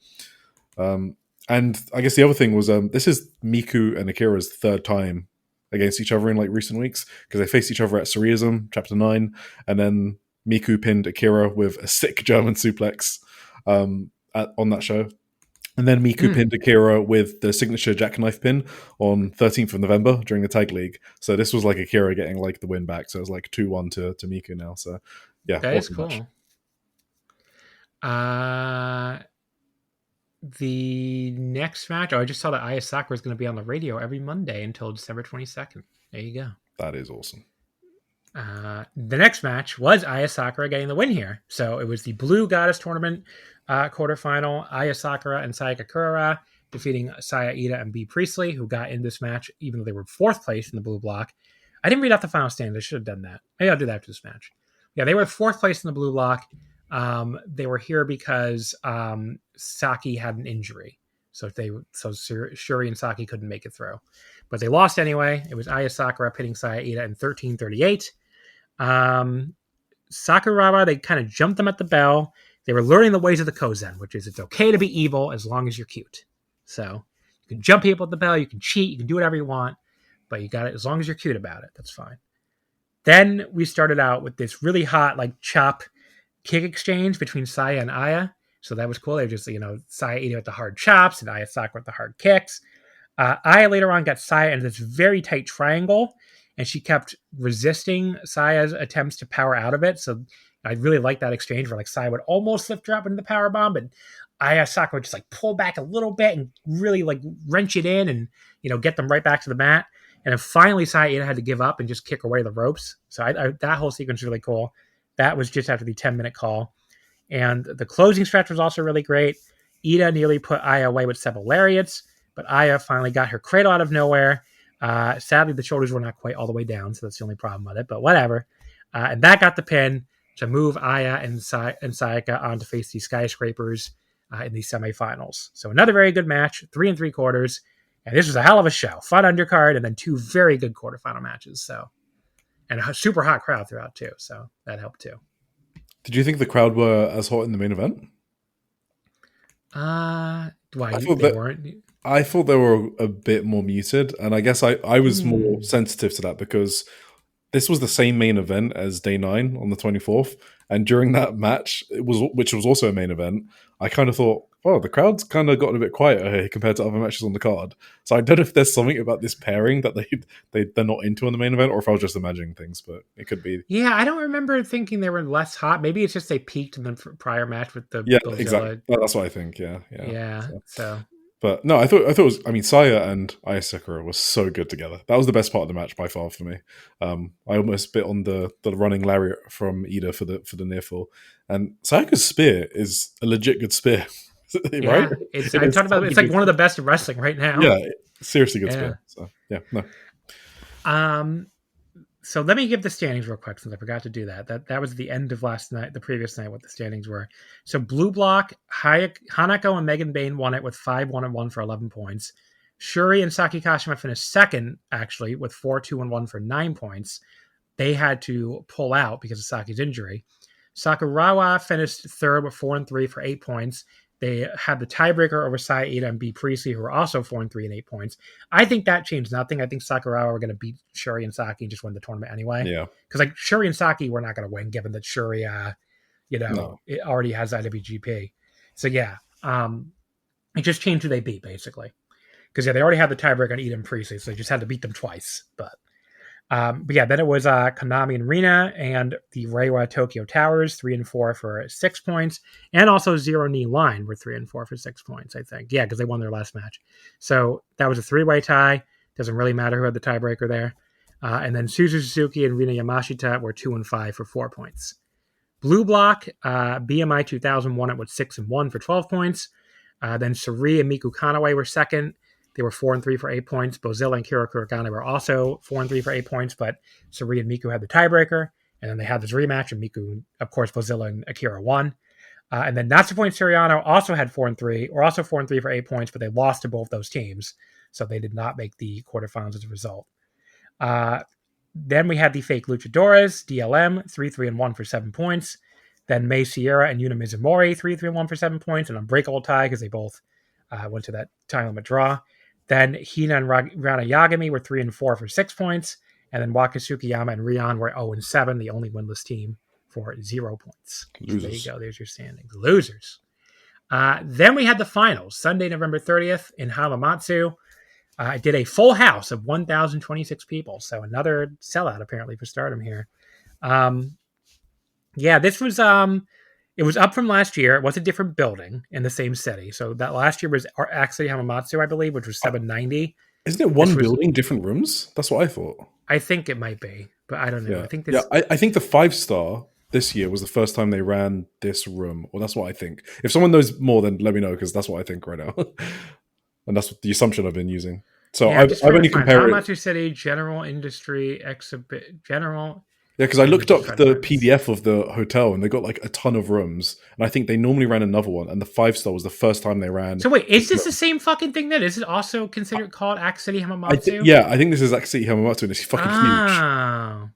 And I guess the other thing was this is Miku and Akira's third time against each other in like recent weeks because they faced each other at Surrealism Chapter 9, and then Miku pinned Akira with a sick German suplex on that show, and then Miku pinned Akira with the signature jackknife pin on 13th of November during the tag league. So this was like Akira getting like the win back. So it was like 2-1 to Miku now. So yeah, that is cool. Match. The next match, I just saw that Aya Sakura is going to be on the radio every Monday until December 22nd. There you go. That is awesome. The next match was Aya Sakura getting the win here. So it was the Blue Goddess Tournament quarterfinal. Aya Sakura and Sayaka Kurara defeating Saya Ida and B. Priestley, who got in this match even though they were 4th place in the blue block. I didn't read out the final standings. I should have done that. Maybe I'll do that after this match. Yeah, they were 4th place in the blue block. They were here because Saki had an injury, so Shuri and Saki couldn't make it through, but they lost anyway. It was Aya Sakura pinning Saya Ida in 13:38. Sakuraba, they kind of jumped them at the bell. They were learning the ways of the Kozen, which is it's okay to be evil as long as you're cute. So you can jump people at the bell, you can cheat, you can do whatever you want, but you got it as long as you're cute about it. That's fine. Then we started out with this really hot like chop kick exchange between Saya and Aya. So that was cool. They were just, Saya eating with the hard chops and Aya Sakura with the hard kicks. Aya later on got Saya into this very tight triangle, and she kept resisting Saya's attempts to power out of it. So I really liked that exchange where like Saya would almost lift her up into the power bomb, but Aya Sakura would just like pull back a little bit and really like wrench it in and, get them right back to the mat. And then finally Saya had to give up and just kick away the ropes. So that whole sequence was really cool. That was just after the 10-minute call. And the closing stretch was also really great. Ida nearly put Aya away with several lariats, but Aya finally got her cradle out of nowhere. Sadly, the shoulders were not quite all the way down, so that's the only problem with it, but whatever. And that got the pin to move Aya and Sayaka on to face the Skyscrapers in the semifinals. So another very good match, 3 3/4. And this was a hell of a show. Fun undercard, and then 2 very good quarterfinal matches. So, and a super hot crowd throughout too. So that helped too. Did you think the crowd were as hot in the main event? Why they weren't? I thought they were a bit more muted, and I guess I was more sensitive to that because this was the same main event as Day 9 on the 24th, and during that match, which was also a main event, I kind of thought, oh, the crowd's kind of gotten a bit quieter here compared to other matches on the card. So I don't know if there's something about this pairing that they're not into in the main event, or if I was just imagining things, but it could be. Yeah, I don't remember thinking they were less hot. Maybe it's just they peaked in the prior match with the Godzilla. Exactly. That's what I think. Yeah. So. But no, I thought it was. I mean, Saya and Aya Sakura was so good together. That was the best part of the match by far for me. I almost bit on the running lariat from Ida for the near fall, and Sayaka's spear is a legit good spear, right? It's like one of the best in wrestling right now. Yeah, seriously good spear. So yeah, no. So let me give the standings real quick since I forgot to do that. That was the end of the previous night, what the standings were. So Blue Block, Hanako and Megan Bain won it with 5-1-1 for 11 points. Shuri and Saki Kashima finished second, actually, with 4-2-1 for 9 points. They had to pull out because of Saki's injury. Sakurawa finished third with 4-3 for 8 points. They had the tiebreaker over Saida and B. Priestley, who were also 4-3 and 8 points. I think that changed nothing. I think Sakurawa were going to beat Shuri and Saki and just win the tournament anyway. Yeah. Because like Shuri and Saki were not going to win, given that Shuri, it already has IWGP. So yeah, it just changed who they beat basically. Because they already had the tiebreaker on Ida and Priestley, so they just had to beat them twice. But yeah, then it was Konami and Rina and the Reiwa Tokyo Towers, 3 and 4 for 6 points, and also Zero Knee Line were 3 and 4 for 6 points, I think. Yeah, because they won their last match. So that was a 3-way tie. Doesn't really matter who had the tiebreaker there. And then Suzu Suzuki and Rina Yamashita were 2 and 5 for 4 points. Blue Block, BMI 2000 won it with 6 and 1 for 12 points. Then Suri and Miku Kanaway were second. They were 4 and 3 for 8 points. Bozilla and Kira Kuragane were also 4 and 3 for 8 points, but Suri and Miku had the tiebreaker. And then they had this rematch, and Miku, of course, Bozilla and Akira won. And then Natsuko and Siriano also had 4 and 3, or also 4 and 3 for 8 points, but they lost to both those teams. So they did not make the quarterfinals as a result. Then we had the fake Luchadores, DLM, 3-3-1 for 7 points. Then Mei Sierra and Yuna Mizumori, 3-3-1 for 7 points, an unbreakable tie because they both went to that time limit draw. Then Hina and Rana Yagami were 3 and 4 for 6 points. And then Waka Tsukiyama and Rion were 0 and 7, the only winless team, for 0 points. So there you go. There's your standings. Losers. Then we had the finals, Sunday, November 30th in Hamamatsu. I did a full house of 1,026 people. So another sellout, apparently, for Stardom here. Yeah, this was... It was up from last year. It was a different building in the same city. So that last year was actually Hamamatsu, I believe, which was 790. Isn't it one building, different rooms? That's what I thought. I think it might be, but I don't know. Yeah. I think this. Yeah, I think the 5-star this year was the first time they ran this room. Well, that's what I think. If someone knows more, then let me know, because that's what I think right now. And that's the assumption I've been using. So I've only compared Hamamatsu City General Industry Exhibit General. Yeah, because I looked up the PDF of the hotel, and they got like a ton of rooms, and I think they normally ran another one, and the 5-star was the first time they ran. So wait, is this the same fucking thing then? Is it also considered called Axe City Hamamatsu? I think this is Axe City Hamamatsu, and it's fucking huge.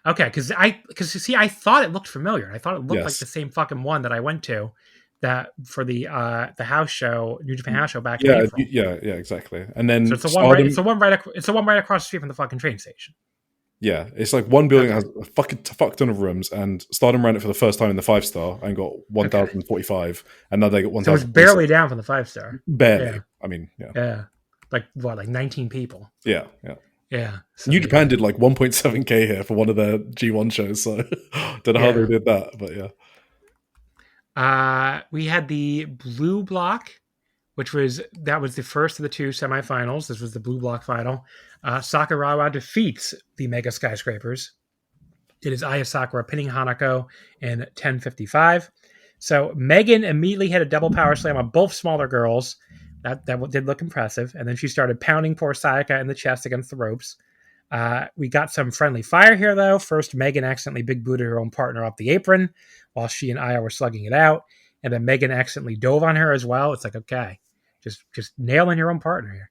Okay, because I thought it looked familiar. I thought it looked like the same fucking one that I went to, that for the house show, New Japan House show back in April. Yeah, exactly. And then so it's the one right across the street from the fucking train station. Yeah, it's like one building that has a fuck ton of rooms, and Stardom ran it for the first time in the 5-star and got 1,045, and now they got 1,000. So it's barely down from the 5-star. Barely. Yeah. I mean, yeah. Yeah. Like 19 people. Yeah. So, New Japan did like 1.7k here for one of their G1 shows, so don't know how they did that, but yeah. We had the Blue Block, which was the first of the 2 semifinals. This was the Blue Block final. Sakurawa defeats the Mega Skyscrapers. It is Aya Sakura pinning Hanako in 10:55. So Megan immediately hit a double power slam on both smaller girls. That did look impressive. And then she started pounding poor Sayaka in the chest against the ropes. We got some friendly fire here, though. First, Megan accidentally big booted her own partner off the apron while she and Aya were slugging it out. And then Megan accidentally dove on her as well. It's like, okay, just nailing your own partner here.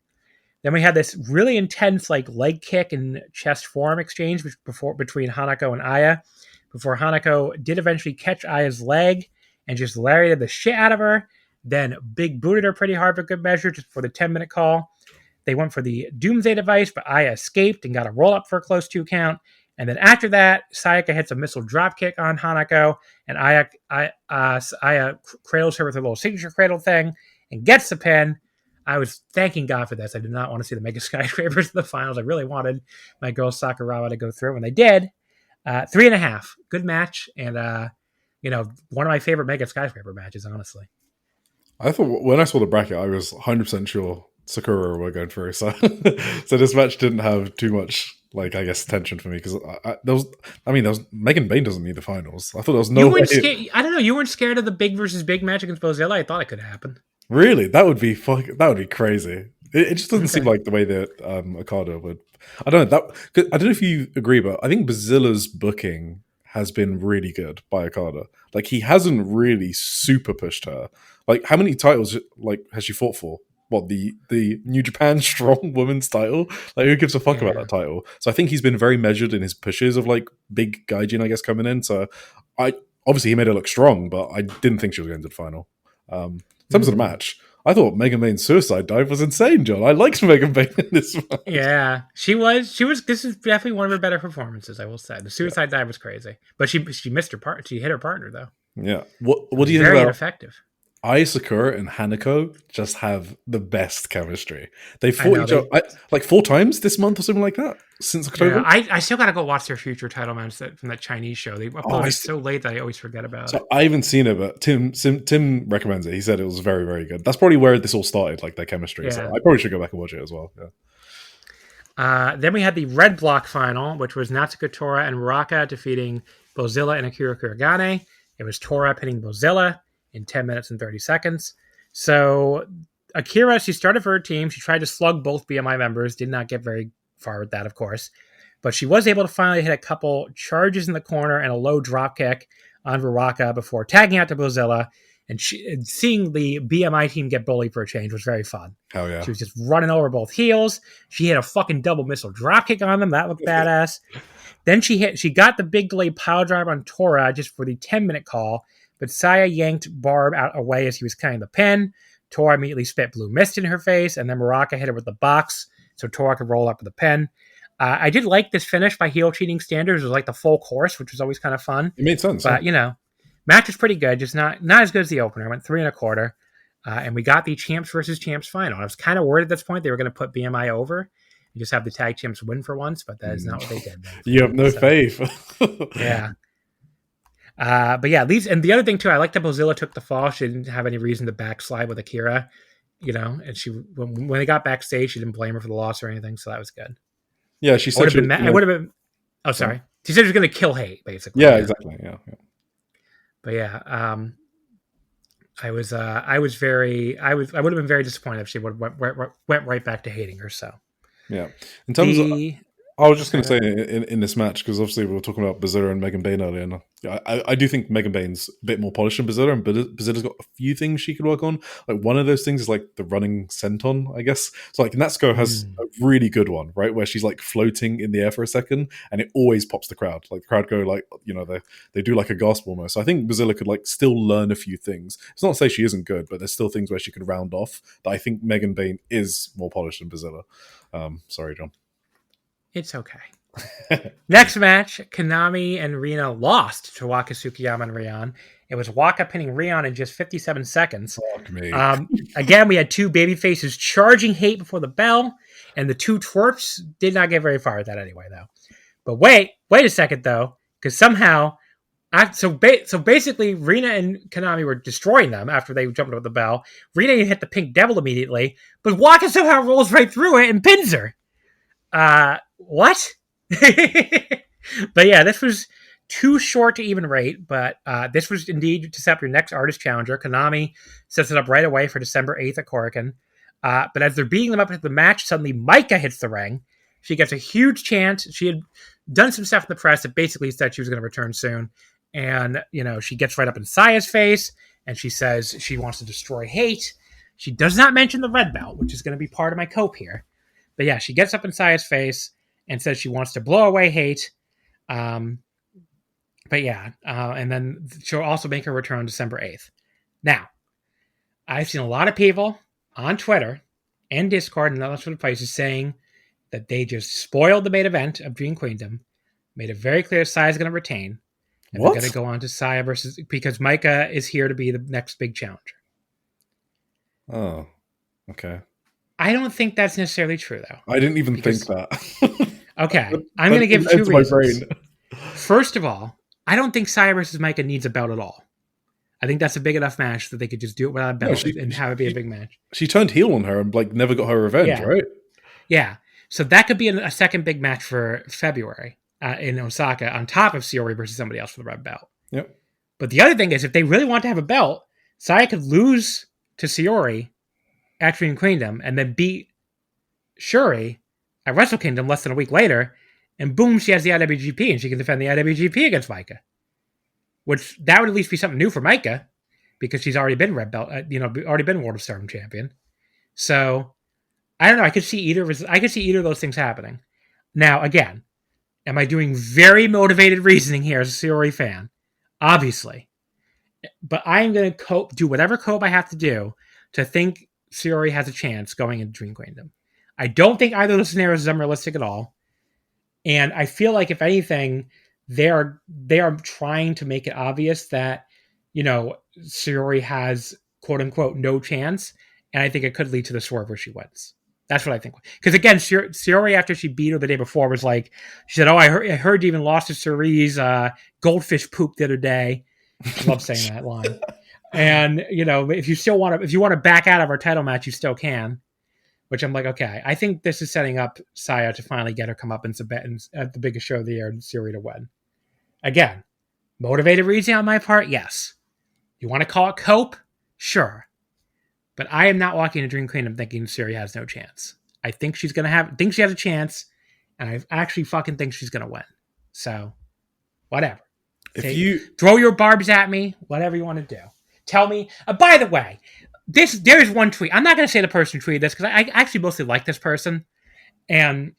Then we had this really intense like leg kick and chest forearm exchange between Hanako and Aya, before Hanako did eventually catch Aya's leg and just lariated the shit out of her. Then big booted her pretty hard for good measure just for the 10-minute call. They went for the Doomsday device, but Aya escaped and got a roll-up for a close 2 count. And then after that, Sayaka hits a missile dropkick on Hanako, and Aya cradles her with her little signature cradle thing and gets the pin. I was thanking God for this. I did not want to see the Mega Skyscrapers in the finals. I really wanted my girl Sakurawa to go through, and they did. 3.5. Good match, and one of my favorite Mega Skyscraper matches, honestly. I thought when I saw the bracket, I was 100% sure Sakura were going through. So this match didn't have too much, like, I guess, tension for me because Megan Bain doesn't need the finals. I thought there was no way. I don't know. You weren't scared of the big versus big match against Bozilla? I thought it could happen. Really? That would be crazy. It just doesn't seem like the way that Okada would. I don't know. I don't know if you agree, but I think Bazilla's booking has been really good by Okada. Like, he hasn't really super pushed her. Like, how many titles has she fought for? What, the New Japan Strong Women's title? Like, who gives a fuck about that title? So I think he's been very measured in his pushes of like big gaijin, I guess, coming in. So obviously he made her look strong, but I didn't think she was going to the final. In terms of the match, I thought Megan Bain's suicide dive was insane, John. I liked Megan Bain in this match. Yeah, she was. This is definitely one of her better performances, I will say. The suicide dive was crazy, but she missed her part. She hit her partner though. Yeah. What do you think about? Very ineffective. Aya Sakura and Hanako just have the best chemistry. They fought each other like 4 times this month or something like that since October. Yeah, I still got to go watch their future title match from that Chinese show. They uploaded so late that I always forget about it. I haven't seen it, but Tim recommends it. He said it was very, very good. That's probably where this all started, like their chemistry. Yeah. So I probably should go back and watch it as well. Yeah. Then we had the red block final, which was Natsuko Tora and Muraka defeating Bozilla and Akira Kuragane. It was Tora pinning Bozilla in 10 minutes and 30 seconds. So Akira, she started for her team. She tried to slug both BMI members. Did not get very far with that, of course. But she was able to finally hit a couple charges in the corner and a low drop kick on Muraka before tagging out to Bozilla. And seeing the BMI team get bullied for a change was very fun. Hell yeah. She was just running over both heels. She hit a fucking double missile drop kick on them. That looked badass. Then she got the big delayed pile drive on Tora just for the 10-minute call. But Saya yanked Barb out away as he was cutting the pin. Tora immediately spit blue mist in her face, and then Muraka hit her with the box so Tora could roll up with the pin. I did like this finish by heel cheating standards. It was like the full course, which was always kind of fun. It made sense. But, match was pretty good, just not as good as the opener. I went 3 1/4, and we got the champs versus champs final. I was kind of worried at this point they were going to put BMI over and just have the tag champs win for once, but that is not what they did. You have no faith. Yeah. But yeah, and the other thing too, I like that Bozilla took the fall. She didn't have any reason to backslide with Akira, and she when they got backstage, she didn't blame her for the loss or anything, so that was good. Yeah, she said I would have been. Oh, sorry. She said she was going to kill hate, basically. Yeah, exactly. Yeah. But yeah, I would have been very disappointed if she would went right back to hating her. So yeah, in terms of. I was just going to say in this match, because obviously we were talking about Bazilla and Megan Bain earlier, and I do think Megan Bain's a bit more polished than Bazilla, and Bazilla's got a few things she could work on. Like, one of those things is like the running senton, I guess. So like Natsuko has a really good one, right, where she's like floating in the air for a second, and it always pops the crowd. Like the crowd go like, they do like a gasp almost. So I think Bazilla could like still learn a few things. It's not to say she isn't good, but there's still things where she could round off that I think Megan Bain is more polished than Bazilla. Sorry, John. It's okay. Next match, Konami and Rina lost to Waka Tsukiyama and Rion. It was Waka pinning Rion in just 57 seconds. Fuck me. Again, we had 2 baby faces charging hate before the bell, and the 2 twerps did not get very far with that anyway, though. But wait a second, though, because somehow, so basically, Rina and Konami were destroying them after they jumped over the bell. Rina hit the Pink Devil immediately, but Waka somehow rolls right through it and pins her. What? But yeah, this was too short to even rate, but this was indeed to set up your next artist challenger. Konami sets it up right away for December 8th at Korakuen. But as they're beating them up at the match, suddenly Mika hits the ring. She gets a huge chant. She had done some stuff in the press that basically said she was going to return soon. And, she gets right up in Saya's face, and she says she wants to destroy hate. She does not mention the red belt, which is going to be part of my cope here. But yeah, she gets up in Saya's face and says she wants to blow away hate. And then she'll also make her return December 8th. Now, I've seen a lot of people on Twitter and Discord and other sort of places saying that they just spoiled the main event of Dream Queendom, made it very clear Saya's going to retain, and they're going to go on to Saya because Mika is here to be the next big challenger. Oh, okay. I don't think that's necessarily true, though. I didn't even think that. Okay, I'm going to give two reasons. First of all, I don't think Saya versus Mika needs a belt at all. I think that's a big enough match that they could just do it without a belt and have it be a big match. She turned heel on her and never got her revenge, right? Yeah. So that could be a second big match for February in Osaka on top of Shiori versus somebody else for the red belt. Yep. But the other thing is, if they really want to have a belt, Saya could lose to Shiori at Dream Queendom and then beat Shuri at Wrestle Kingdom less than a week later, and boom, she has the IWGP and she can defend the IWGP against Mika. Which that would at least be something new for Mika, because she's already been red belt, already been World of Stardom champion. So I don't know. I could see either of those things happening. Now, again, am I doing very motivated reasoning here as a Shiori fan? Obviously, but I am going to do whatever cope I have to do to think Shiori has a chance going into Dream Queendom. I don't think either of those scenarios is unrealistic at all, and I feel like if anything, they are trying to make it obvious that, Shiori has quote unquote no chance, and I think it could lead to the swerve where she wins. That's what I think. Because again, Shiori, after she beat her the day before, was like, she said, "Oh, I heard you even lost to Cerise goldfish poop the other day." I love saying that line. And if you want to back out of our title match, you still can. Which I'm like, okay, I think this is setting up Saya to finally get her comeuppance at the biggest show of the year and Shiori to win. Again, motivated reasoning on my part, yes. You want to call it cope? Sure. But I am not walking into Dream Queendom thinking Shiori has no chance. I think she has a chance, and I actually fucking think she's going to win. So, whatever. Throw your barbs at me, whatever you want to do. Tell me. By the way, there is one tweet. I'm not going to say the person tweeted this because I actually mostly like this person, and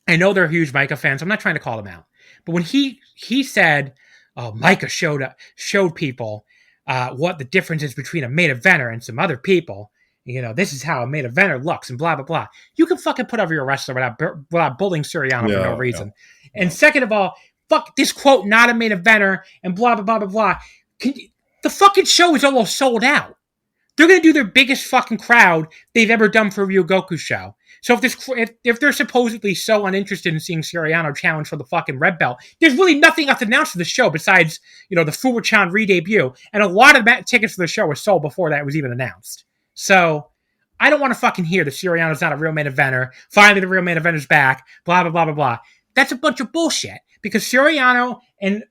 I know they're huge Mika fans. So I'm not trying to call them out, but when he said, "Oh, Mika showed people what the difference is between a main eventer and some other people. This is how a main eventer looks," and blah blah blah. You can fucking put over your wrestler without bullying Suriano for no reason. Yeah. And second of all, fuck this quote, not a main eventer, and blah blah blah blah blah. The fucking show is almost sold out. They're going to do their biggest fucking crowd they've ever done for a Ryogoku show. So if they're supposedly so uninterested in seeing Suriano challenge for the fucking red belt, there's really nothing else announced for the show besides, the Fuwa-chan re-debut. And a lot of tickets for the show were sold before that was even announced. So I don't want to fucking hear that Suriano's not a real main eventer. Finally, the real main eventer's back. Blah, blah, blah, blah, blah. That's a bunch of bullshit. Because Suriano and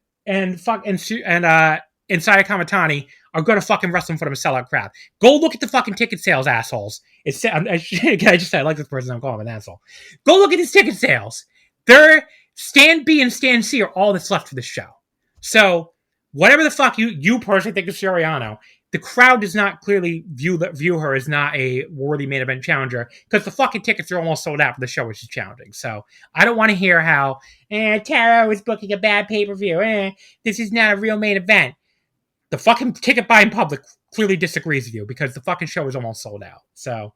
Saya Kamitani are going to fucking wrestle in front of a sellout crowd. Go look at the fucking ticket sales, assholes. I just said I like this person. I'm calling him an asshole. Go look at his ticket sales. Their Stand B and Stand C are all that's left for the show. So whatever the fuck you personally think of Suriano, the crowd does not clearly view her as not a worthy main event challenger because the fucking tickets are almost sold out for the show where she's challenging. So I don't want to hear how Tara was booking a bad pay-per-view. This is not a real main event. The fucking ticket buying public clearly disagrees with you because the fucking show is almost sold out. So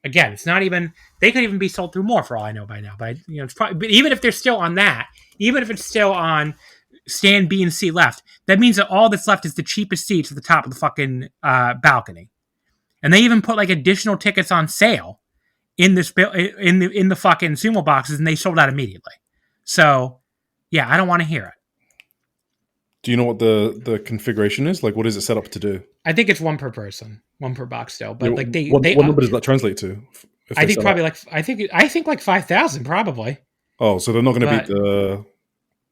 again, it's not even, they could even be sold through more for all I know by now. But it's probably, but even if they're still on that, even if it's still on Stand B and C left, that means that all that's left is the cheapest seats at the top of the fucking balcony. And they even put like additional tickets on sale in this in the fucking sumo boxes, and they sold out immediately. So yeah, I don't want to hear it. Do you know what the configuration is? Like, what is it set up to do? I think it's one per person, one per box still. But like what number does that translate to? I think probably I think like 5,000 probably. Oh, so they're not going to beat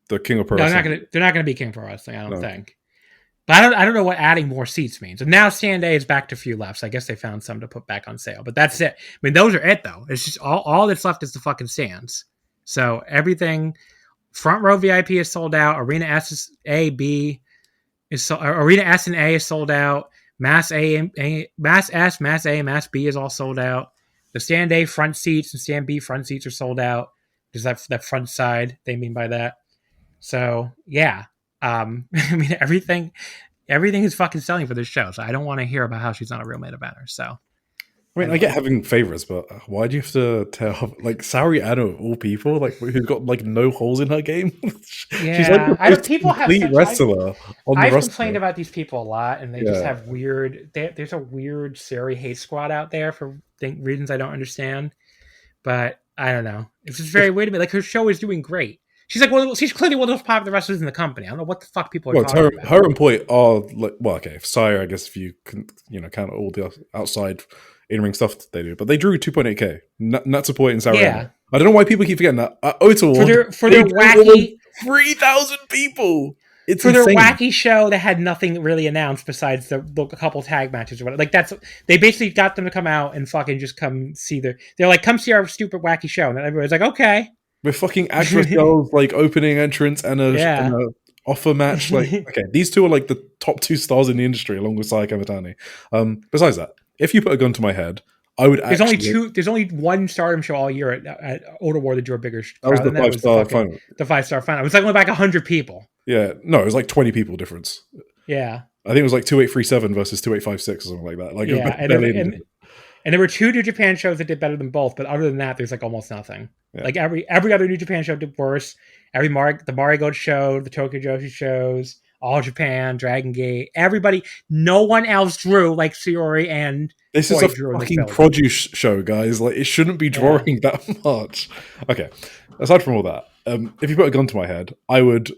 the King of Pro Wrestling. They're not going to beat King of Pro Wrestling. I don't think. But I don't know what adding more seats means. And now Stand A is back to a few left. So I guess they found some to put back on sale. But that's it. I mean, those are it though. It's just all that's left is the fucking stands. So everything. Front row VIP is sold out. Arena S and A is sold out. Mass S, Mass A, Mass B is all sold out. The stand A front seats and stand B front seats are sold out. Because that front side, they mean by that. So, yeah. I mean, everything is fucking selling for this show. So I don't want to hear about how she's not a real main eventer. So, I mean, I get having favorites, but why do you have to tell like Saori Ano of all people, like who's got like no holes in her game? Yeah, she's like the most people complete have wrestler on the I've roster. complained about these people a lot, and they just have weird. There's a weird Saori hate squad out there for reasons I don't understand. But I don't know. It's just very weird to me. Like her show is doing great. She's like she's clearly one of the most popular wrestlers in the company. I don't know what the fuck people are talking about. Her and Point are like, well, okay, Saya, I guess if you can, count all the outside in-ring stuff that they do, but they drew 2.8k. Natsupoi and Saori. Yeah. I don't know why people keep forgetting that. Otawa for their wacky 3,000 people. It's for insane. Their wacky show that had nothing really announced besides a couple tag matches or whatever. Like they basically got them to come out and fucking just come see they're like, come see our stupid wacky show, and everybody's like, okay. With fucking actress girls like opening entrance and a offer match. Like, okay, these two are like the top 2 stars in the industry, along with Saya Kamitani. Besides that, if you put a gun to my head, I would. There's only one Stardom show all year at Oda that drew a bigger crowd. That was the 5-star final. The 5-star final. It was like only like 100 people. Yeah, no, it was like 20 people difference. Yeah, I think it was like 2837 versus 2856 or something like that. Like, yeah, and there were 2 New Japan shows that did better than both, but other than that, there's like almost nothing. Yeah. Like every other New Japan show did worse. The Marigold show, the Tokyo Joshi shows, All Japan, Dragon Gate, everybody. No one else drew like Saori and. This is a fucking produce show, guys. Like, it shouldn't be drawing that much. Okay, aside from all that, if you put a gun to my head, I would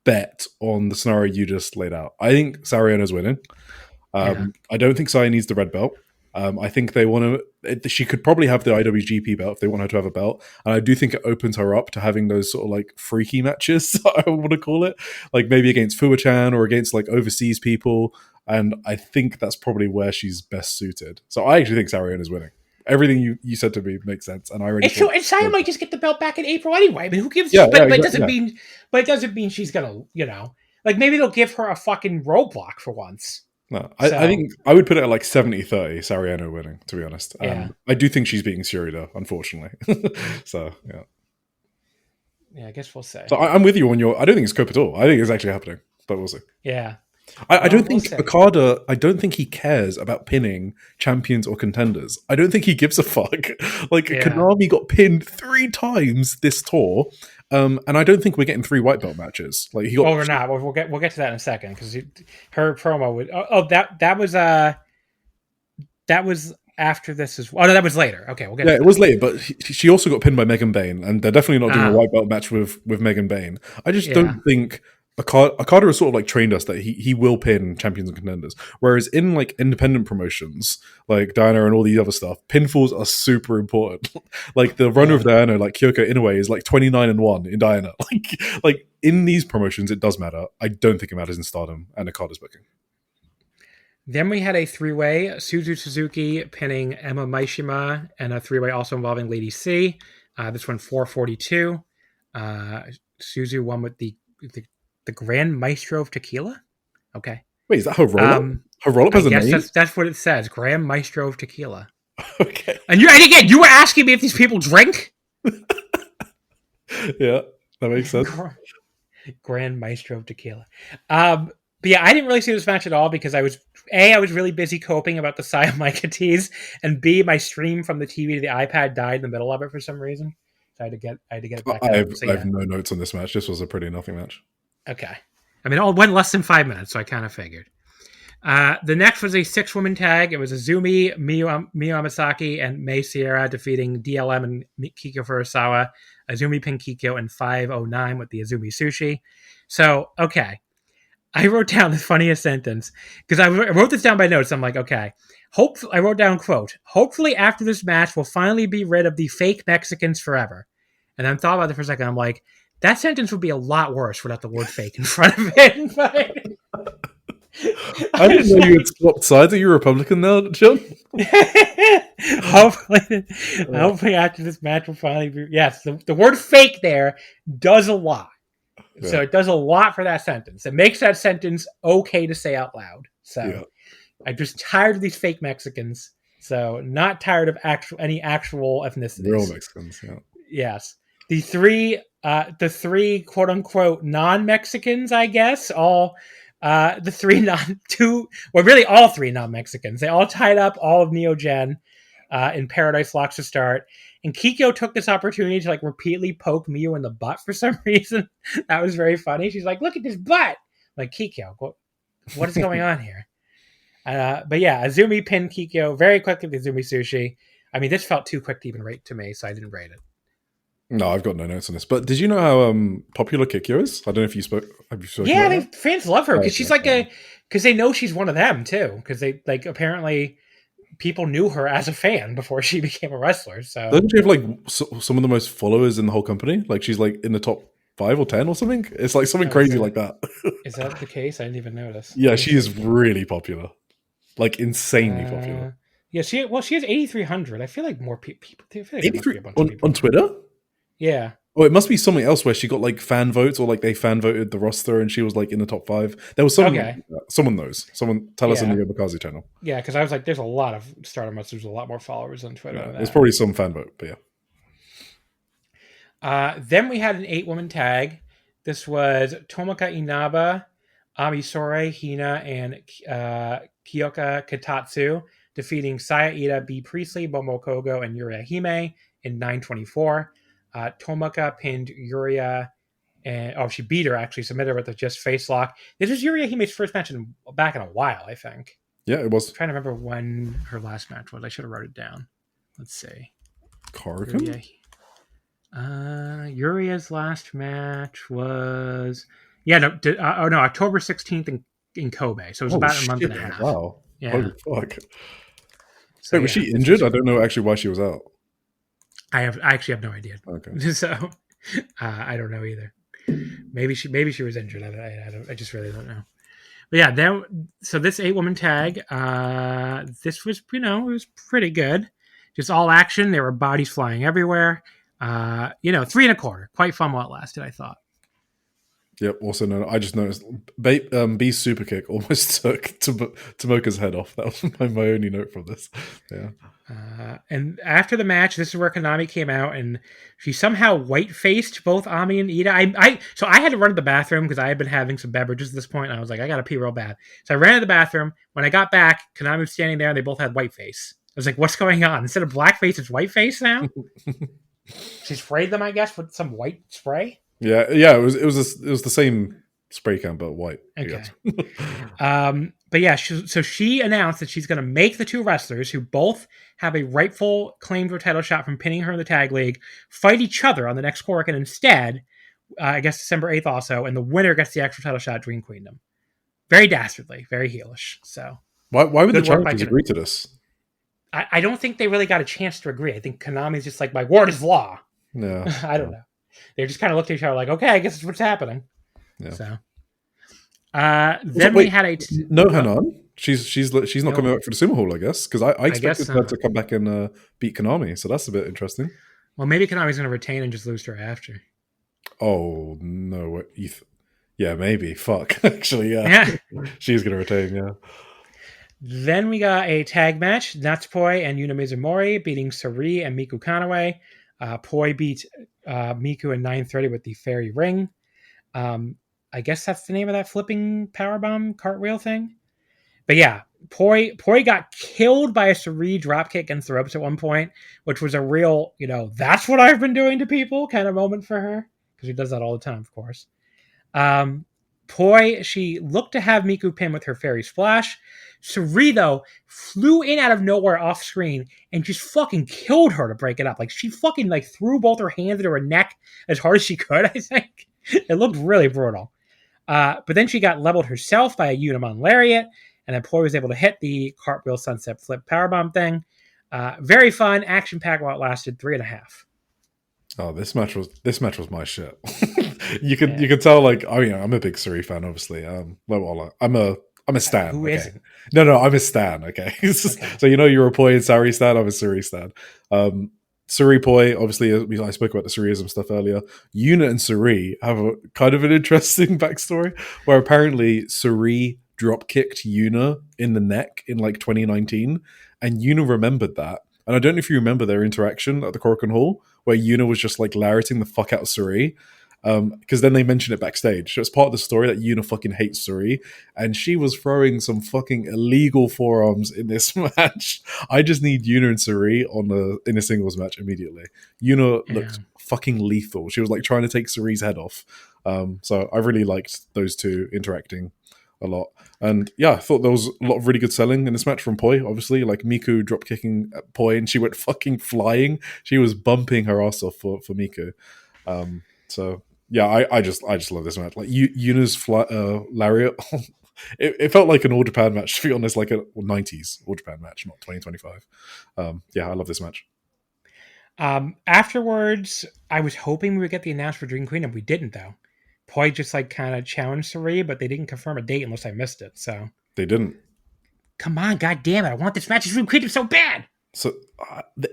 bet on the scenario you just laid out. I think Saori Ano's winning. I don't think Saya needs the red belt. I think they want to. She could probably have the IWGP belt if they want her to have a belt, and I do think it opens her up to having those sort of like freaky matches. I want to call it, like maybe against Fuwa-chan or against like overseas people. And I think that's probably where she's best suited. So I actually think Saori Ano is winning. Everything you said to me makes sense, and I already. And Saya might just get the belt back in April anyway. I mean, who gives? But it doesn't mean she's gonna. Like maybe they'll give her a fucking roadblock for once. No, I think I would put it at like 70-30, Saori Ano winning, to be honest. I do think she's beating Syuri, though, unfortunately. So, yeah. Yeah, I guess we'll say. So I'm with you on I don't think it's Cope at all. I think it's actually happening, but we'll see. Yeah. I don't think Okada, I don't think he cares about pinning champions or contenders. I don't think he gives a fuck. Like, Konami got pinned 3 times this tour. And I don't think we're getting 3 white belt matches. Like we're not. We'll get to that in a second because her promo would. That was after this as well. Oh no, that was later. Okay, we'll get. Yeah, it was later, but she also got pinned by Megan Bayne, and they're definitely not doing a white belt match with Megan Bayne. I just don't think Okada has sort of like trained us that he will pin champions and contenders. Whereas in like independent promotions, like Diana and all these other stuff, pinfalls are super important. Like the runner of Diana, like Kyoko Inoue, is like 29-1 in Diana. Like in these promotions, it does matter. I don't think it matters in Stardom and Okada's booking. Then we had a 3-way, Suzu Suzuki pinning Emma Maishima, and a 3-way also involving Lady C. This one 442. Suzu won with the Grand Maestro of Tequila? Okay. Wait, is that her roll-up? Her roll-up has a name? That's what it says. Grand Maestro of Tequila. Okay. And again, you were asking me if these people drink? Yeah, that makes sense. Grand Maestro of Tequila. But yeah, I didn't really see this match at all because I was really busy coping about the Saya Micah tease, and B, my stream from the TV to the iPad died in the middle of it for some reason. So I had to get it back. I have no notes on this match. This was a pretty nothing match. Okay. I mean, it went less than 5 minutes, so I kind of figured. The next was a 6-woman tag. It was Azumi, Miyu Amasaki, and Mei Sierra defeating DLM and Kiko Furusawa. Azumi pinned Kiko in 5:09 with the Azumi Sushi. So, okay. I wrote down the funniest sentence because I wrote this down by notes. I'm like, okay. I wrote down, quote, hopefully after this match, we'll finally be rid of the fake Mexicans forever. And then thought about it for a second. I'm like, that sentence would be a lot worse without the word fake in front of it. I didn't know you had swapped sides. Are you Republican now, John? Hopefully after this match will finally be... Yes, the word fake there does a lot. Yeah. So it does a lot for that sentence. It makes that sentence okay to say out loud. So I'm just tired of these fake Mexicans. So not tired of any actual ethnicities. Real Mexicans, yeah. Yes. The three quote unquote non-Mexicans, I guess, all all three non-Mexicans. They all tied up all of Neogen in Paradise Locks to start. And Kikyo took this opportunity to repeatedly poke Miyu in the butt for some reason. That was very funny. She's like, "Look at this butt!" I'm like, Kikyo, what is going on here? But yeah, Azumi pinned Kikyo very quickly with Azumi Sushi. I mean, this felt too quick to even rate to me, so I didn't rate it. No, I've got no notes on this. But did you know how popular Kikyo is? I don't know if you spoke. Have you spoken? Yeah, fans love her because she's because they know she's one of them too. Because they apparently people knew her as a fan before she became a wrestler. So doesn't she have some of the most followers in the whole company? She's in the top 5 or 10 or something. It's something crazy like that. Is that the case? I didn't even notice. Yeah, she is really popular, insanely popular. Yeah, she has 8,300. I feel like more people. 83 on Twitter. Yeah. Oh, it must be something else where she got fan votes or they fan voted the roster and she was in the top 5. There was someone knows. Someone tell us on the Omakase channel. Yeah, because I was there's a lot of Stardom wrestlers with a lot more followers on Twitter. Yeah, there's probably some fan vote, but yeah. Then we had an 8-woman tag. This was Tomoka Inaba, Amisore, Hina, and Kyoka Kitatsu, defeating Saya Ida, B. Priestley, Momo Kogo, and Yuria Hime in 9:24. Tomoka pinned Yuria, and she beat her actually, submitted her with a just face lock. This was Yuria Hime's first match back in a while, I think. Yeah, it was. I'm trying to remember when her last match was. I should have wrote it down. Let's see. Korakuen? Yuria's last match was October 16th in Kobe. So it was about a month and a half. Wow. Yeah. Holy fuck. So was she injured? I don't know actually why she was out. I actually have no idea. Okay. So I don't know either. Maybe she was injured. I just really don't know. But yeah, so this 8-woman tag, this was it was pretty good. Just all action. There were bodies flying everywhere. 3 1/4. Quite fun while it lasted, I thought. Yep. Also, no, I just noticed B's super kick almost took Tomoka's head off. That was my only note from this. Yeah. And after the match, this is where Konami came out, and she somehow white-faced both Ami and Ida. So I had to run to the bathroom because I had been having some beverages at this point, and I was like, I gotta pee real bad. So I ran to the bathroom. When I got back, Konami was standing there, and they both had white face. I was like, what's going on? Instead of blackface, it's white face now? She sprayed them, I guess, with some white spray. Yeah. It was the same spray can but white. Okay. But yeah, so she announced that she's going to make the 2 wrestlers who both have a rightful claim to a title shot from pinning her in the tag league fight each other on the next Korakuen instead. I guess December 8th also, and the winner gets the actual title shot at Dream Queendom. Very dastardly, very heelish. So why would the challengers agree to this? I don't think they really got a chance to agree. I think Konami's just like, my word is law. No, I don't know. They just kind of looked at each other like, okay, I guess it's what's happening. Yeah. So then we had no Hanan. She's not coming back for the Sumo Hall, I guess, because I expected her to come back and beat Konami. So that's a bit interesting. Well, maybe Konami's going to retain and just lose to her after. Oh no! Yeah, maybe. Fuck. Actually, yeah. She's going to retain. Yeah. Then we got a tag match: Natsupoi and Yuna Mizumori beating Sari and Miku Kanaway. Poi beat Miku in 9:30 with the fairy ring. I guess that's the name of that flipping powerbomb cartwheel thing. But yeah, Poi got killed by a Sari dropkick against the ropes at one point, which was a real, that's what I've been doing to people kind of moment for her, because she does that all the time, of course. Poi, she looked to have Miku pin with her fairy splash. Sari, though, flew in out of nowhere off screen and just fucking killed her to break it up. She fucking threw both her hands into her neck as hard as she could, I think. It looked really brutal. But then she got leveled herself by a Unimon lariat, and then Poi was able to hit the cartwheel sunset flip powerbomb thing. Very fun, action-packed while it lasted 3.5. Oh, this match was my shit. You could tell, I'm a big Suri fan, obviously. I'm a stan. Who okay? isn't? No, I'm a stan. Okay, okay. So you're a Poi and Sari stan. I'm a Suri stan. Suri Poi, obviously, I spoke about the Suriism stuff earlier. Yuna and Suri have a kind of an interesting backstory, where apparently Suri drop kicked Yuna in the neck in like 2019, and Yuna remembered that. And I don't know if you remember their interaction at the Korakuen Hall, where Yuna was just like larryting the fuck out of Suri. Because then they mentioned it backstage. So it's part of the story that Yuna fucking hates Suri, and she was throwing some fucking illegal forearms in this match. I just need Yuna and Suri in a singles match immediately. Yuna looked fucking lethal. She was like trying to take Suri's head off. So I really liked those two interacting a lot. And yeah, I thought there was a lot of really good selling in this match from Poi, obviously. Like Miku drop kicking at Poi, and she went fucking flying. She was bumping her ass off for Miku. So yeah, I just love this match. Like Yuna's lariat, it felt like an All Japan match, to be honest, like a 90s All Japan match, not 2025. Yeah, I love this match. Afterwards, I was hoping we would get the announcement for Dream Queen, and we didn't, though. Poi just like kind of challenged Suri, but they didn't confirm a date unless I missed it. So they didn't. Come on, god damn it! I want this match with Dream Queendom so bad. So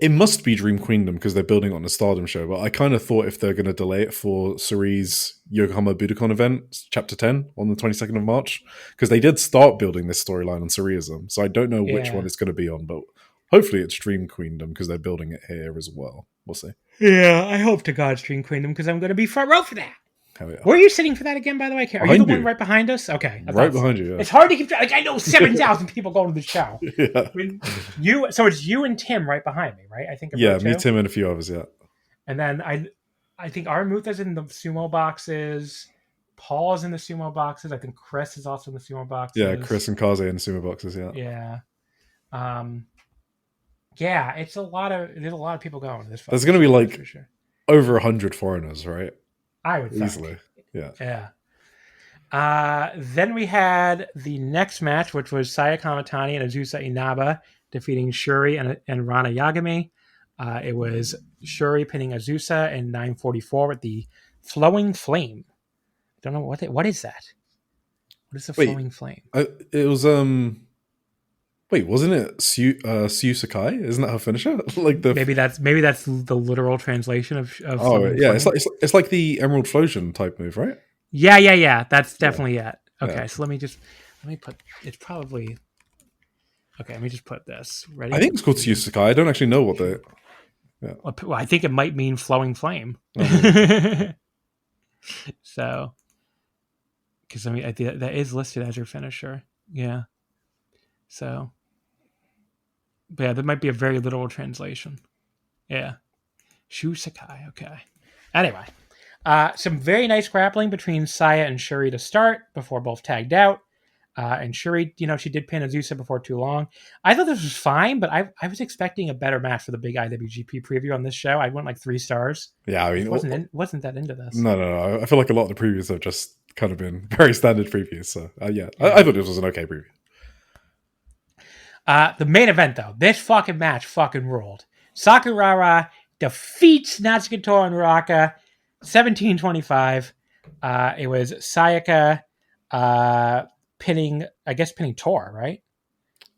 it must be Dream Queendom because they're building on the Stardom show. But I kind of thought if they're going to delay it for Suri's Yokohama Budokan event, Chapter 10, on the 22nd of March, because they did start building this storyline on Suriism. So I don't know which one it's going to be on, but hopefully it's Dream Queendom because they're building it here as well. We'll see. Yeah, I hope to God it's Dream Queendom because I'm going to be front row for that. Hell yeah. Where are you sitting for that again, by the way? Are you the one right behind us? Okay. Right behind you, yeah. It's hard to keep track. Like, I know 7,000 people going to the show. Yeah. So it's you and Tim right behind me, right? I think. Yeah, me, Tim, and a few others, yeah. And then I think Armutha's in the sumo boxes. Paul's in the sumo boxes. I think Chris is also in the sumo boxes. Yeah, Chris and Kaze in the sumo boxes, yeah. Yeah. Yeah, there's a lot of people going to this. There's going to be like over 100 foreigners, right? I would think. Easily. Yeah. Then we had the next match, which was Saya Kamatani and Azusa Inaba defeating Shuri and Rana Yagami. It was Shuri pinning Azusa in 9:44 with the Flowing Flame. I don't know what is that? What is the Flowing Flame? It was Wait, wasn't it Syu Sakai? Isn't that her finisher? Like maybe that's the literal translation of yeah, it's like the Emerald Flosion type move, right? Yeah. That's definitely it. Okay, yeah. So let me put. It's probably. Okay, let me just put this. Ready? I think it's called Syu Sakai. I don't actually know what the. Yeah. Well, I think it might mean Flowing Flame. So, because I mean, that is listed as your finisher. Yeah. So. But yeah, that might be a very literal translation. Yeah. Shu Sakai. Okay. Anyway. Some very nice grappling between Saya and Shuri to start before both tagged out. And Shuri, she did pin Azusa before too long. I thought this was fine, but I was expecting a better match for the big IWGP preview on this show. I went like 3 stars. Yeah, I mean... wasn't that into this. No. I feel like a lot of the previews have just kind of been very standard previews. So, yeah. I thought this was an okay preview. The main event, though, this fucking match fucking ruled. Sakurara defeats Natsuki Tora and Raka 17-25. It was Sayaka pinning Tora, right?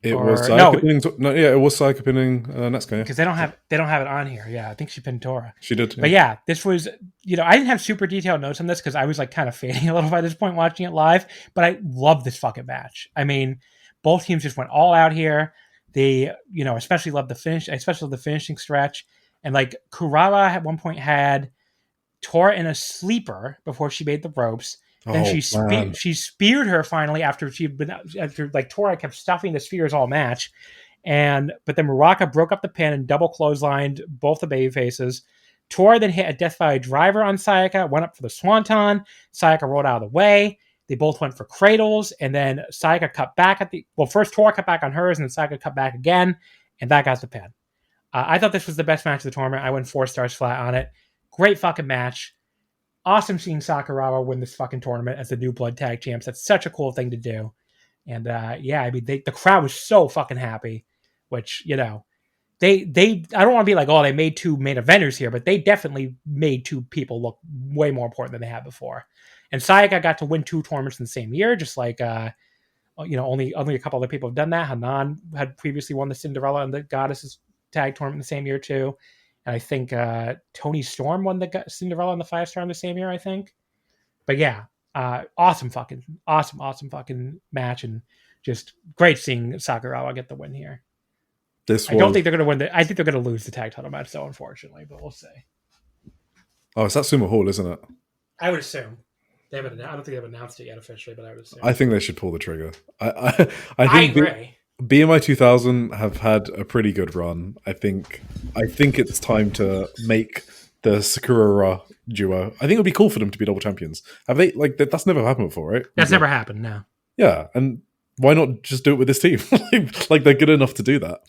It was Sayaka pinning. It was Sayaka pinning Natsuki. Because they don't have it on here. Yeah, I think she pinned Tora. She did. Yeah. But yeah, this was. I didn't have super detailed notes on this because I was like kind of fading a little by this point watching it live. But I love this fucking match. I mean. Both teams just went all out here. They, especially loved the finish. I especially loved the finishing stretch. And like Kurara at one point had Tora in a sleeper before she made the ropes. Then she speared her finally after Tora kept stuffing the spears all match. But then Muraka broke up the pin and double clotheslined both the baby faces. Tora then hit a Death Valley driver on Sayaka, went up for the Swanton. Sayaka rolled out of the way. They both went for cradles, and then Sayaka cut back first Tora cut back on hers, and then Sayaka cut back again, and that got the pin. I thought this was the best match of the tournament. I went 4 stars flat on it. Great fucking match. Awesome seeing Sakuraba win this fucking tournament as the new Blood Tag Champs. That's such a cool thing to do. And I mean, the crowd was so fucking happy, which, they I don't want to be like, they made 2 main eventers here, but they definitely made 2 people look way more important than they had before. And Sayaka got to win 2 tournaments in the same year, just like, only a couple other people have done that. Hanan had previously won the Cinderella and the Goddesses tag tournament in the same year too. And I think Tony Storm won the Cinderella and the 5-star in the same year, I think. But yeah, Awesome fucking match, and just great seeing Sakurawa get the win here. I don't think they're going to win. I think they're going to lose the tag title match, though, unfortunately. But we'll see. Oh, it's Satsuma Hall, isn't it? I would assume. They haven't. I don't think they've announced it yet officially, but I would assume. I think they should pull the trigger. I think I agree. BMI 2000 have had a pretty good run. I think it's time to make the Sakura duo. I think it would be cool for them to be double champions. Have they that's never happened before, right? That's never happened. No. Yeah, and why not just do it with this team? Like they're good enough to do that.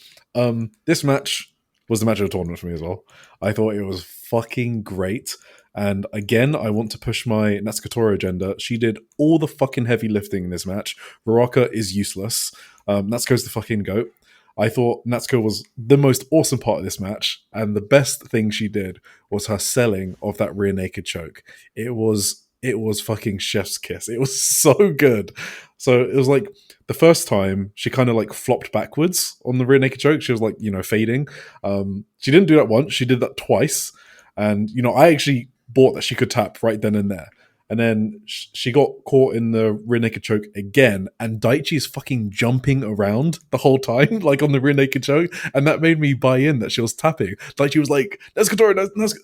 This match was the match of the tournament for me as well. I thought it was fucking great. And again, I want to push my Natsuko Tora agenda. She did all the fucking heavy lifting in this match. Baraka is useless. Natsuko's the fucking GOAT. I thought Natsuko was the most awesome part of this match. And the best thing she did was her selling of that rear naked choke. It was fucking chef's kiss. It was so good. So it was like the first time she kind of like flopped backwards on the rear naked choke. She was like, fading. She didn't do that once. She did that twice. And, I actually bought that she could tap right then and there. And then she got caught in the rear naked choke again. And Daichi is fucking jumping around the whole time, like on the rear naked choke. And that made me buy in that she was tapping. Daichi was like, Natsuko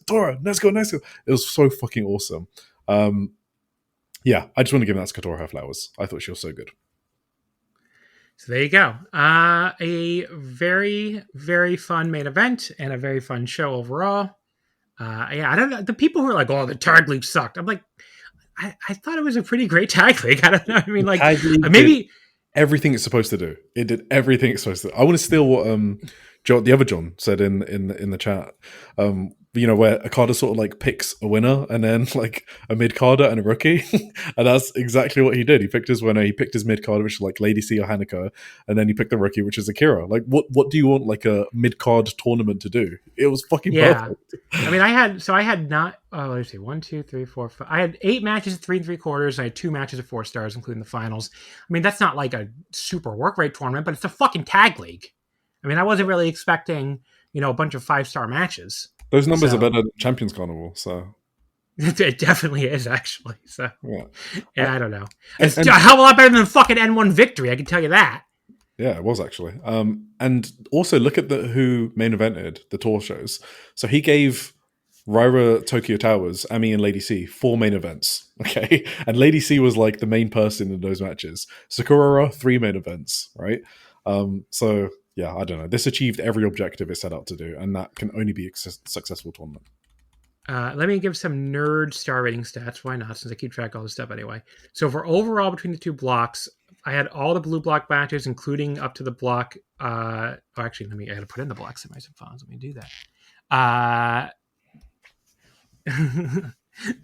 Tora, Natsuko. It was so fucking awesome. Yeah, I just want to give Natsuko Tora her flowers. I thought she was so good. So there you go. A very, very fun main event and a very fun show overall. I don't know. The people who are like, oh, the tag league sucked. I'm like, I thought it was a pretty great tag league. I don't know. I mean, like, maybe everything it's supposed to do. It did everything it's supposed to do. I want to steal what the other John said in the chat. Where Okada sort of like picks a winner and then like a mid-carder and a rookie. And that's exactly what he did. He picked his winner, he picked his mid-carder, which is like Lady C or Hanako, and then he picked the rookie, which is Akira. Like, what do you want like a mid-card tournament to do? It was fucking perfect. I mean, I had not, let's see, 1, 2, 3, 4, 5. I had 8 matches at 3 3/4. I had 2 matches at 4 stars, including the finals. I mean, that's not like a super work rate tournament, but it's a fucking tag league. I mean, I wasn't really expecting, a bunch of 5-star matches. Those numbers are better than Champions Carnival, so. It definitely is, actually. So, yeah, I don't know. It's and a hell of a lot better than fucking N1 victory, I can tell you that. Yeah, it was actually. And also look at who main evented the tour shows. So he gave Ryra Tokyo Towers, Ami, and Lady C 4 main events. Okay, and Lady C was like the main person in those matches. Sakura 3 main events, right? So. Yeah, I don't know. This achieved every objective it set out to do, and that can only be a successful tournament. Let me give some nerd star rating stats. Why not? Since I keep track of all this stuff anyway. So for overall between the 2 blocks, I had all the blue block matches, including up to the block. I got to put in the block semis and finals. Let me do that.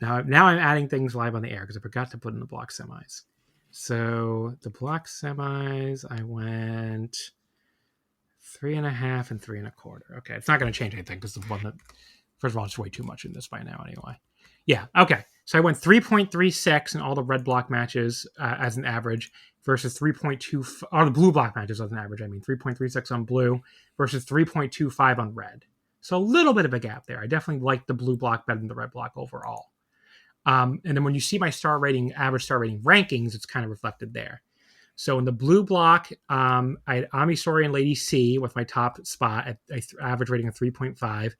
Now I'm adding things live on the air because I forgot to put in the block semis. So the block semis, I went 3.5 and 3 1/4. Okay, it's not going to change anything because the one that, first of all, it's way too much in this by now anyway. Yeah, okay. So I went 3.36 in all the red block matches as an average versus 3.2, or the blue block matches as an average. I mean, 3.36 on blue versus 3.25 on red. So a little bit of a gap there. I definitely like the blue block better than the red block overall. And then when you see my average star rating rankings, it's kind of reflected there. So in the blue block, I had Ami Sori and Lady C with my top spot at average rating of 3.5.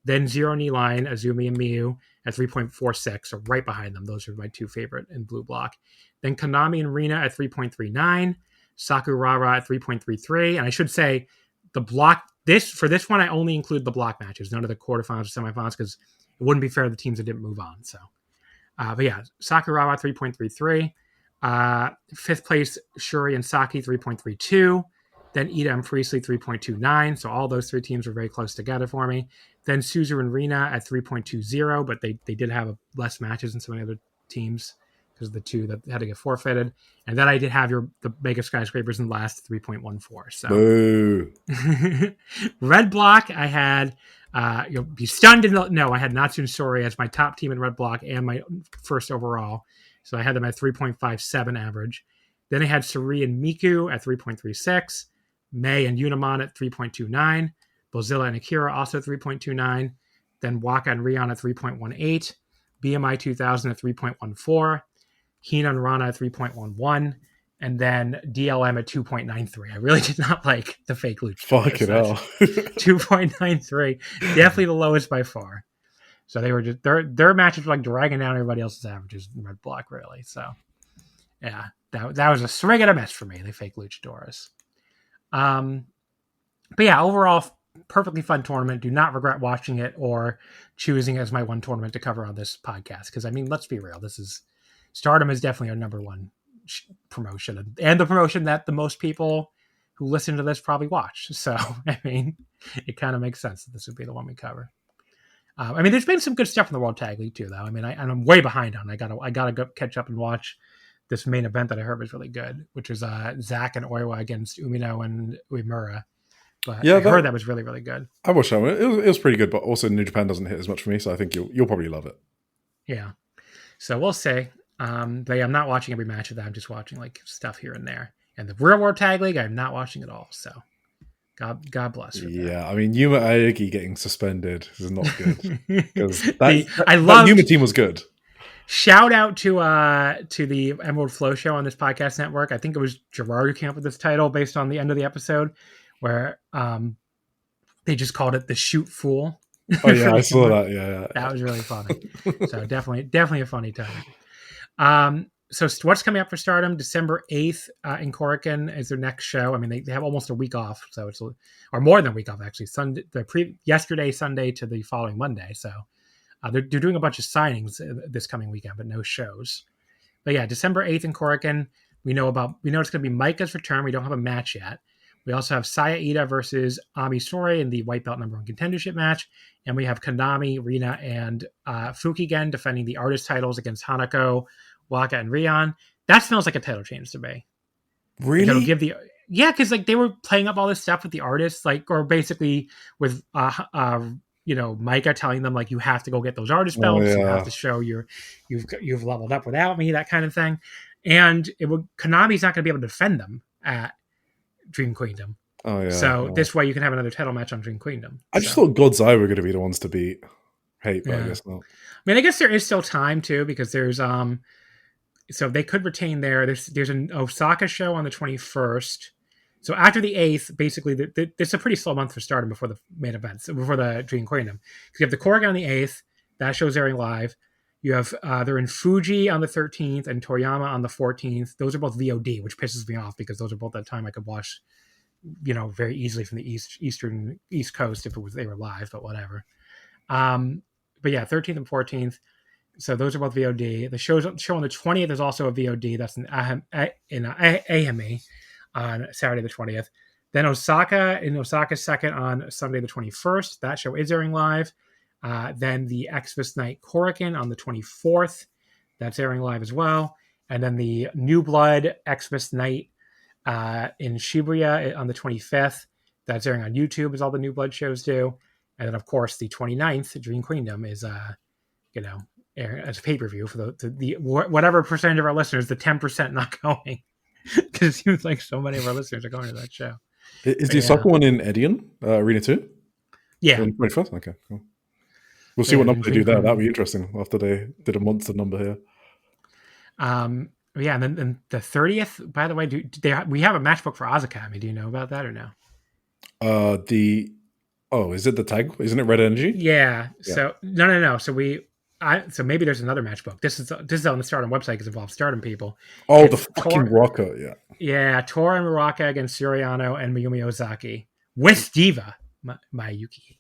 Then Zero Knee Line, Azumi, and Miyu at 3.46, so right behind them. Those are my 2 favorite in blue block. Then Konami and Rina at 3.39, Sakurara at 3.33. And I should say, for this one, I only include the block matches, none of the quarterfinals or semifinals, because it wouldn't be fair to the teams that didn't move on. So, but yeah, Sakurara 3.33. 5th place, Shuri and Saki, 3.32. Then Ida and Priestley, 3.29. So all those 3 teams were very close together for me. Then Suzu and Rina at 3.20, but they did have less matches than some of the other teams because of the 2 that had to get forfeited. And then I did have the Mega Skyscrapers in last, 3.14. So boo. Red block, I had you'll be stunned. I had Natsu and Sori as my top team in red block and my first overall. So I had them at 3.57 average. Then I had Suri and Miku at 3.36. Mei and Unimon at 3.29. Bozilla and Akira also 3.29. Then Waka and Rion at 3.18. BMI 2000 at 3.14. Hinan Rana at 3.11, and then DLM at 2.93. I really did not like the fake luchadors. Fuck it hell. 2.93, definitely the lowest by far. So they were just their matches were like dragging down everybody else's averages in Red Block, really. So yeah, that was a swing and a miss for me. The fake luchadors. But yeah, overall, perfectly fun tournament. Do not regret watching it or choosing it as my one tournament to cover on this podcast. Because I mean, let's be real. Stardom is definitely our number one promotion, and the promotion that the most people who listen to this probably watch. So I mean, it kind of makes sense that this would be the one we cover. I mean, there's been some good stuff in the World Tag League too, though. I mean, I'm way behind on. I gotta go catch up and watch this main event that I heard was really good, which is Zack and Oiwa against Umino and Uemura. But yeah, I heard that was really, really good. I watched that one. It was pretty good, but also New Japan doesn't hit as much for me, so I think you'll probably love it. Yeah. So we'll see. But yeah, I'm not watching every match of that. I'm just watching like stuff here and there. And the Real World Tag League, I'm not watching at all. So God bless her. Yeah, I mean, Yuma Aoki getting suspended is not good. I love Yuma team was good. Shout out to the Emerald Flow show on this podcast network. I think it was Gerard who came up with this title based on the end of the episode, where they just called it the Shoot Fool. Oh yeah, I saw that. Yeah, that was really funny. So definitely a funny title. So what's coming up for Stardom? December 8th in Korakuen is their next show. I mean, they have almost a week off, so or more than a week off actually. Yesterday Sunday to the following Monday. So they're doing a bunch of signings this coming weekend, but no shows. But yeah, December 8th in Korakuen. We know it's going to be Micah's return. We don't have a match yet. We also have Saya Ida versus Ami Sourei in the white belt number 1 contendership match. And we have Konami, Rina, and Fukigen defending the artist titles against Hanako, Waka, and Rion. That smells like a title change to me. Really? Because like they were playing up all this stuff with the artists, like, or basically with Micah telling them like, you have to go get those artist belts. You have to show you've leveled up without me, that kind of thing. And Konami's not going to be able to defend them at Dream Queendom. Oh yeah. So this way you can have another title match on Dream Queendom. I just thought God's Eye were going to be the ones to beat Hate, but I guess not. I mean, I guess there is still time too, because there's so they could retain there's an Osaka show on the 21st. So after the 8th, basically, it's a pretty slow month for Stardom before the main events, before the Dream Queendom. Because you have the Korakuen on the 8th, that show's airing live. You have they're in Fuji on the 13th and Toyama on the 14th. Those are both VOD, which pisses me off because those are both that time I could watch, very easily from the East Coast if they were live, but whatever. But yeah, 13th and 14th. So those are both VOD. The show on the 20th is also a VOD. That's in Ahime on Saturday the 20th. Then Osaka's second on Sunday the 21st. That show is airing live. Then the Xmas Night Korakuen on the 24th. That's airing live as well. And then the New Blood Xmas Night in Shibuya on the 25th. That's airing on YouTube, as all the New Blood shows do. And then, of course, the 29th, Dream Queendom is, airing as a pay-per-view for the whatever percentage of our listeners, the 10% not going. Because it seems like so many of our listeners are going to that show. Is the Osaka one in Edion, Arena 2? Yeah. 21st? Okay, cool. We'll see what number they do there. That'll be interesting after they did a monster number here. And then the 30th, by the way, we have a match book for Azakami. Do you know about that or no? Is it the tag? Isn't it Red Energy? Yeah. So no. So maybe there's another match book. This is on the Stardom website because it involves Stardom people. Oh, it's the fucking Rocker, yeah. Yeah, Tora and Muraka against Suriano and Mayumi Ozaki with Diva Mayuki.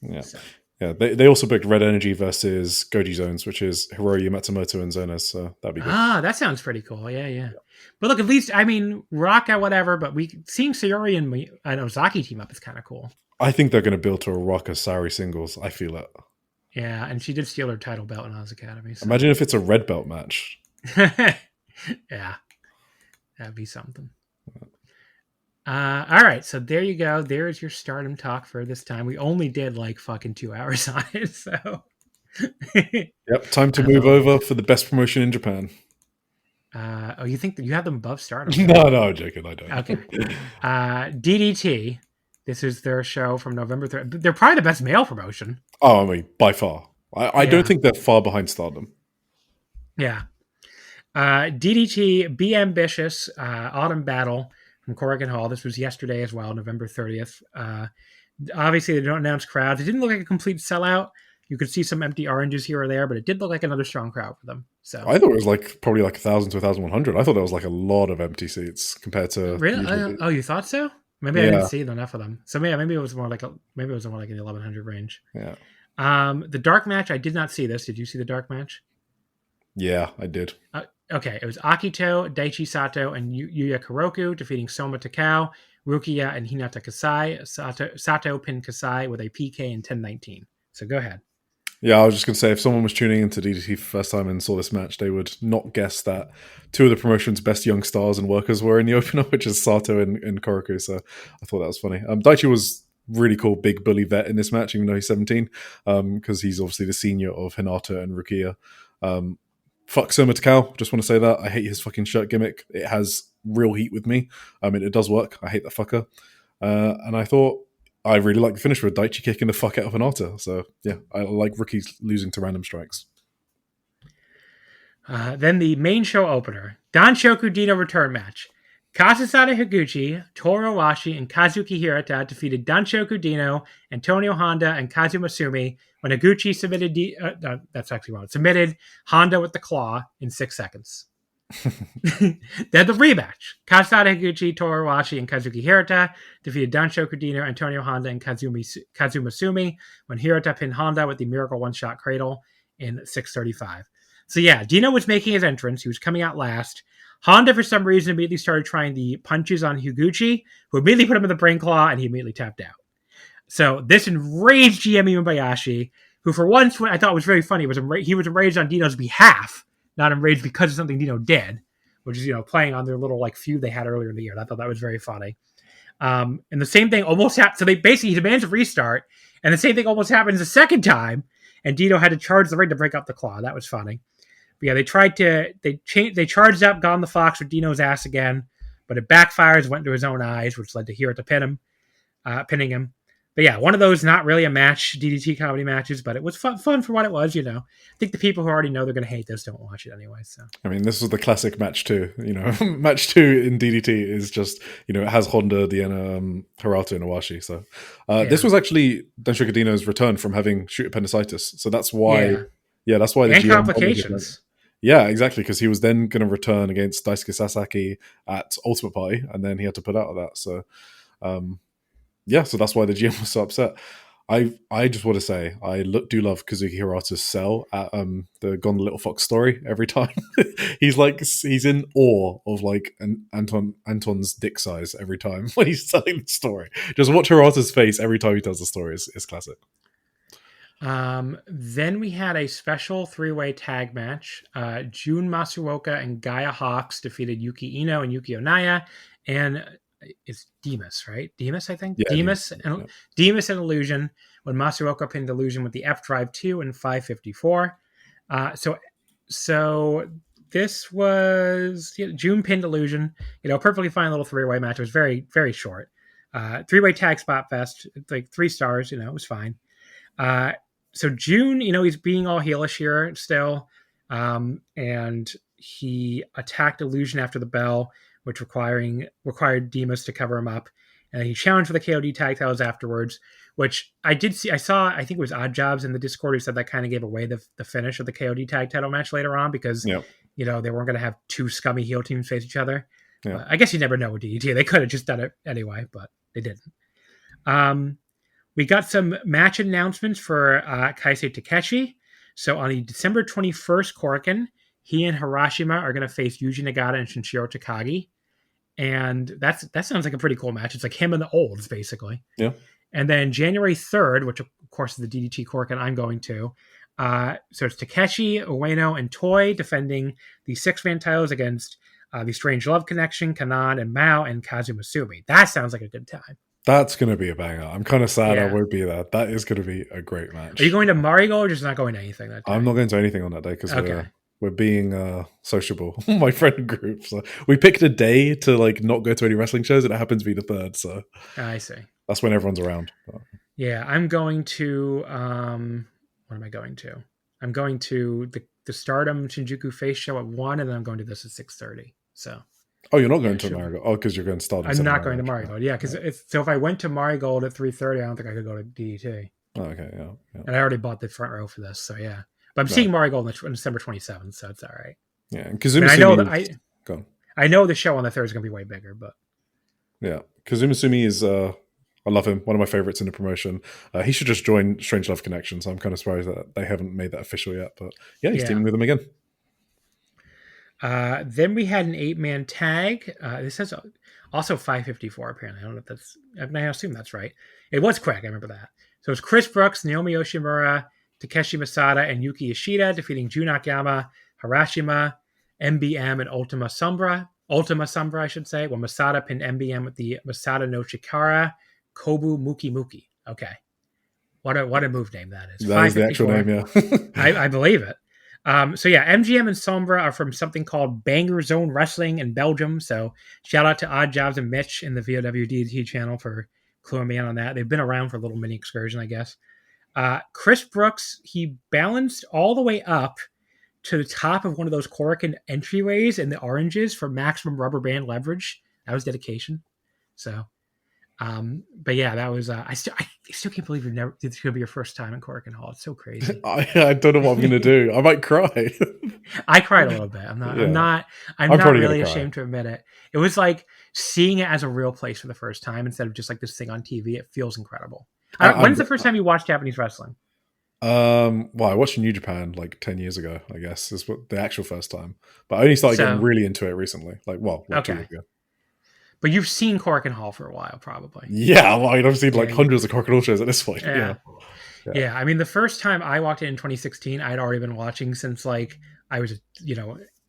Yeah. So. Yeah, they also booked Red Energy versus Goji Zones, which is Hiroyu Matsumoto and Zonas, so that'd be good. Ah, that sounds pretty cool. Yeah. But look, at least, I mean, Raka, whatever, but seeing Sayori and Ozaki team up is kind of cool. I think they're going to build to a Raka Saori singles. I feel it. Yeah, and she did steal her title belt in Oz Academy. So. Imagine if it's a red belt match. Yeah, that'd be something. All right, so there you go. There's your Stardom talk for this time. We only did like fucking 2 hours on it, so. Yep, time to move over for the best promotion in Japan. You think that you have them above Stardom? No, I'm joking. I don't. Okay. DDT. This is their show from November 3rd. They're probably the best male promotion. Oh, I mean, by far. I don't think they're far behind Stardom. Yeah. DDT Be Ambitious Autumn Battle from Korakuen Hall. This was yesterday as well, November 30th. Obviously, they don't announce crowds. It didn't look like a complete sellout. You could see some empty oranges here or there, but it did look like another strong crowd for them. So I thought it was probably 1,000 to 1,100. I thought there was a lot of empty seats compared to really. Oh, you thought so? Maybe I didn't see enough of them. So maybe it was more like in the 1,100 range. Yeah. The dark match, I did not see this. Did you see the dark match? Yeah, I did. Okay, it was Akito, Daichi Sato, and Yuya Kuroku defeating Soma Takao, Rukia, and Hinata Kasai. Sato pinned Kasai with a PK in 10:19. So go ahead. Yeah, I was just going to say, if someone was tuning into DDT for the first time and saw this match, they would not guess that two of the promotion's best young stars and workers were in the opener, which is Sato and Koroku. So I thought that was funny. Daichi was really cool, big bully vet in this match, even though he's 17, because he's obviously the senior of Hinata and Rukia. Fuck Soma Takao, just want to say that. I hate his fucking shirt gimmick. It has real heat with me. It does work. I hate that fucker. And I thought, I really like the finish with Daichi kicking the fuck out of Hinata. So, yeah, I like rookies losing to random strikes. Then the main show opener, Danshoku Dino return match. Kazusada Higuchi, Toru Owashi, and Kazuki Hirata defeated Danshoku Dino, Antonio Honda, and Kazuma Sumi when Higuchi submitted Honda with the claw in 6 seconds. Then the rematch. Kazusada Higuchi, Toru Owashi, and Kazuki Hirata defeated Danshoku Dino, Antonio Honda, and Kazuma Sumi when Hirata pinned Honda with the Miracle One-Shot Cradle in 6:35. So yeah, Dino was making his entrance. He was coming out last. Honda, for some reason, immediately started trying the punches on Higuchi, who immediately put him in the brain claw, and he immediately tapped out. So this enraged GM Iwabayashi, who for once, what I thought was very funny, he was enraged on Dino's behalf, not enraged because of something Dino did, which is, playing on their little feud they had earlier in the year. I thought that was very funny. And the same thing almost happened. So he demands a restart, and the same thing almost happens a second time, and Dino had to charge the ring to break up the claw. That was funny. But yeah, they charged up, got on the Fox with Dino's ass again, but it backfires, went into his own eyes, which led to Hirata pinning him. But yeah, one of those not really a match, DDT comedy matches, but it was fun for what it was, I think the people who already know they're going to hate this don't watch it anyway. So I mean, this was the classic match 2. Match 2 in DDT is just, it has Honda, Deanna, Hirata, and Owashi. So This was actually Danshoku Dino's return from having shoot appendicitis. So that's why, that's why the and GM complications. Yeah, exactly, because he was then going to return against Daisuke Sasaki at Ultimate Party, and then he had to put out of that. So, so that's why the GM was so upset. I just want to say, I do love Kazuki Hirata's sell at the Gone the Little Fox story every time. he's in awe of Anton's dick size every time when he's telling the story. Just watch Hirata's face every time he tells the story is classic. Then we had a special 3-way tag match. Jun Masuoka and Gaia Hawks defeated Yuki Ino and Yuki Onaya, and it's Demas, right? Demas, I think. Yeah, Demas and Illusion when Masuoka pinned Illusion with the F Drive 2 in 5:54. So this was June pinned Illusion. Perfectly fine little 3-way match. It was very, very short. 3-way tag spot fest, 3 stars. It was fine. So June, he's being all heelish here still. And he attacked Illusion after the bell, which required Demas to cover him up. And he challenged for the KOD tag titles afterwards, which I did see. I think it was Odd Jobs in the Discord who said that kind of gave away the finish of the KOD tag title match later on because, they weren't going to have 2 scummy heel teams face each other. Yeah. I guess you never know with DDT. They could have just done it anyway, but they didn't. We got some match announcements for Kaisei Takeshi. So on the December 21st Korakuen, he and Harashima are going to face Yuji Nagata and Shinshiro Takagi. And that sounds like a pretty cool match. It's like him and the olds, basically. Yeah. And then January 3rd, which of course is the DDT Korakuen I'm going to. So it's Takeshi, Ueno, and Toy defending the 6-man titles against the Strange Love Connection, Kanan, and Mao, and Kazuma Sumi. That sounds like a good time. That's going to be a banger. I'm kind of sad I won't be there. That is going to be a great match. Are you going to Marigo or just not going to anything that day? I'm not going to anything on that day because we're being sociable. My friend group. So we picked a day to not go to any wrestling shows, and it happens to be the 3rd. So I see. That's when everyone's around. Yeah, I'm going to. What am I going to? I'm going to the Stardom Shinjuku Face show at 1, and then I'm going to this at 6:30. So. Oh, you're not going to Marigold? Oh, because you're going to Stardom. I'm not going to Marigold. Yeah, because if I went to Marigold at 3:30, I don't think I could go to DDT. Oh, okay, yeah. And I already bought the front row for this, so yeah. But I'm seeing Marigold on December 27th, so it's all right. Yeah, and Kazuma I know the show on the 3rd is going to be way bigger, but yeah, Kazuma Sumi is I love him. One of my favorites in the promotion. He should just join Strange Love Connection. So I'm kind of surprised that they haven't made that official yet. But yeah, he's teaming with them again. Then we had an 8-man tag. This says also 5:54 apparently. I don't know if that's. I assume that's right. It was quick. I remember that. So it's Chris Brooks, Naomi Yoshimura, Takeshi Masada, and Yuki Yoshida defeating Jun Akiyama, Harashima, MBM, and Ultima Sombra, I should say, when Masada pinned MBM with the Masada no Chikara Kobu Muki Muki. Okay. What a move name that is. That is the actual name, yeah. I believe it. So yeah, MGM and Sombra are from something called Banger Zone Wrestling in Belgium. So shout out to Odd Jobs and Mitch in the VOW DDT channel for cluing me in on that. They've been around for a little mini excursion, I guess. Chris Brooks, he balanced all the way up to the top of one of those Korakuen entryways in the oranges for maximum rubber band leverage. That was dedication. So, but yeah, that was, I still can't believe it's going to be your first time in Korakuen Hall. It's so crazy. I don't know what I'm going to do. I might cry. I cried a little bit. I'm not really ashamed to admit it. It was like seeing it as a real place for the first time instead of just like this thing on TV. It feels incredible. When's the first time you watched Japanese wrestling? Well, I watched New Japan like 10 years ago, I guess, is what the actual first time. But I only started getting really into it recently. Like 2 years ago. But you've seen Korakuen Hall for a while, probably. Yeah, I've seen like hundreds of Korakuen Hall shows at this point. Yeah. I mean, the first time I walked in 2016, I had already been watching since like I was,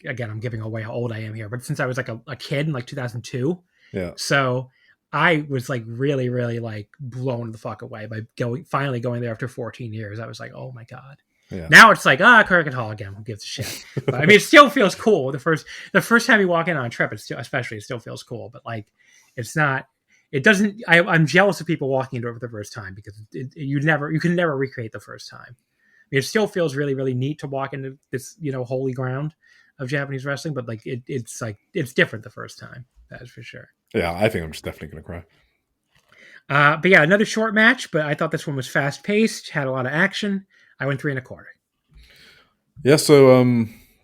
again, I'm giving away how old I am here, but since I was like a kid in like 2002. Yeah. So I was like really, really like blown the fuck away by finally going there after 14 years. I was like, oh my God. Yeah. Now it's like, Korakuen Hall again. Who gives a shit? But, I mean, it still feels cool. The first time you walk in on a trip, it still feels cool. But like, it's not. It doesn't. I'm jealous of people walking into it for the first time because you can never recreate the first time. I mean, it still feels really, really neat to walk into this holy ground of Japanese wrestling. But like, it's different the first time. That is for sure. Yeah, I think I'm just definitely gonna cry. But yeah, another short match. But I thought this one was fast paced, had a lot of action. I went 3 1/4. Yeah, so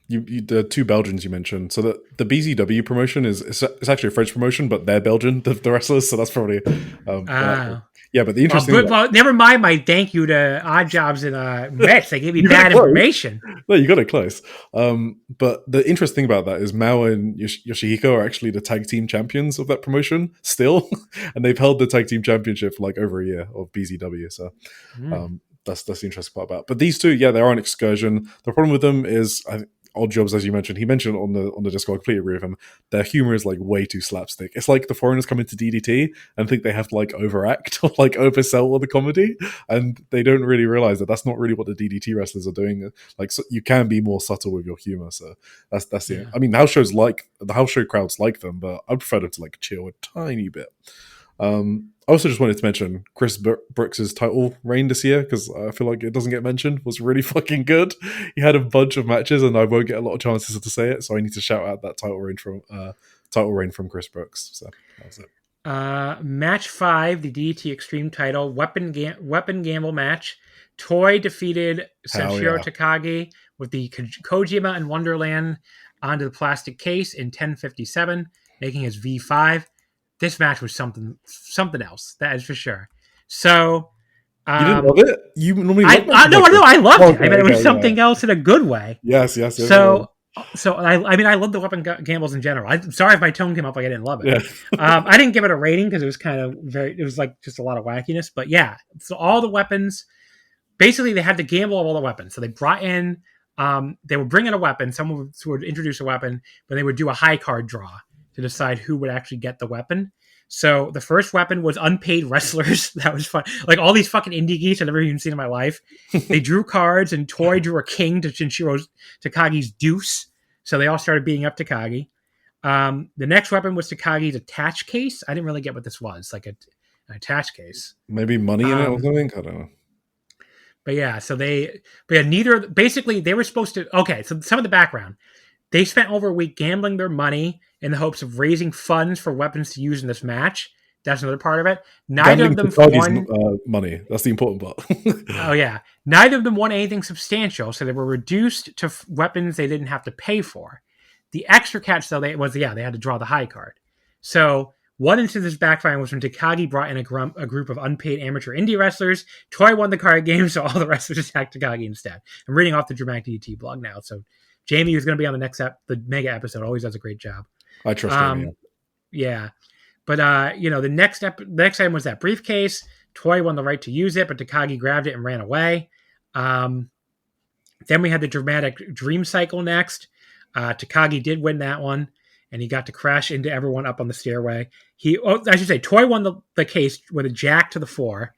you the 2 Belgians you mentioned. So the BZW promotion is actually a French promotion, but they're Belgian, the wrestlers. So that's probably but the interesting. Well, never mind my thank you to Odd Jobs and Mets. They gave me bad information. No, you got it close. But the interesting thing about that is Mao and Yoshihiko are actually the tag team champions of that promotion still, and they've held the tag team championship for like over a year of BZW. So. That's the interesting part about it. But these 2, they're on excursion. The problem with them is Odd Jobs, as you mentioned. He mentioned on the Discord, I completely agree with him. Their humor is like way too slapstick. It's like the foreigners come into DDT and think they have to like overact or like oversell all the comedy, and they don't really realize that that's not really what the DDT wrestlers are doing. Like, so you can be more subtle with your humor. So that's it. I mean, the house show crowds like them, but I prefer them to like chill a tiny bit. I also just wanted to mention Chris Brooks' title reign this year because I feel like it doesn't get mentioned. Was really fucking good. He had a bunch of matches, and I won't get a lot of chances to say it, so I need to shout out that title reign from Chris Brooks. So that was it. Match 5, the DDT Extreme title weapon gamble match. Toy defeated Senshiro Takagi with the Kojima and Wonderland onto the plastic case in 10:57, making his V5. This match was something else. That is for sure. So you didn't love it? You normally I loved it. I mean, it was something else in a good way. Yes. So I mean, I love the weapon gambles in general. I'm sorry if my tone came up like I didn't love it. Yeah. I didn't give it a rating because it was it was like just a lot of wackiness. But yeah, so all the weapons, basically they had to gamble all the weapons. So they brought in, they would bring in a weapon. Someone would introduce a weapon, but they would do a high card draw to decide who would actually get the weapon. So the first weapon was unpaid wrestlers. That was fun. Like all these fucking indie geeks I've never even seen in my life. They drew cards, and Toy drew a king to Shinshiro Takagi's deuce. So they all started beating up Takagi. The next weapon was Takagi's attach case. I didn't really get what this was. Like an attach case. Maybe money in it or something? I don't know. But yeah, basically they were supposed to. Okay, so some of the background. They spent over a week gambling their money in the hopes of raising funds for weapons to use in this match. That's another part of it. Neither of them won money. That's the important part. Oh yeah, neither of them won anything substantial, so they were reduced to weapons they didn't have to pay for. The extra catch, though, they had to draw the high card. So one instance this backfiring was when Takagi brought in a group of unpaid amateur indie wrestlers. Toei won the card game, so all the wrestlers attacked Takagi instead. I'm reading off the Dramatic DDT blog now, so Jamie, who's going to be on the next the mega episode, always does a great job. I trust Jamie. Yeah. But, the next item was that briefcase. Toei won the right to use it, but Takagi grabbed it and ran away. Then we had the dramatic dream cycle next. Takagi did win that one, and he got to crash into everyone up on the stairway. Toei won the case with a jack to the floor.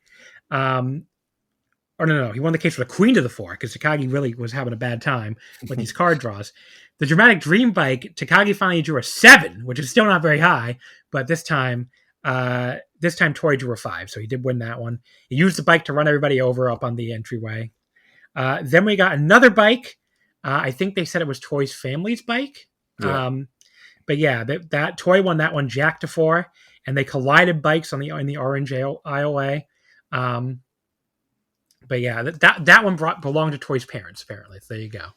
He won the case with a queen to the floor because Takagi really was having a bad time with these card draws. The dramatic dream bike, Takagi finally drew a 7, which is still not very high, but this time Toei drew a 5, so he did win that one. He used the bike to run everybody over up on the entryway. Then we got another bike. I think they said it was Toei's family's bike. Yeah. But yeah, that Toei won that one jack to 4, and they collided bikes in the orange aisleway. But yeah, that one belonged to Toei's parents, apparently. So there you go.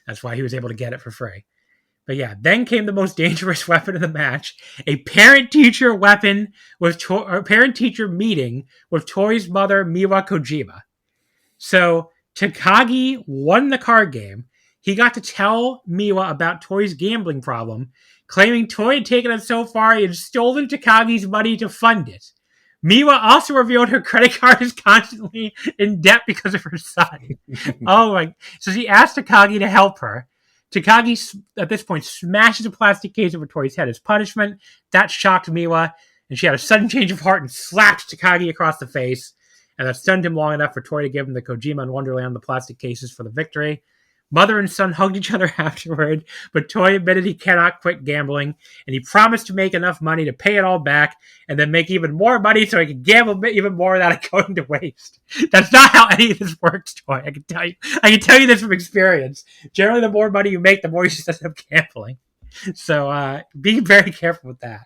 That's why he was able to get it for free. But yeah, then came the most dangerous weapon of the match, a parent-teacher weapon parent-teacher meeting with Toei's mother, Miwa Kojima. So Takagi won the card game. He got to tell Miwa about Toei's gambling problem, claiming Toei had taken it so far he had stolen Takagi's money to fund it. Miwa also revealed her credit card is constantly in debt because of her son. So she asked Takagi to help her. Takagi, at this point, smashes a plastic case over Toei's head as punishment. That shocked Miwa, and she had a sudden change of heart and slapped Takagi across the face. And that stunned him long enough for Toei to give him the Kojima and Wonderland the plastic cases for the victory. Mother and son hugged each other afterward, but Toei admitted he cannot quit gambling, and he promised to make enough money to pay it all back, and then make even more money so he could gamble even more without it going to waste. That's not how any of this works, Toei. I can tell you this from experience. Generally, the more money you make, the more you just end up gambling. So be very careful with that.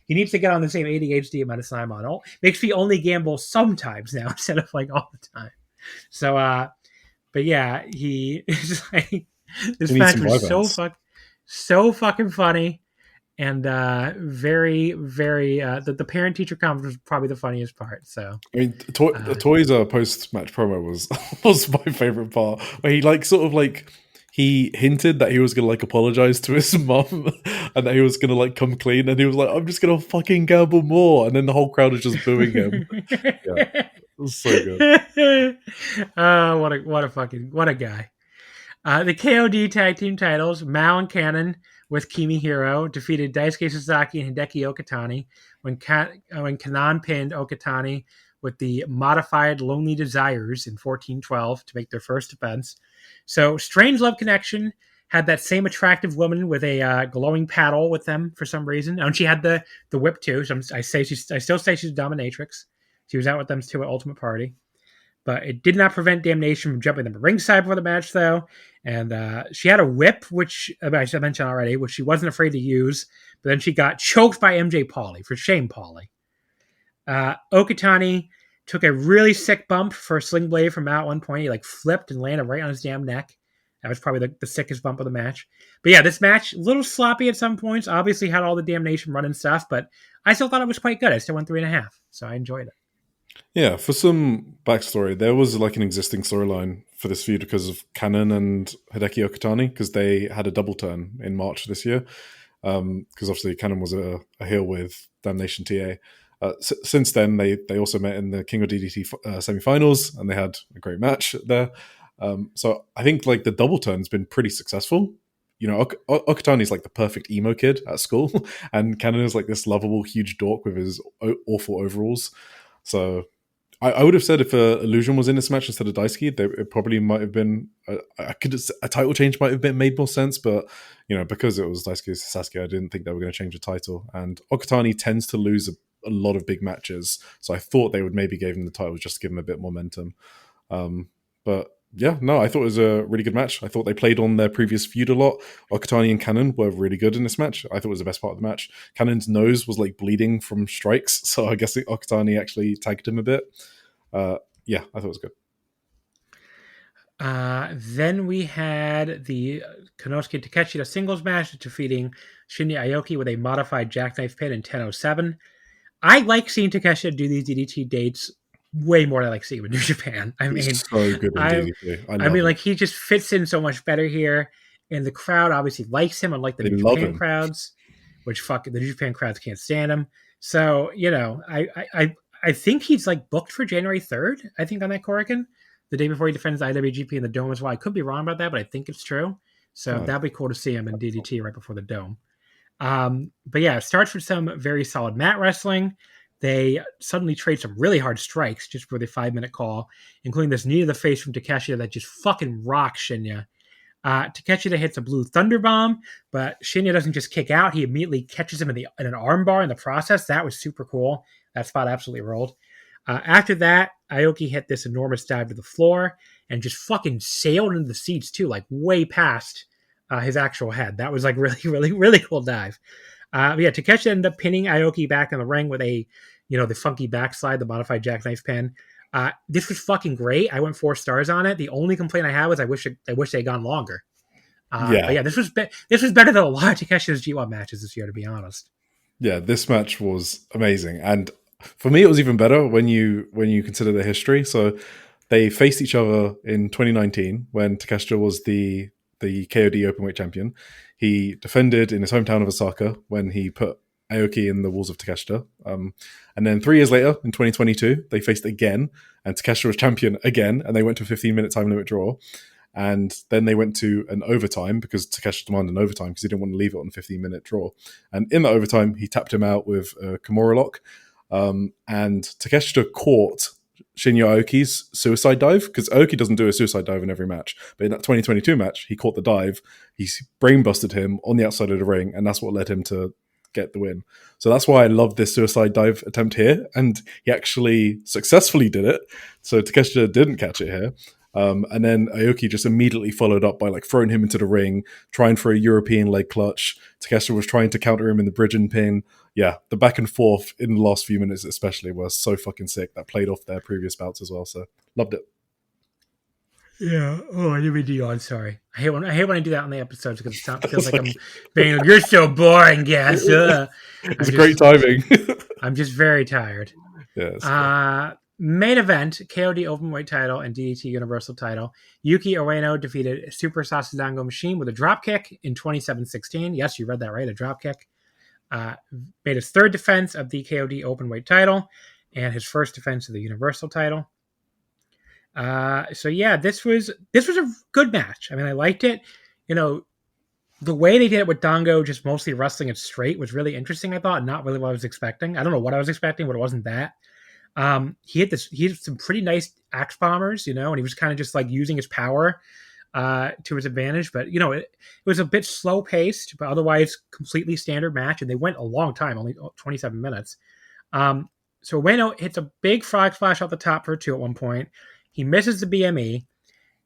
He needs to get on the same ADHD amount of time on. Makes me only gamble sometimes now instead of all the time. So, but yeah, he is this match was so fucking funny, and very, very. The parent teacher conference was probably the funniest part. So I mean, Toei's post match promo was my favorite part, where he hinted that he was gonna apologize to his mom and that he was gonna come clean, and he was like, "I'm just gonna fucking gamble more," and then the whole crowd is just booing him. Yeah. It was so good. What a guy. The KOD tag team titles, Mao and Cannon with Kimihiro defeated Daisuke Sasaki and Hideki Okatani when Kanan pinned Okatani with the modified Lonely Desires in 14-12 to make their first defense. So Strange Love Connection had that same attractive woman with a glowing paddle with them for some reason. And she had the whip too. So I still say she's a dominatrix. She was out with them too at Ultimate Party. But it did not prevent Damnation from jumping them ringside before the match, though. And she had a whip, which I mentioned already, which she wasn't afraid to use. But then she got choked by MJ Pauly. For shame, Pauly. Okatani took a really sick bump for a sling blade from out at one point. He flipped and landed right on his damn neck. That was probably the sickest bump of the match. But yeah, this match, a little sloppy at some points. Obviously had all the Damnation running stuff, but I still thought it was quite good. I still went 3.5, so I enjoyed it. Yeah, for some backstory, there was an existing storyline for this feud because of Kanon and Hideki Okatani, because they had a double turn in March this year. Because obviously Kanon was a heel with Damnation TA. Since then, they also met in the King of DDT semi-finals, and they had a great match there. So I think the double turn's been pretty successful. Okatani's the perfect emo kid at school, and Kanon is this lovable huge dork with his awful overalls. So I would have said if Illusion was in this match instead of Daisuke, it probably might have been a title change might have made more sense, but because it was Daisuke Sasaki, I didn't think they were going to change the title. And Okatani tends to lose a lot of big matches, so I thought they would maybe give him the title just to give him a bit momentum. But yeah, no, I thought it was a really good match. I thought they played on their previous feud a lot. Okatani and Cannon were really good in this match. I thought it was the best part of the match. Cannon's nose was like bleeding from strikes, so I guess Okatani actually tagged him a bit. Yeah, I thought it was good. Then we had the Konosuke Takeshita singles match defeating Shinya Aoki with a modified jackknife pin in 10:07. I like seeing Takeshita do these DDT dates way more than I like seeing him in New Japan. I mean, so good in DDT. I mean, like he just fits in so much better here, and the crowd obviously likes him, unlike the New Japan crowds, which the New Japan crowds can't stand him. So I think he's like booked for January 3rd. I think on that Korakuen, the day before he defends the IWGP in the Dome as well. I could be wrong about that, but I think it's true. So that'd be cool to see him in DDT right before the Dome. But yeah, it starts with some very solid mat wrestling. They suddenly trade some really hard strikes just for the 5-minute call, including this knee to the face from Takeshita that just fucking rocks Shinya. Takeshita hits a blue thunder bomb, but Shinya doesn't just kick out. He immediately catches him in an arm bar in the process. That was super cool. That spot absolutely rolled. After that, Aoki hit this enormous dive to the floor and just fucking sailed into the seats too, like way past his actual head. That was like really, really, really cool dive. Takeshita ended up pinning Aoki back in the ring with the funky backslide, the modified jackknife pin. This was fucking great. I went 4 stars on it. The only complaint I had was I wish they had gone longer. But yeah, this was better than a lot of Takeshita's G1 matches this year, to be honest. Yeah, this match was amazing, and for me, it was even better when you consider the history. So they faced each other in 2019 when Takeshita was the KOD Openweight champion. He defended in his hometown of Osaka when he put Aoki in the walls of Takeshita. And then 3 years later, in 2022, they faced again, and Takeshita was champion again, and they went to a 15-minute time limit draw. And then they went to an overtime because Takeshita demanded an overtime because he didn't want to leave it on a 15-minute draw. And in the overtime, he tapped him out with a Kimura lock. And Takeshita caught Shinya Aoki's suicide dive, because Aoki doesn't do a suicide dive in every match, but in that 2022 match he caught the dive, he brain busted him on the outside of the ring, and that's what led him to get the win. So that's why I love this suicide dive attempt here, and he actually successfully did it, so Takeshita didn't catch it here. And then Aoki just immediately followed up by like throwing him into the ring, trying for a European leg clutch. Takeshita was trying to counter him in the bridge and pin. Yeah, the back and forth in the last few minutes especially was so fucking sick. That played off their previous bouts as well, so loved it. Yeah. Oh, I didn't mean to yawn. Sorry. I hate when I do that on the episodes because it feels like I'm being like, you're so boring, guys. It's great timing. I'm just very tired. Yes. Main event, KOD Openweight title and DDT Universal title. Yuki Ueno defeated Super Sasadango Machine with a dropkick in 27-16. Yes, you read that right, a dropkick. Made his 3rd defense of the KOD Openweight title and his 1st defense of the Universal title. So yeah, this was a good match. I mean, I liked it. The way they did it with Dango just mostly wrestling it straight was really interesting, I thought. Not really what I was expecting. I don't know what I was expecting, but it wasn't that. He had some pretty nice axe bombers, and he was kind of just like using his power to his advantage. But it was a bit slow paced, but otherwise completely standard match. And they went a long time, only 27 minutes. So Ueno hits a big frog splash off the top for a 2 at one point. He misses the BME.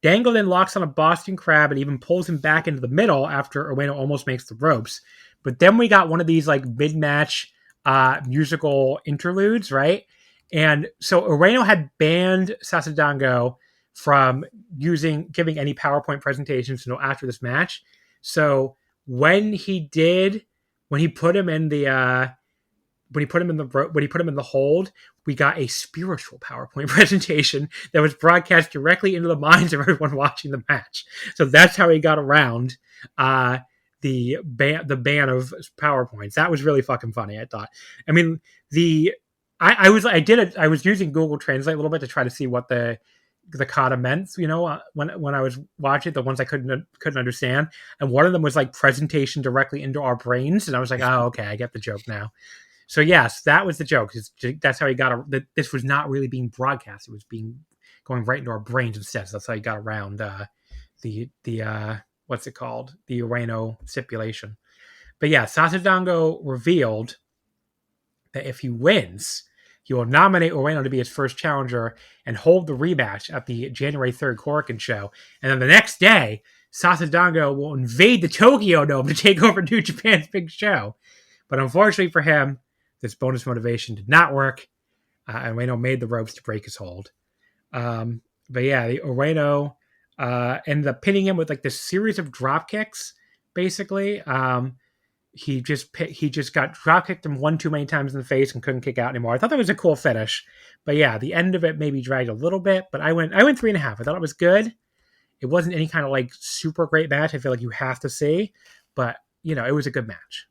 Dangle then locks on a Boston Crab and even pulls him back into the middle after Ueno almost makes the ropes. But then we got one of these like mid-match musical interludes, right? And so Ueno had banned Sasadango from giving any PowerPoint presentations until after this match. So when he put him in the hold, we got a spiritual PowerPoint presentation that was broadcast directly into the minds of everyone watching the match. So that's how he got around the ban of PowerPoints. That was really fucking funny, I thought. I mean, I was using Google Translate a little bit to try to see what the kata meant, when I was watching the ones I couldn't understand, and one of them was like presentation directly into our brains, and I was like, oh, okay, I get the joke now. So yes, that was the joke. That's how he got. This was not really being broadcast; it was going right into our brains instead. So that's how he got around the what's it called, the Ueno stipulation. But yeah, Sasadango revealed that if he wins, he will nominate Ueno to be his first challenger and hold the rematch at the January 3rd Korakuen show. And then the next day, Sasadango will invade the Tokyo Dome to take over New Japan's big show. But unfortunately for him, this bonus motivation did not work, and Ueno made the ropes to break his hold. But yeah, the Ueno ended up pinning him with like this series of drop kicks, basically. He just got drop kicked him one too many times in the face and couldn't kick out anymore. I thought that was a cool finish, but yeah, the end of it maybe dragged a little bit. But I went 3.5. I thought it was good. It wasn't any kind of like super great match. I feel like you have to see, but it was a good match.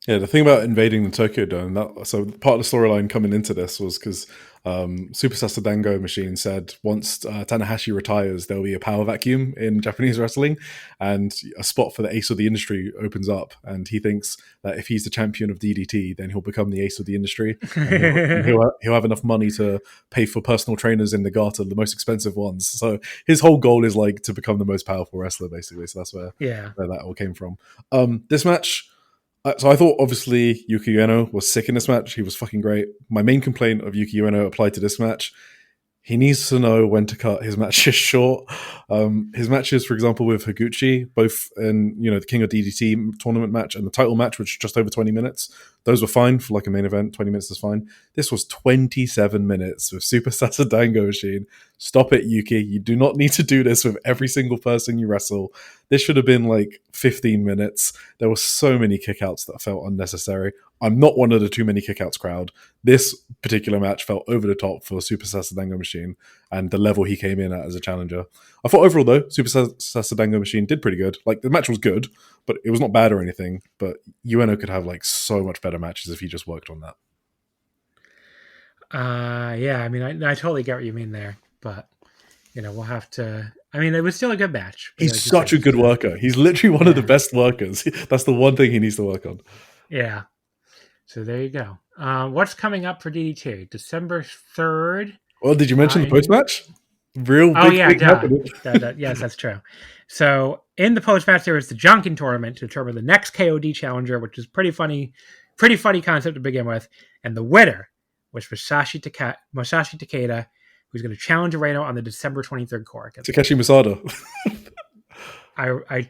Yeah, the thing about invading the Tokyo Dome, so part of the storyline coming into this was because Super Sasadango Machine said once Tanahashi retires, there'll be a power vacuum in Japanese wrestling, and a spot for the ace of the industry opens up. And he thinks that if he's the champion of DDT, then he'll become the ace of the industry. And he'll have enough money to pay for personal trainers in Nagata, the most expensive ones. So his whole goal is like to become the most powerful wrestler, basically. So that's where that all came from. This match. So I thought, obviously, Yuki Ueno was sick in this match. He was fucking great. My main complaint of Yuki Ueno applied to this match. He needs to know when to cut his matches short. His matches, for example, with Higuchi, both in the King of DDT tournament match and the title match, which was just over 20 minutes, those were fine for like a main event. 20 minutes is fine. This was 27 minutes with Super Sasadango Machine. Stop it, Yuki. You do not need to do this with every single person you wrestle. This should have been like 15 minutes. There were so many kickouts that felt unnecessary. I'm not one of the too many kickouts crowd. This particular match felt over the top for Super Sasadango Machine and the level he came in at as a challenger. I thought overall, though, Super Sasadango Machine did pretty good. Like, the match was good, but it was not bad or anything. But Ueno could have like so much better matches if he just worked on that. Yeah, I mean, I totally get what you mean there, but we'll have to. I mean, it was still a good match. He's such a good worker. He's literally one of the best workers. That's the one thing he needs to work on. Yeah. So there you go. What's coming up for DD2? December 3rd. Well, did you mention the post-match? Yes, that's true. So in the post-match, there was the Junkin tournament to determine the next KOD challenger, which is pretty funny concept to begin with. And the winner was Masashi Takeda, who's going to challenge Ueno on the December 23rd Korakuen. Takeshi Masada. I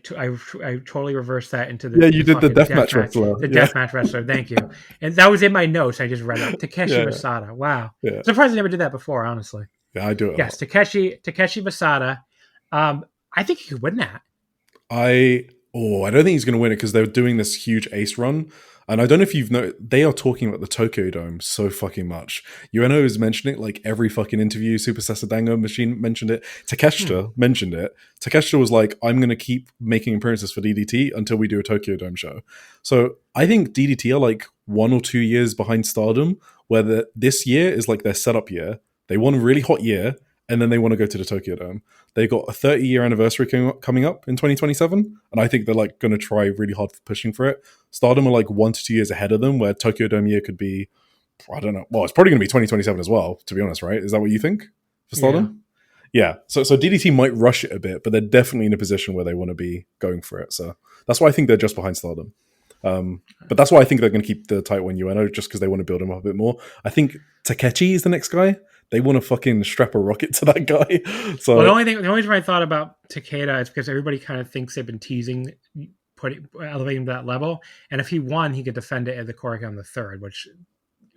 totally reversed that into the you did the deathmatch wrestler. The deathmatch wrestler, thank you. And that was in my notes. I just read it. Takeshi Masada. Wow. Yeah. Surprised I never did that before, honestly. Yeah, I do it. Yes, Takeshi Masada. I think he could win that. I don't think he's going to win it because they're doing this huge ace run. And I don't know if you've noticed, they are talking about the Tokyo Dome so fucking much. Ueno is mentioning it like every fucking interview. Super Sasadango Machine mentioned it. Takeshita mentioned it. Takeshita was like, I'm going to keep making appearances for DDT until we do a Tokyo Dome show. So I think DDT are like 1 or 2 years behind Stardom, where this year is like their setup year. They want a really hot year, and then they want to go to the Tokyo Dome. They got a 30-year anniversary coming up in 2027, and I think they're like going to try really hard for pushing for it. Stardom are like 1 to 2 years ahead of them, where Tokyo Dome year could be, I don't know. Well, it's probably going to be 2027 as well, to be honest, right? Is that what you think for Stardom? Yeah. So DDT might rush it a bit, but they're definitely in a position where they want to be going for it. So that's why I think they're just behind Stardom. But that's why I think they're going to keep the title in Ueno, just because they want to build him up a bit more. I think Takechi is the next guy. They want to fucking strap a rocket to that guy. So the only reason I thought about Takeda is because everybody kind of thinks they've been teasing, elevating him to that level. And if he won, he could defend it at the Korakuen on the 3rd, which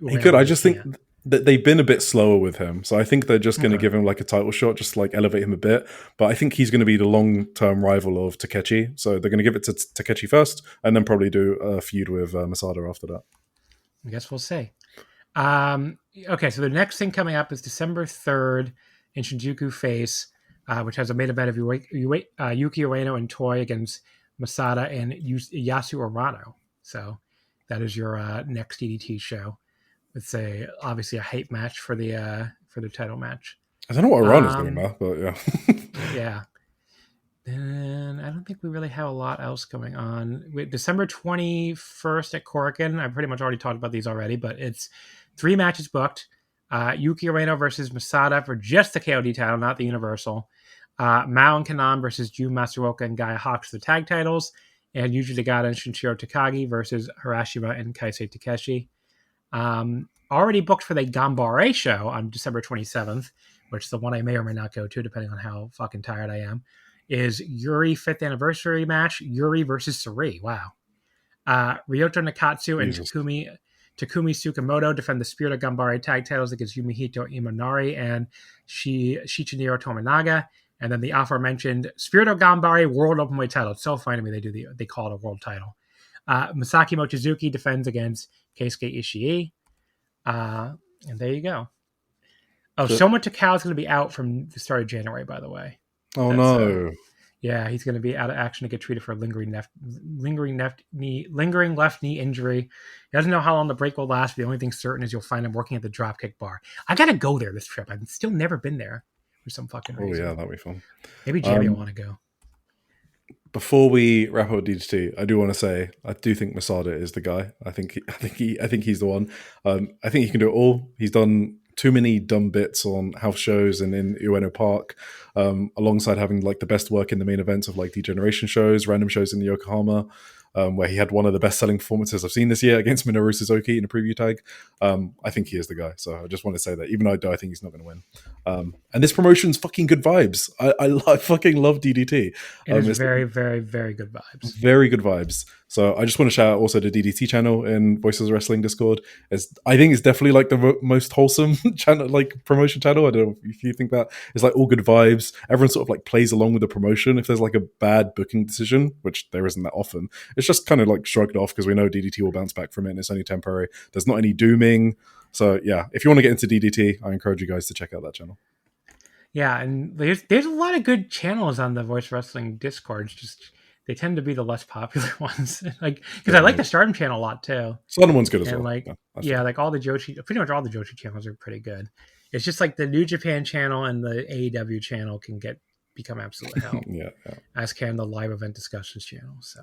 he could. I just think that they've been a bit slower with him. So I think they're just going to give him like a title shot, just like elevate him a bit. But I think he's going to be the long-term rival of Takechi. So they're going to give it to Takechi first, and then probably do a feud with Masada after that. I guess we'll see. Okay, so the next thing coming up is December 3rd in Shinjuku Face, which has a main event of Yuki Ueno and Toy against Masada and Yasu Arano. So that is your next DDT show. It's obviously a hype match for the title match. I don't know what Arano's doing now, but yeah. Yeah. Then I don't think we really have a lot else going on. December 21st at Korakuen, I've pretty much already talked about these already, but it's 3 matches booked. Yuki Ueno versus Masada for just the KOD title, not the Universal. Mao and Kanan versus Jun Masuoka and Gaia Hawks for the tag titles. And Yuji Nagata and Shinichiro Takagi versus Harashima and Kaisei Takeshi. Already booked for the Ganbare show on December 27th, which is the one I may or may not go to, depending on how fucking tired I am, is Yuri 5th anniversary match, Yuri versus Suri. Wow. Ryota Nakatsu and Takumi Tsukamoto defend the Spirit of Ganbare tag titles against Yumihito Imanari and Shichiniro Tominaga. And then the aforementioned Spirit of Ganbare World Openweight title. It's so funny to me they call it a world title. Masaki Mochizuki defends against Keisuke Ishii. And there you go. Oh, Soma Takao is going to be out from the start of January, by the way. Oh, no. Yeah, he's going to be out of action to get treated for a lingering left knee injury. He doesn't know how long the break will last. But the only thing certain is you'll find him working at the Dropkick Bar. I got to go there this trip. I've still never been there for some fucking reason. Oh, yeah, that'd be fun. Maybe Jamie will want to go. Before we wrap up DDT, I do want to say I do think Masada is the guy. I think he's the one. I think he can do it all. He's done too many dumb bits on house shows and in Ueno Park, alongside having like the best work in the main events of like degeneration shows, random shows in the Yokohama, where he had one of the best-selling performances I've seen this year against Minoru Suzuki in a preview tag. I think he is the guy. So I just want to say that, even though I think he's not going to win. And this promotion's fucking good vibes. I fucking love DDT. It is very, very, very good vibes. Very good vibes. So I just want to shout out also the DDT channel in Voices of Wrestling Discord. I think it's definitely like the most wholesome channel, like promotion channel. I don't know if you think that. It's like all good vibes. Everyone sort of like plays along with the promotion. If there's like a bad booking decision, which there isn't that often, it's just kind of like shrugged off because we know DDT will bounce back from it and it's only temporary. There's not any dooming. So yeah, if you want to get into DDT, I encourage you guys to check out that channel. Yeah, and there's a lot of good channels on the Voice Wrestling Discord. It's just they tend to be the less popular ones. Like, because I like the Stardom channel a lot too. Stardom one's good as well. Like, like all the Joshi, pretty much all the Joshi channels are pretty good. It's just like the New Japan channel and the AEW channel can become absolute hell. yeah. As can the live event discussions channel. So,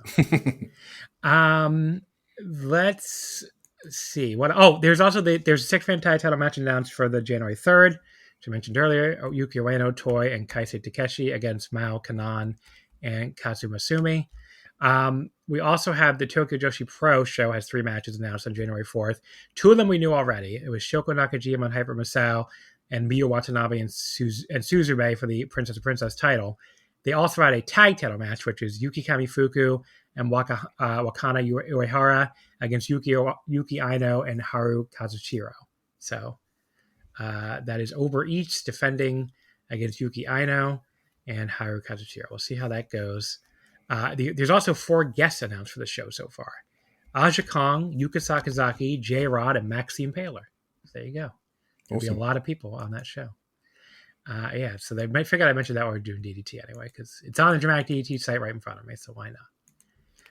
let's see what. Oh, there's also there's a 6-man tag title match announced for the January 3rd, which I mentioned earlier. Yuki Ueno, Toy, and Kaisei Takeshi against Mao Kanan and Kazuma Sumi. We also have the Tokyo Joshi Pro show has 3 matches announced on January 4th. 2 of them we knew already. It was Shoko Nakajima and Hyper Masao and Miyu Watanabe and Suzube for the Princess title. They also had a tag title match, which is Yuki Kamifuku and Wakana Uehara against Yuki Aino and Haru Kazuchiro. So that is Over Eats defending against Yuki Aino and Haru Kazuchiro. We'll see how that goes. There's also 4 guests announced for the show so far. Aja Kong, Yuka Sakazaki, J-Rod, and Maxime Paler. So there you go. There'll be a lot of people on that show. So they might figure I mentioned that while we're doing DDT anyway, because it's on the Dramatic DDT site right in front of me, so why not?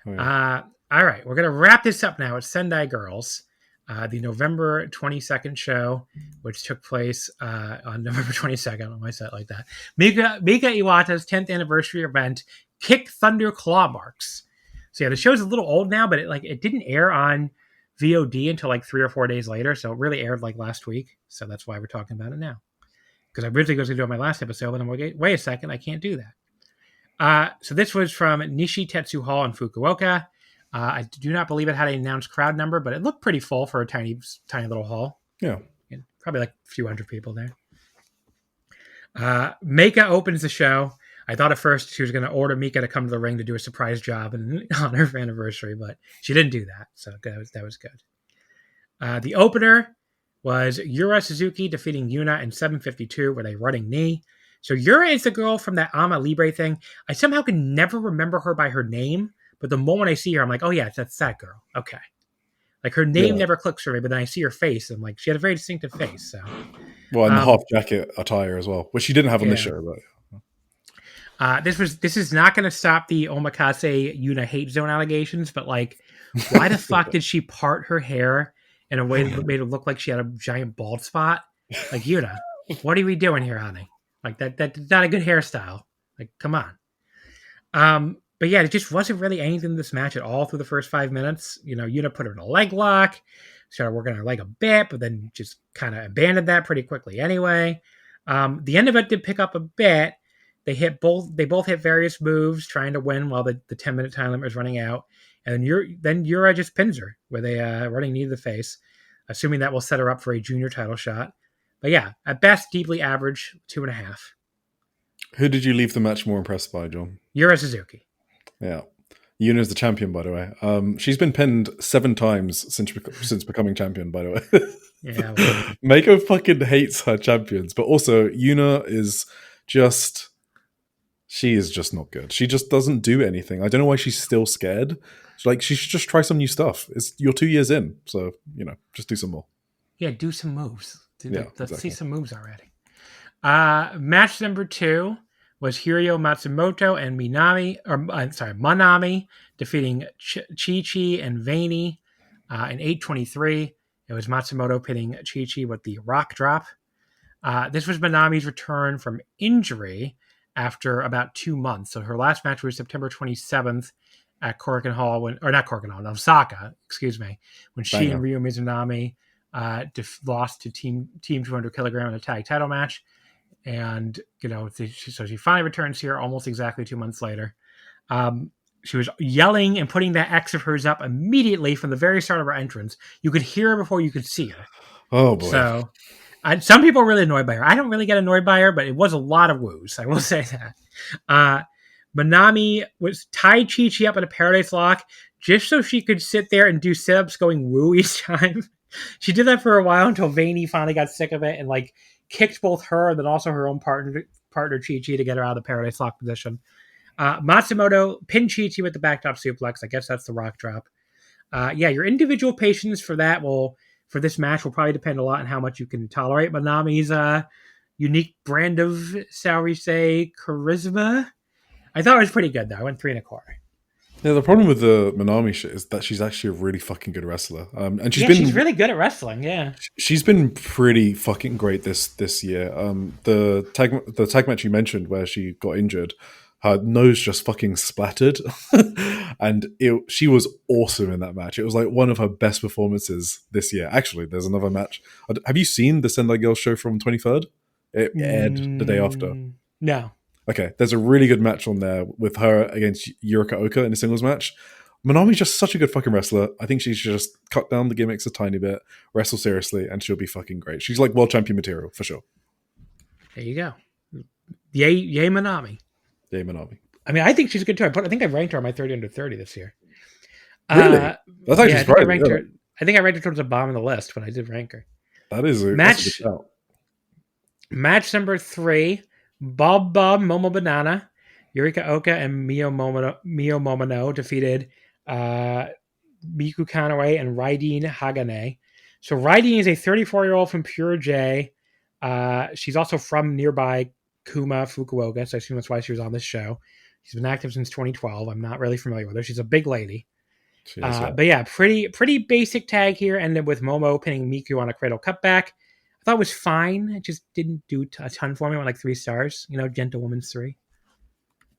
Oh, yeah. All right, we're going to wrap this up now. It's Sendai Girls, the November 22nd show, which took place on November 22nd on my site like that. Mika Iwata's 10th anniversary event, Kick Thunder Claw Marks. So yeah, the show's a little old now, but it didn't air on VOD until like 3 or 4 days later, so it really aired like last week. So that's why we're talking about it now. Because I originally was going to do it on my last episode, but I'm like, wait a second, I can't do that. So this was from Nishi Tetsu Hall in Fukuoka. I do not believe it had an announced crowd number, but it looked pretty full for a tiny little hall. Yeah. Probably like a few hundred people there. Meika opens the show. I thought at first she was going to order Mika to come to the ring to do a surprise job on her anniversary, but she didn't do that, so that was good. The opener was Yura Suzuki defeating YUNA in 7:52 with a running knee. So Yura is the girl from that Ama Libre thing. I somehow can never remember her by her name, but the moment I see her, I'm like, oh yeah, that's that girl. Okay. Like her name never clicks for me, but then I see her face, and like she had a very distinctive face. So, well, and the half jacket attire as well, which she didn't have on this show, but this is not going to stop the Omakase YUNA hate zone allegations, but like, why the fuck did she part her hair in a way that made it look like she had a giant bald spot? Like, YUNA, what are we doing here, honey? Like that's not a good hairstyle. Like, come on. But yeah, it just wasn't really anything in this match at all through the first 5 minutes. You know, YUNA put her in a leg lock, started working on her leg a bit, but then just kind of abandoned that pretty quickly anyway. The end of it did pick up a bit. They both hit various moves trying to win while the 10-minute time limit was running out. And then Yura just pins her with a running knee to the face. assuming that will set her up for a junior title shot. But yeah, at best, deeply average, 2.5. Who did you leave the match more impressed by, John? Yura Suzuki. Yeah. Yuna's the champion, by the way. She's been pinned 7 times since becoming champion, by the way. Yeah. Well. Mako fucking hates her champions, but also Yuna is just... She is just not good. She just doesn't do anything. I don't know why she's still scared. She should just try some new stuff. You're 2 years in, so, just do some more. Yeah, do some moves. Let's exactly. see some moves already. Match number 2 was Hiryo Matsumoto and Manami defeating Chi-Chi and Vani in 8:23. It was Matsumoto pinning Chi-Chi with the rock drop. This was Manami's return from injury after about 2 months. So her last match was September 27th at Osaka, when she and Ryo Mizunami lost to Team 200 kilogram in a tag title match. And, so she finally returns here almost exactly 2 months later. She was yelling and putting that X of hers up immediately from the very start of her entrance. You could hear her before you could see her. Oh, boy. So some people are really annoyed by her. I don't really get annoyed by her, but it was a lot of woos. I will say that. Manami was tied Chi-Chi up in a Paradise Lock just so she could sit there and do sit-ups going woo each time. She did that for a while until Vani finally got sick of it and kicked both her and then also her own partner Chi-Chi to get her out of the Paradise Lock position. Matsumoto pinned Chi-Chi with the backdrop suplex. I guess that's the rock drop. Your individual patience for this match will probably depend a lot on how much you can tolerate Manami's unique brand of, shall we say, charisma. I thought it was pretty good, though. I went 3.25. Yeah, the problem with the Manami shit is that she's actually a really fucking good wrestler. And she's really good at wrestling, yeah. She's been pretty fucking great this year. The tag match you mentioned where she got injured, her nose just fucking splattered. And she was awesome in that match. It was one of her best performances this year. Actually, there's another match. Have you seen the Sendai Girls show from 23rd? It aired the day after. No. Okay, there's a really good match on there with her against Yurika Oka in a singles match. Manami's just such a good fucking wrestler. I think she should just cut down the gimmicks a tiny bit, wrestle seriously, and she'll be fucking great. She's world champion material, for sure. There you go. Yay Manami. Yay Manami. I mean, I think she's a good too. I think I ranked her on my 30 under 30 this year. Really? That's actually surprising. I think I ranked her towards the bottom of the list when I did rank her. That is a match. That's a good shout. Match number 3. Bob Momo Banana, Yurika Oka, and Mio Momono defeated Miku Kanoe and Raideen Hagane. So Raideen is a 34-year-old from Pure J. She's also from nearby Kuma, Fukuoka, so I assume that's why she was on this show. She's been active since 2012. I'm not really familiar with her. She's a big lady. But yeah, pretty basic tag here, ended with Momo pinning Miku on a cradle cutback. I thought it was fine. It just didn't do a ton for me. I went 3 stars. Gentlewoman's 3.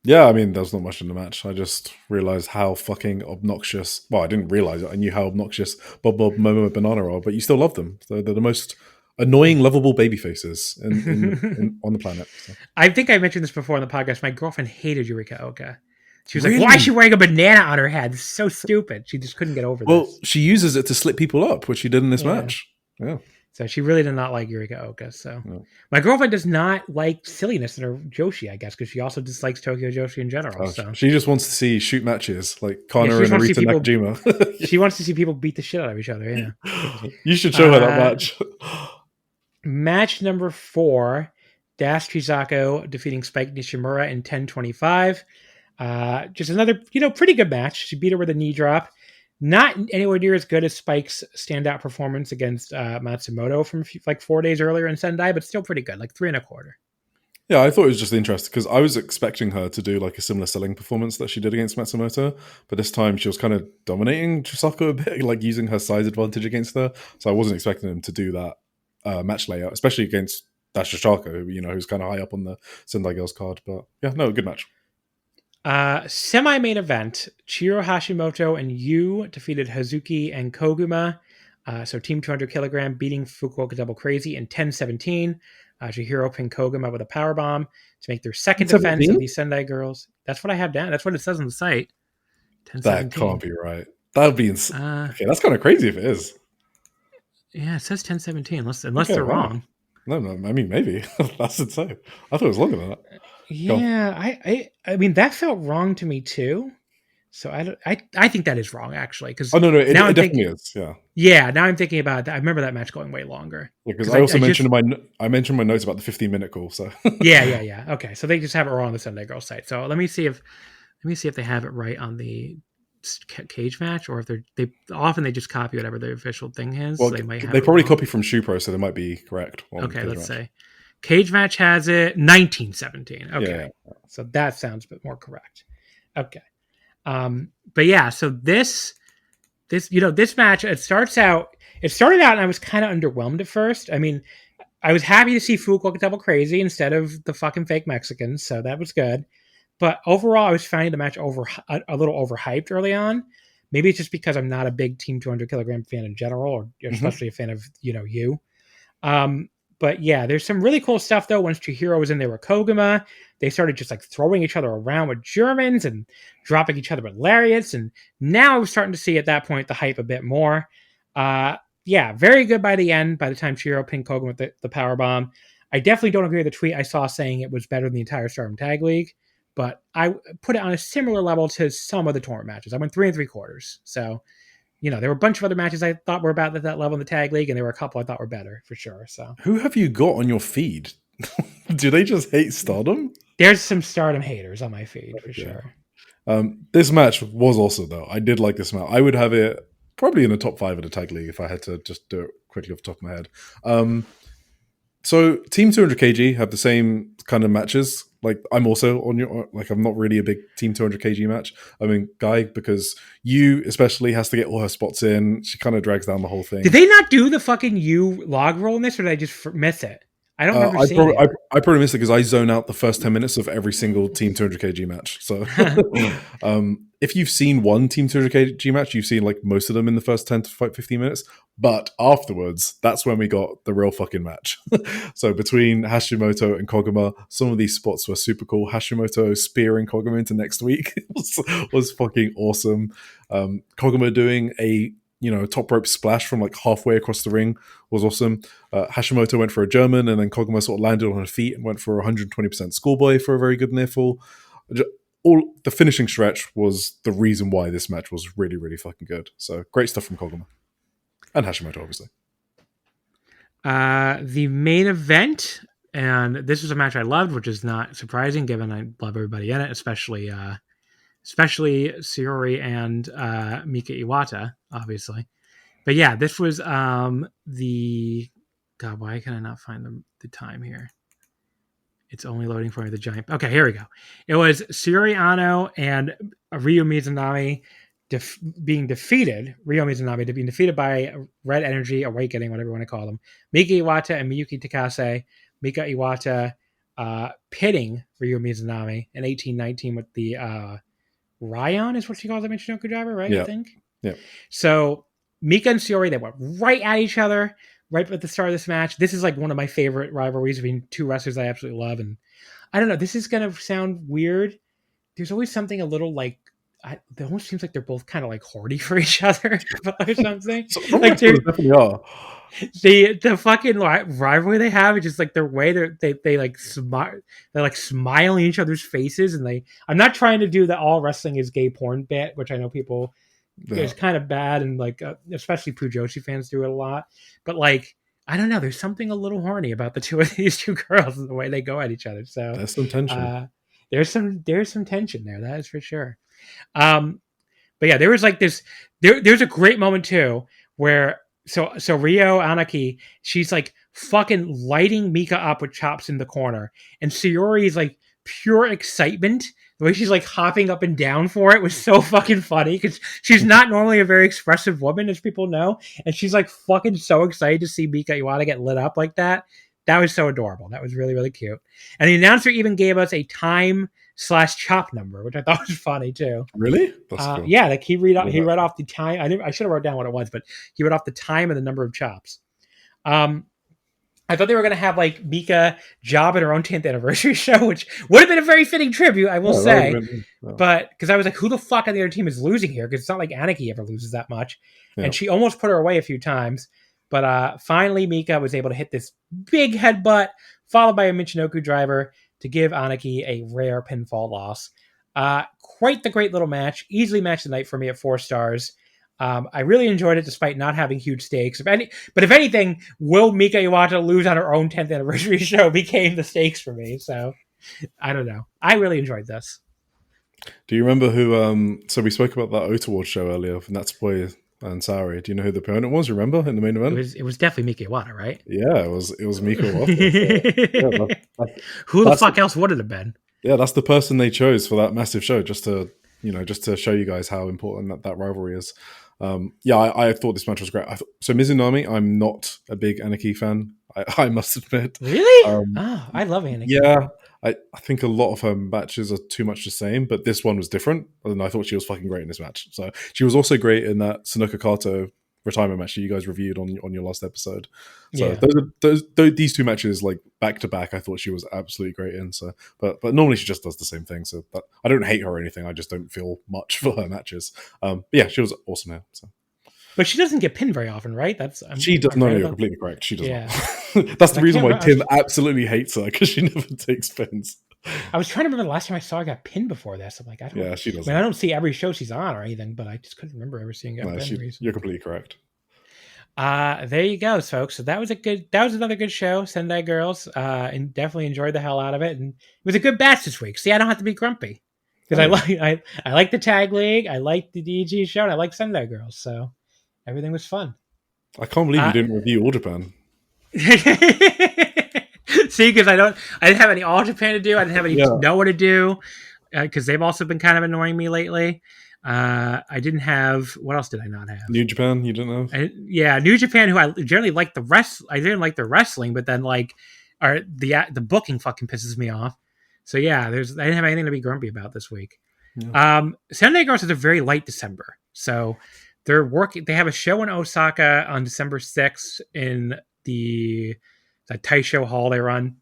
Yeah, I mean, there was not much in the match. I just realized how fucking obnoxious. Well, I didn't realize it. I knew how obnoxious Bob, Momo, and Banana are, but you still love them. They're the most annoying, lovable baby faces on the planet. So. I think I mentioned this before on the podcast. My girlfriend hated Yurika Oka. She was like, why is she wearing a banana on her head? It's so stupid. She just couldn't get over this. Well, she uses it to slip people up, which she did in this match. Yeah. So she really did not like Yurika Oka. So my girlfriend does not like silliness in her Joshi, I guess, because she also dislikes Tokyo Joshi in general. So she just wants to see shoot matches like Connor and Arita Nakajima. She wants to see people beat the shit out of each other. Yeah. You should show her that match. Match number 4, Dash Chizako defeating Spike Nishimura in 10:25. Just another, pretty good match. She beat her with a knee drop. Not anywhere near as good as Spike's standout performance against Matsumoto from 4 days earlier in Sendai, but still pretty good, 3.25. Yeah, I thought it was just interesting because I was expecting her to do a similar selling performance that she did against Matsumoto, but this time she was kind of dominating Chisako a bit, using her size advantage against her. So I wasn't expecting him to do that match layout, especially against Dash Chisako, who's kind of high up on the Sendai Girls card. But yeah, no, good match. Semi-main event, Chiro Hashimoto and Yu defeated Hazuki and Koguma. So Team 200 kilogram beating Fukuoka Double Crazy in 10:17. Chihiro pinned Koguma with a powerbomb to make their second defense of the Sendai Girls. That's what I have down. That's what it says on the site. 10-17. That can't be right. That would be insane. Okay, that's kind of crazy if it is. Yeah, it says 10:17. Unless they're wrong. No. I mean, maybe that's insane. I thought it was longer than that. Yeah, I mean that felt wrong to me too. So I think that is wrong actually because no, it definitely is. Yeah, now I'm thinking about that. I remember that match going way longer. Because I also mentioned my notes about the 15-minute call. So yeah. Okay, so they just have it wrong on the Sendai Girls site. So let me see if they have it right on the cage match, or if they often just copy whatever the official thing is. Well, so they probably copy from ShuPro, so they might be correct. Okay, let's say cage match has it 1917. Okay, so that sounds a bit more correct. Okay, but yeah, so this match it started out and I was kind of underwhelmed at first. I mean, I was happy to see Fukuoka double crazy instead of the fucking fake Mexicans, so that was good. But overall, I was finding the match a little overhyped early on. Maybe it's just because I'm not a big Team 200 kilogram fan in general, or especially a fan of you. But yeah, there's some really cool stuff though. Once Chihiro was in there with Koguma, they started just like throwing each other around with Germans and dropping each other with lariats. And now I was starting to see at that point the hype a bit more. Yeah, very good by the end. By the time Chihiro pinned Koguma with the power bomb, I definitely don't agree with the tweet I saw saying it was better than the entire STARDOM Tag League. But I put it on a similar level to some of the tournament matches. I went 3 3/4. So, there were a bunch of other matches I thought were about that level in the tag league, and there were a couple I thought were better for sure. So, who have you got on your feed? Do they just hate STARDOM? There's some STARDOM haters on my feed for sure. This match was awesome though. I did like this match. I would have it probably in the top 5 of the tag league if I had to just do it quickly off the top of my head. So Team 200 kg have the same kind of matches. Like I'm also on I'm not really a big Team 200 kg match. I mean, Guy, because you especially has to get all her spots in. She kind of drags down the whole thing. Did they not do the fucking log roll in this, or did I just miss it? I don't remember seeing it. I probably missed it because I zone out the first 10 minutes of every single Team 200 kg match. So if you've seen one Team 200 kg match, you've seen like most of them in the first 10 to 15 minutes. But afterwards, that's when we got the real fucking match. So between Hashimoto and Koguma, some of these spots were super cool. Hashimoto spearing Koguma into next week was fucking awesome. Koguma doing a top rope splash from like halfway across the ring was awesome. Hashimoto went for a German, and then Koguma sort of landed on her feet and went for 120% schoolboy for a very good near fall. All the finishing stretch was the reason why this match was really, really fucking good. So great stuff from Koguma and Hashimoto, obviously. The main event, and this was a match I loved, which is not surprising given I love everybody in it, especially Sayori and Mika Iwata, obviously. But yeah, this was God, why can I not find the time here? It's only loading for me, the giant. Okay, here we go. It was Sayori Ano and Ryo Mizunami being defeated by Red Energy, Awakening, whatever you want to call them. Mika Iwata and Miyuki Takase. Mika Iwata pitting Ryo Mizunami in 18-19 with the Ryon is what she calls the Michinoku driver, right? Yeah. I think. Yeah. So Mika and Sayori, they went right at each other right at the start of this match. This is like one of my favorite rivalries between two wrestlers I absolutely love. And I don't know, this is going to sound weird. There's always something a little like, it almost seems like they're both kind of like horny for each other or something. Like definitely are. The fucking rivalry they have is just like their way they like smile in each other's faces, and I'm not trying to do the all wrestling is gay porn bit, which I know people it's kind of bad, and like especially Fujoshi fans do it a lot. But like I don't know, there's something a little horny about the two of these two girls and the way they go at each other. So there's some tension. There's some tension there, that is for sure. But yeah, there was like this. There's a great moment too where so Ryo Anaki, she's like fucking lighting Mika up with chops in the corner, and Sayori is like pure excitement. The way she's like hopping up and down for it was so fucking funny because she's not normally a very expressive woman, as people know, and she's like fucking so excited to see Mika Iwata get lit up like that. That was so adorable. That was really, really cute. And the announcer even gave us a time/chop number, which I thought was funny too. Really? That's cool. Yeah, like he read off the time. I should have wrote down what it was, but he read off the time and the number of chops. I thought they were going to have like Mika job at her own 10th anniversary show, which would have been a very fitting tribute, I will say. But because I was like, who the fuck on the other team is losing here? Because it's not like Anarchy ever loses that much. Yeah. And she almost put her away a few times. But finally, Mika was able to hit this big headbutt, followed by a Michinoku driver to give Aniki a rare pinfall loss. Quite the great little match. Easily match of the night for me at 4 stars. I really enjoyed it despite not having huge stakes. But if anything, will Mika Iwata lose on her own 10th anniversary show became the stakes for me. So I don't know. I really enjoyed this. Do you remember who? So we spoke about that Ota Award show earlier, and that's Boy and Sari. Do you know who the opponent was? Remember in the main event? It was definitely Mika Iwata, right? Yeah, it was Mika Iwata. Who the fuck else would it have been? Yeah, that's the person they chose for that massive show, just to show you guys how important that rivalry is. I thought this match was great. So Mizunami, I'm not a big Aniki fan. I must admit. Really? I love Aniki. Yeah, I think a lot of her matches are too much the same, but this one was different, and I thought she was fucking great in this match. So she was also great in that Sanoka Kato retirement match that you guys reviewed on your last episode. So these two matches, like back to back, I thought she was absolutely great in. So, but normally she just does the same thing. So I don't hate her or anything. I just don't feel much for her matches. But yeah, she was awesome here. So. But she doesn't get pinned very often, right? She does. No, you're completely correct. She does not. That's the reason why Tim absolutely hates her, because she never takes pins. I was trying to remember the last time I saw her get pinned before this. I'm like, she doesn't. I don't see every show she's on or anything, but I just couldn't remember ever seeing her get pinned recently. You're completely correct. There you go, folks. So that was another good show, Sendai Girls. And definitely enjoyed the hell out of it. And it was a good batch this week. See, I don't have to be grumpy because I like the tag league, I like the DG show, and I like Sendai Girls. So everything was fun. I can't believe you didn't review All Japan. See, because I didn't have any All Japan to do. I didn't have any Noah to do because they've also been kind of annoying me lately. I didn't have. What else did I not have? New Japan, you didn't have? New Japan, who I generally like I didn't like the wrestling, but then the booking fucking pisses me off. So yeah, I didn't have anything to be grumpy about this week. Yeah. Sendai Girls is a very light December, so they have a show in Osaka on December 6th in the Taisho Hall they run.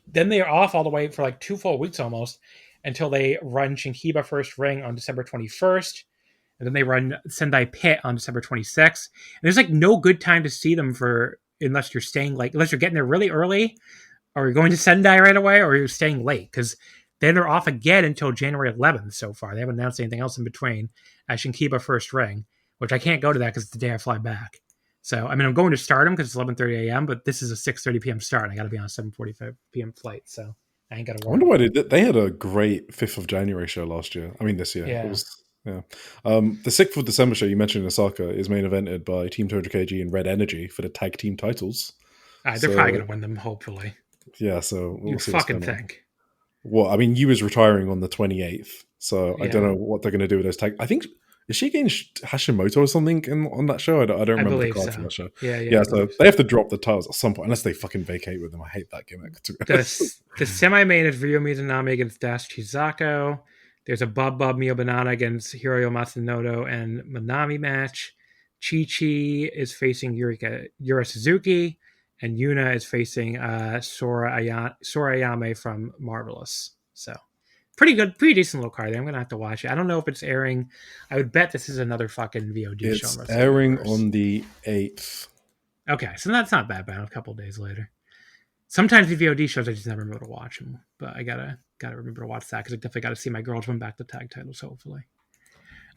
Then they are off all the way for like 2 full weeks almost until they run Shinkiba First Ring on December 21st. And then they run Sendai Pit on December 26th. And there's like no good time to see them unless you're getting there really early, or you're going to Sendai right away, or you're staying late, because then they're off again until January 11th so far. They haven't announced anything else in between at Shinkiba First Ring, which I can't go to that because it's the day I fly back. So, I mean, I'm going to Stardom because it's 11:30 a.m., but this is a 6:30 p.m. start. I got to be on a 7:45 p.m. flight, so I ain't got to worry. I wonder why they had a great 5th of January show last year. I mean, this year. Yeah. It was, the 6th of December show you mentioned in Osaka is main evented by Team Tojo KG and Red Energy for the tag team titles. They're probably going to win them, hopefully. Yeah, so we'll see. Fucking think. Well, I mean, Yu's retiring on the 28th, so I don't know what they're going to do with those tag. I think. Is she against Hashimoto or something on that show? I don't remember the card from that show. Yeah. So they have to drop the titles at some point, unless they fucking vacate with them. I hate that gimmick. The semi-main is Ryo Mizunami against Dash Chizako. There's a Bob Mio Banana against Hiroyo Matsunoto and Manami match. Chi-Chi is facing Yura Suzuki, and Yuna is facing Sora Ayame from Marvelous. So pretty good, pretty decent little card there. I'm going to have to watch it. I don't know if it's airing. I would bet this is another fucking VOD show. It's airing on the 8th. Okay, so that's not that bad. A couple days later. Sometimes the VOD shows I just never remember to watch them, but I gotta remember to watch that because I definitely got to see my girls win back the tag titles, hopefully.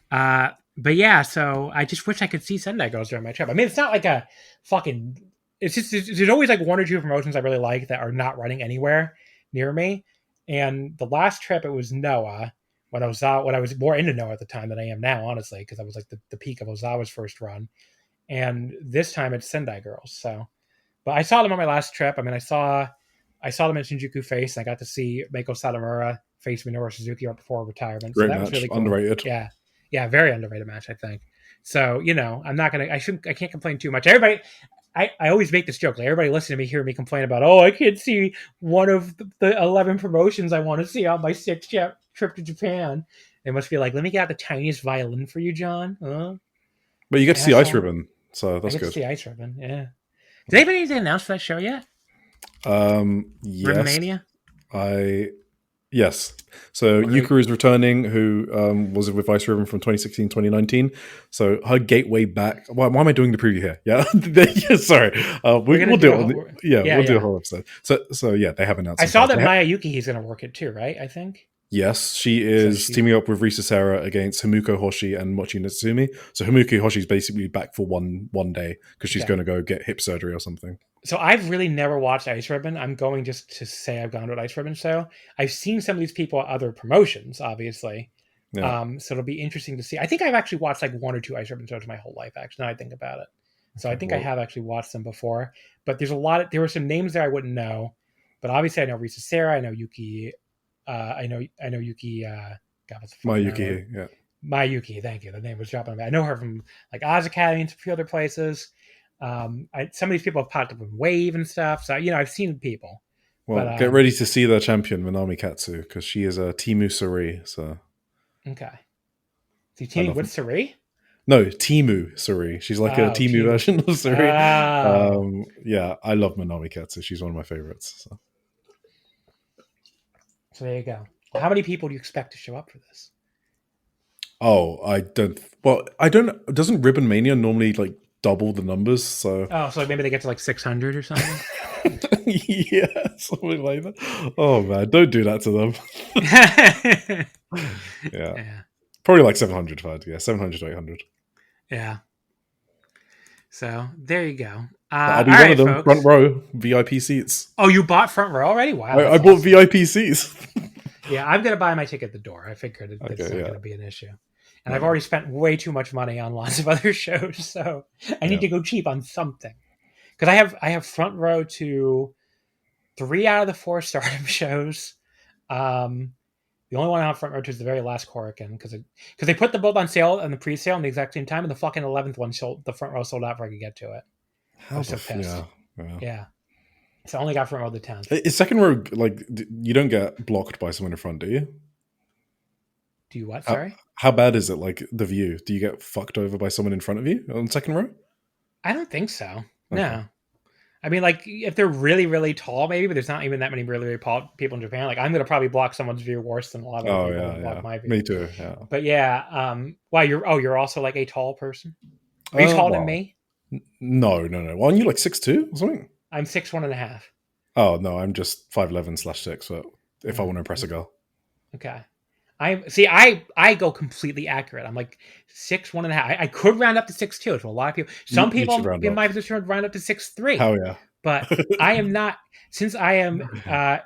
But yeah, so I just wish I could see Sendai Girls during my trip. I mean, it's not like a fucking. It's just there's always like 1 or 2 promotions I really like that are not running anywhere near me. And the last trip, it was Noah, when I was more into Noah at the time than I am now, honestly, because I was like the peak of Ozawa's first run. And this time it's Sendai Girls. So, but I saw them on my last trip. I mean, I saw them in Shinjuku face, and I got to see Meiko Satomura face Minoru Suzuki right before retirement. Great so that match, was really cool. Underrated. Yeah, very underrated match, I think. So, I can't complain too much. Everybody, I always make this joke. Like, everybody listening to me hear me complain about, I can't see one of the 11 promotions I want to see on my 6th trip to Japan. They must be like, let me get out the tiniest violin for you, John. But you get to see Ice Ribbon, so that's good. To see Ice Ribbon, yeah. Did anybody announce that show yet? Yes. Ribbon Mania? Yes. So Yuka is returning, who was with Vice Ribbon from 2016, 2019. So her gateway back. Why am I doing the preview here? Yeah. Sorry. We'll do it. We'll do a whole episode. So yeah, they have announced. I saw that Maya Yuki is going to work it too, right? I think. Yes, she is teaming up with Risa Sera against Himiko Hoshi and Mochi Natsumi. So Himiko Hoshi is basically back for one day because she's going to go get hip surgery or something. So I've really never watched Ice Ribbon. I'm going just to say I've gone to an Ice Ribbon show. I've seen some of these people at other promotions, obviously. Yeah. So it'll be interesting to see. I think I've actually watched like one or two Ice Ribbon shows my whole life, actually, now I think about it. So I think I have actually watched them before. But there were some names there I wouldn't know. But obviously I know Risa Sera, I know Yuki. I know Yuki. God, what's the Mayuki, yeah. Mayuki, thank you. The name was dropping. I know her from like Oz Academy and a few other places. Some of these people have popped up in Wave and stuff. So I've seen people. Well, get ready to see their champion Minami Katsu because she is a Timu Suri. So okay, so you teaming with Suri? No, Timu Suri. She's like a Timu version of Suri. Yeah, I love Minami Katsu. She's one of my favorites. So there you go. How many people do you expect to show up for this? Oh, I don't. Doesn't Ribbon Mania normally like double the numbers? So so maybe they get to like 600 or something. Yeah, something like that. Oh man, don't do that to them. Yeah. Probably like 700. 700 to 800. Yeah. So there you go. I'll be one of them. Folks. Front row VIP seats. Oh, you bought front row already? Wow. I bought VIP seats. Yeah, I'm gonna buy my ticket at the door. I figured it's not gonna be an issue. And I've already spent way too much money on lots of other shows, so I need to go cheap on something. Because I have front row to 3 out of the 4 Stardom shows. The only one I have front row to is the very last Korakuen because they put them both on sale and the pre-sale in the exact same time, and the fucking 11th one the front row sold out before I could get to it. I was so pissed. Yeah. So I only got front row the 10th. Is second row like you don't get blocked by someone in front, do you? Do you what? Sorry. How bad is it? Like the view? Do you get fucked over by someone in front of you on second row? I don't think so. Okay. No. I mean, like, if they're really, really tall, maybe, but there's not even that many really, really tall people in Japan. Like, I'm going to probably block someone's view worse than a lot of people block my view. Me too, yeah. But yeah, you're also like a tall person? Are you taller than me? No. Well, aren't you like 6'2" or something? I'm 6'1.5". Oh, no, I'm just 5'11/6", but if I want to impress a girl. Okay. I go completely accurate. I'm like 6'1.5". I could round up to 6'2" to a lot of people. Some people in my position would round up to 6'3". Hell yeah! But I am not. Since I am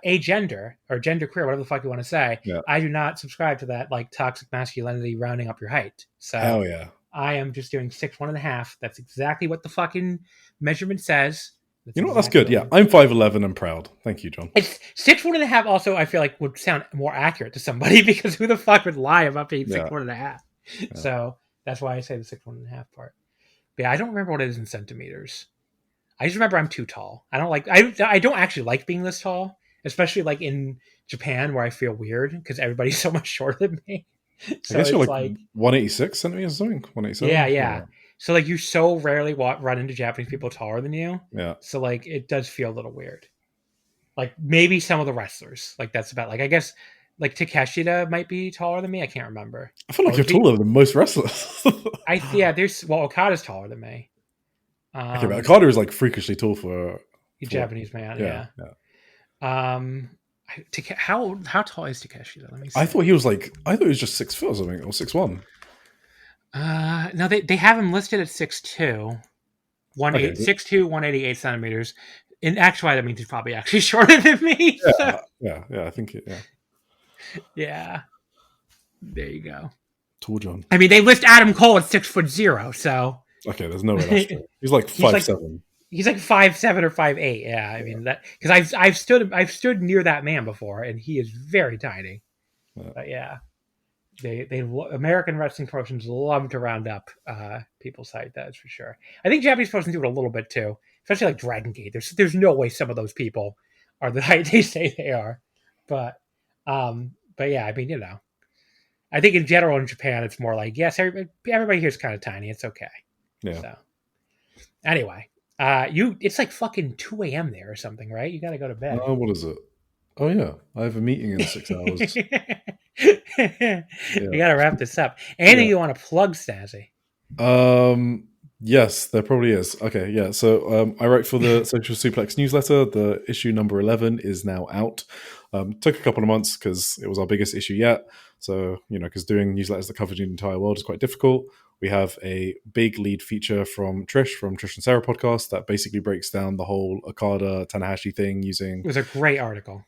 agender or genderqueer, whatever the fuck you want to say, I do not subscribe to that like toxic masculinity rounding up your height. So hell yeah! I am just doing 6'1.5". That's exactly what the fucking measurement says. That's good. Yeah, I'm 5'11". I'm proud. Thank you, John. It's 6'1.5". Also, I feel like would sound more accurate to somebody because who the fuck would lie about being 6'1.5"? Yeah. So that's why I say the 6'1.5" part. But yeah, I don't remember what it is in centimeters. I just remember I'm too tall. I don't actually like being this tall, especially like in Japan where I feel weird because everybody's so much shorter than me. So I guess you're like 186 centimeters or something. 187. Yeah. So like you so rarely run into Japanese people taller than you. Yeah. So like it does feel a little weird. Like maybe some of the wrestlers. Like that's about like I guess like Takeshita might be taller than me. I can't remember. I feel like you're taller than most wrestlers. Okada's taller than me. Okay, but Okada is like freakishly tall for a Japanese man. Yeah. How tall is Takeshita? Let me see. I thought he was just 6 foot or something, or 6'1". No, they have him listed at 6'2", 6'2", 188 centimeters. In actuality, that means he's probably actually shorter than me. Yeah, I think it. Yeah. Yeah. There you go. Tall John. I mean, they list Adam Cole at 6'0", so. Okay, there's no way that's true. He's like 5'7". He's like 5'7" or 5'8". Yeah, I mean that because I've stood near that man before, and he is very tiny. Yeah. But yeah. They American wrestling promotions love to round up people's height. That's for sure. I think Japanese promotions do it a little bit too, especially like Dragon Gate. There's no way some of those people are the height they say they are, but yeah, I mean I think in general in Japan it's more like yes, everybody here is kind of tiny. It's okay. Yeah. So anyway, it's like fucking 2 a.m. there or something, right? You got to go to bed. What is it? Oh yeah, I have a meeting in 6 hours. We got to wrap this up. Anything you want to plug, Stazzy? Yes, there probably is. Okay, yeah. So I write for the Social Suplex newsletter. The issue number 11 is now out. Took a couple of months because it was our biggest issue yet. So, because doing newsletters that cover the entire world is quite difficult. We have a big lead feature from Trish and Sarah podcast that basically breaks down the whole Okada Tanahashi thing using. It was a great article.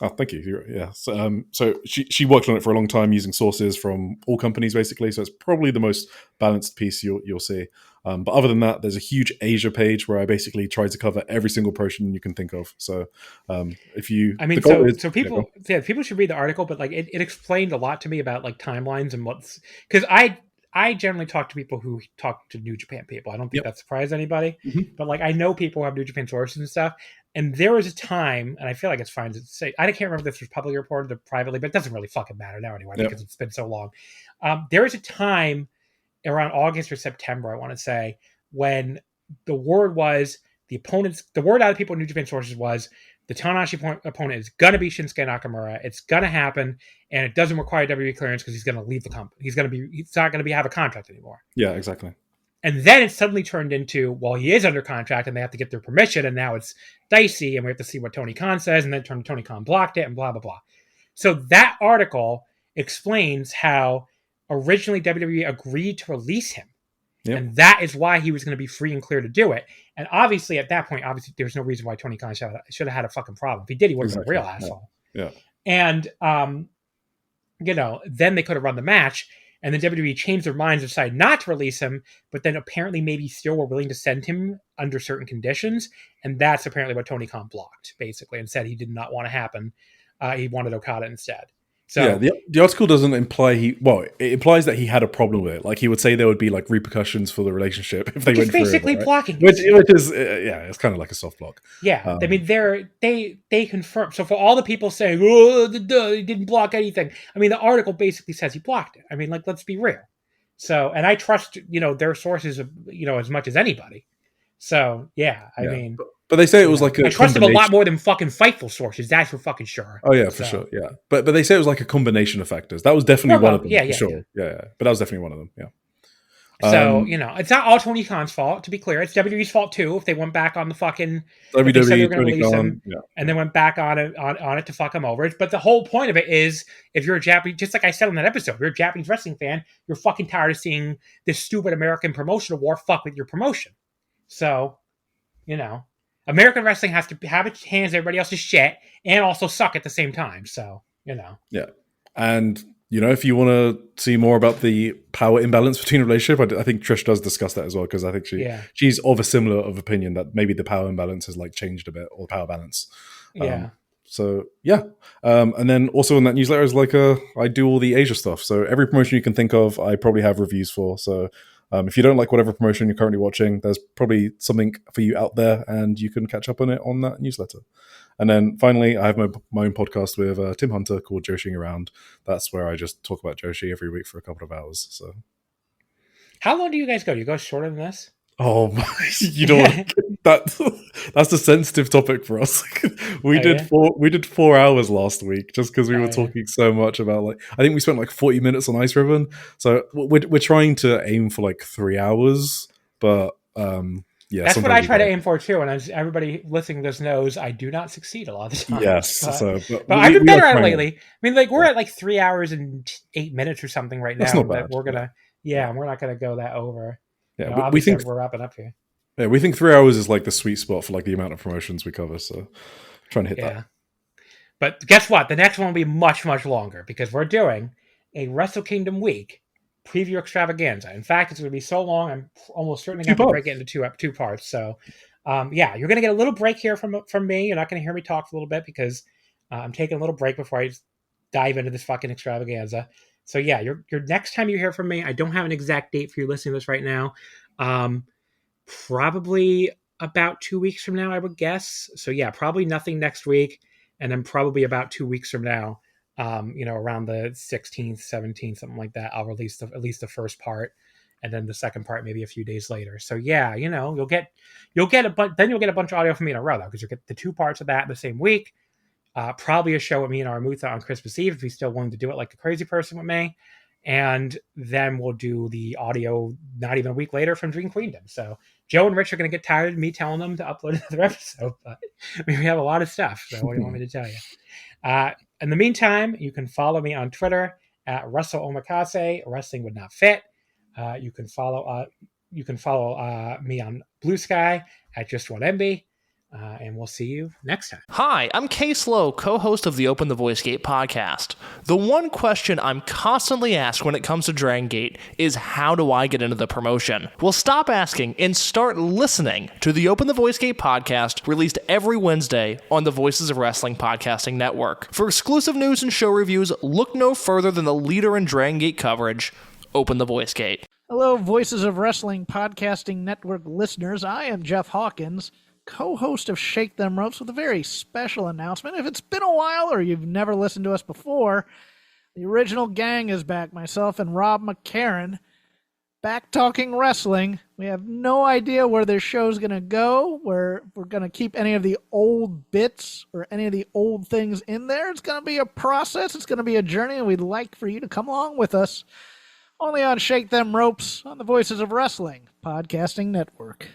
Oh, thank you. Yeah. So she worked on it for a long time using sources from all companies, basically. So it's probably the most balanced piece you'll see. But other than that, there's a huge Asia page where I basically try to cover every single promotion you can think of. So if you, people should read the article, but like it explained a lot to me about like timelines and because I generally talk to people who talk to New Japan people. I don't think that surprised anybody, but like I know people who have New Japan sources and stuff. And there was a time, and I feel like it's fine to say, I can't remember if this was publicly reported or privately, but it doesn't really fucking matter now anyway because it's been so long. There was a time around August or September, I want to say, when the word was the word out of people in New Japan sources was the Tanahashi opponent is going to be Shinsuke Nakamura. It's going to happen, and it doesn't require WWE clearance because he's going to leave the company. He's not going to have a contract anymore. Yeah, exactly. And then it suddenly turned into, well, he is under contract and they have to get their permission. And now it's dicey and we have to see what Tony Khan says. And then Tony Khan blocked it and blah, blah, blah. So that article explains how originally WWE agreed to release him. Yep. And that is why he was going to be free and clear to do it. And obviously at that point, there's no reason why Tony Khan should have had a fucking problem. If he did, he would have been a real asshole. Yeah. And, then they could have run the match. And then WWE changed their minds and decided not to release him, but then apparently maybe still were willing to send him under certain conditions. And that's apparently what Tony Khan blocked, basically, and said he did not want to happen. He wanted Okada instead. So the article doesn't imply it implies that he had a problem with it. Like he would say there would be like repercussions for the relationship if they went through it. Basically blocking. Which is it's kind of like a soft block. Yeah, I mean they confirm. So for all the people saying he didn't block anything, I mean the article basically says he blocked it. I mean, like, let's be real. So, and I trust their sources as much as anybody. So I mean. But they say it was like I trust them a lot more than fucking Fightful sources. That's for fucking sure. Oh yeah, for sure. Yeah, but they say it was like a combination of factors. That was definitely one of them. Yeah, sure. Yeah. But that was definitely one of them. Yeah. So it's not all Tony Khan's fault. To be clear, it's WWE's fault too. If they went back on the fucking WWE, Tony Khan, and then went back on it to fuck him over. But the whole point of it is, if you're a Japanese, just like I said in that episode, if you're a Japanese wrestling fan, you're fucking tired of seeing this stupid American promotional war fuck with your promotion. So, American wrestling has to have its hands in everybody else's shit and also suck at the same time. So, Yeah. And, if you want to see more about the power imbalance between a relationship, I think Trish does discuss that as well, because I think she's of a similar opinion that maybe the power imbalance has like changed a bit, or the power balance. So, yeah. And then also in that newsletter is like I do all the Asia stuff. So every promotion you can think of, I probably have reviews for. So if you don't like whatever promotion you're currently watching, there's probably something for you out there, and you can catch up on it on that newsletter. And then finally, I have my own podcast with Tim Hunter called Joshing Around. That's where I just talk about Joshi every week for a couple of hours. So, how long do you guys go? Do you go shorter than this? Oh, you don't. That's a sensitive topic for us. We did 4 hours last week just because we were talking so much about I think we spent like 40 minutes on Ice Ribbon. So we're trying to aim for like 3 hours, but that's what I try to aim for too. And as everybody listening to this knows, I do not succeed a lot of the time. Yes, but I've been better at it lately. I mean, like we're at like 3 hours and 8 minutes or something right now. That's not bad. We're not gonna go that over. Yeah, we think we're wrapping up here. Yeah, we think 3 hours is like the sweet spot for like the amount of promotions we cover. So trying to hit that. But guess what? The next one will be much, much longer because we're doing a Wrestle Kingdom week preview extravaganza. In fact, it's going to be so long, I'm almost certainly going to break it into two parts. So, you're going to get a little break here from me. You're not going to hear me talk for a little bit because I'm taking a little break before I dive into this fucking extravaganza. So yeah, your next time you hear from me, I don't have an exact date for you listening to this right now. Probably about 2 weeks from now, I would guess. So yeah, probably nothing next week. And then probably about 2 weeks from now, around the 16th, 17th, something like that, I'll release at least the first part. And then the second part, maybe a few days later. So yeah, you'll get a bunch of audio from me in a row though, because you'll get the 2 parts of that in the same week. probably a show with me and Aramutha on Christmas Eve if he's still willing to do it like a crazy person with me. And then we'll do the audio not even a week later from Dream Queendom. So Joe and Rich are going to get tired of me telling them to upload another episode, but we have a lot of stuff. So what do you want me to tell you? In the meantime, you can follow me on Twitter at Russell Omakase. Wrestling Would Not Fit. You can follow me on Blue Sky at Just One MB. And we'll see you next time. Hi, I'm Case Lowe, co-host of the Open the Voice Gate podcast. The one question I'm constantly asked when it comes to Dragon Gate is how do I get into the promotion? Well, stop asking and start listening to the Open the Voice Gate podcast, released every Wednesday on the Voices of Wrestling podcasting network. For exclusive news and show reviews, look no further than the leader in Dragon Gate coverage, Open the Voice Gate. Hello, Voices of Wrestling podcasting network listeners. I am Jeff Hawkins, co-host of Shake Them Ropes, with a very special announcement. If it's been a while or you've never listened to us before, the original gang is back. Myself and Rob McCarran, back talking wrestling. We have no idea where this show's going to go, where we're going to keep any of the old bits or any of the old things in there. It's going to be a process. It's going to be a journey, and we'd like for you to come along with us. Only on Shake Them Ropes on the Voices of Wrestling podcasting network.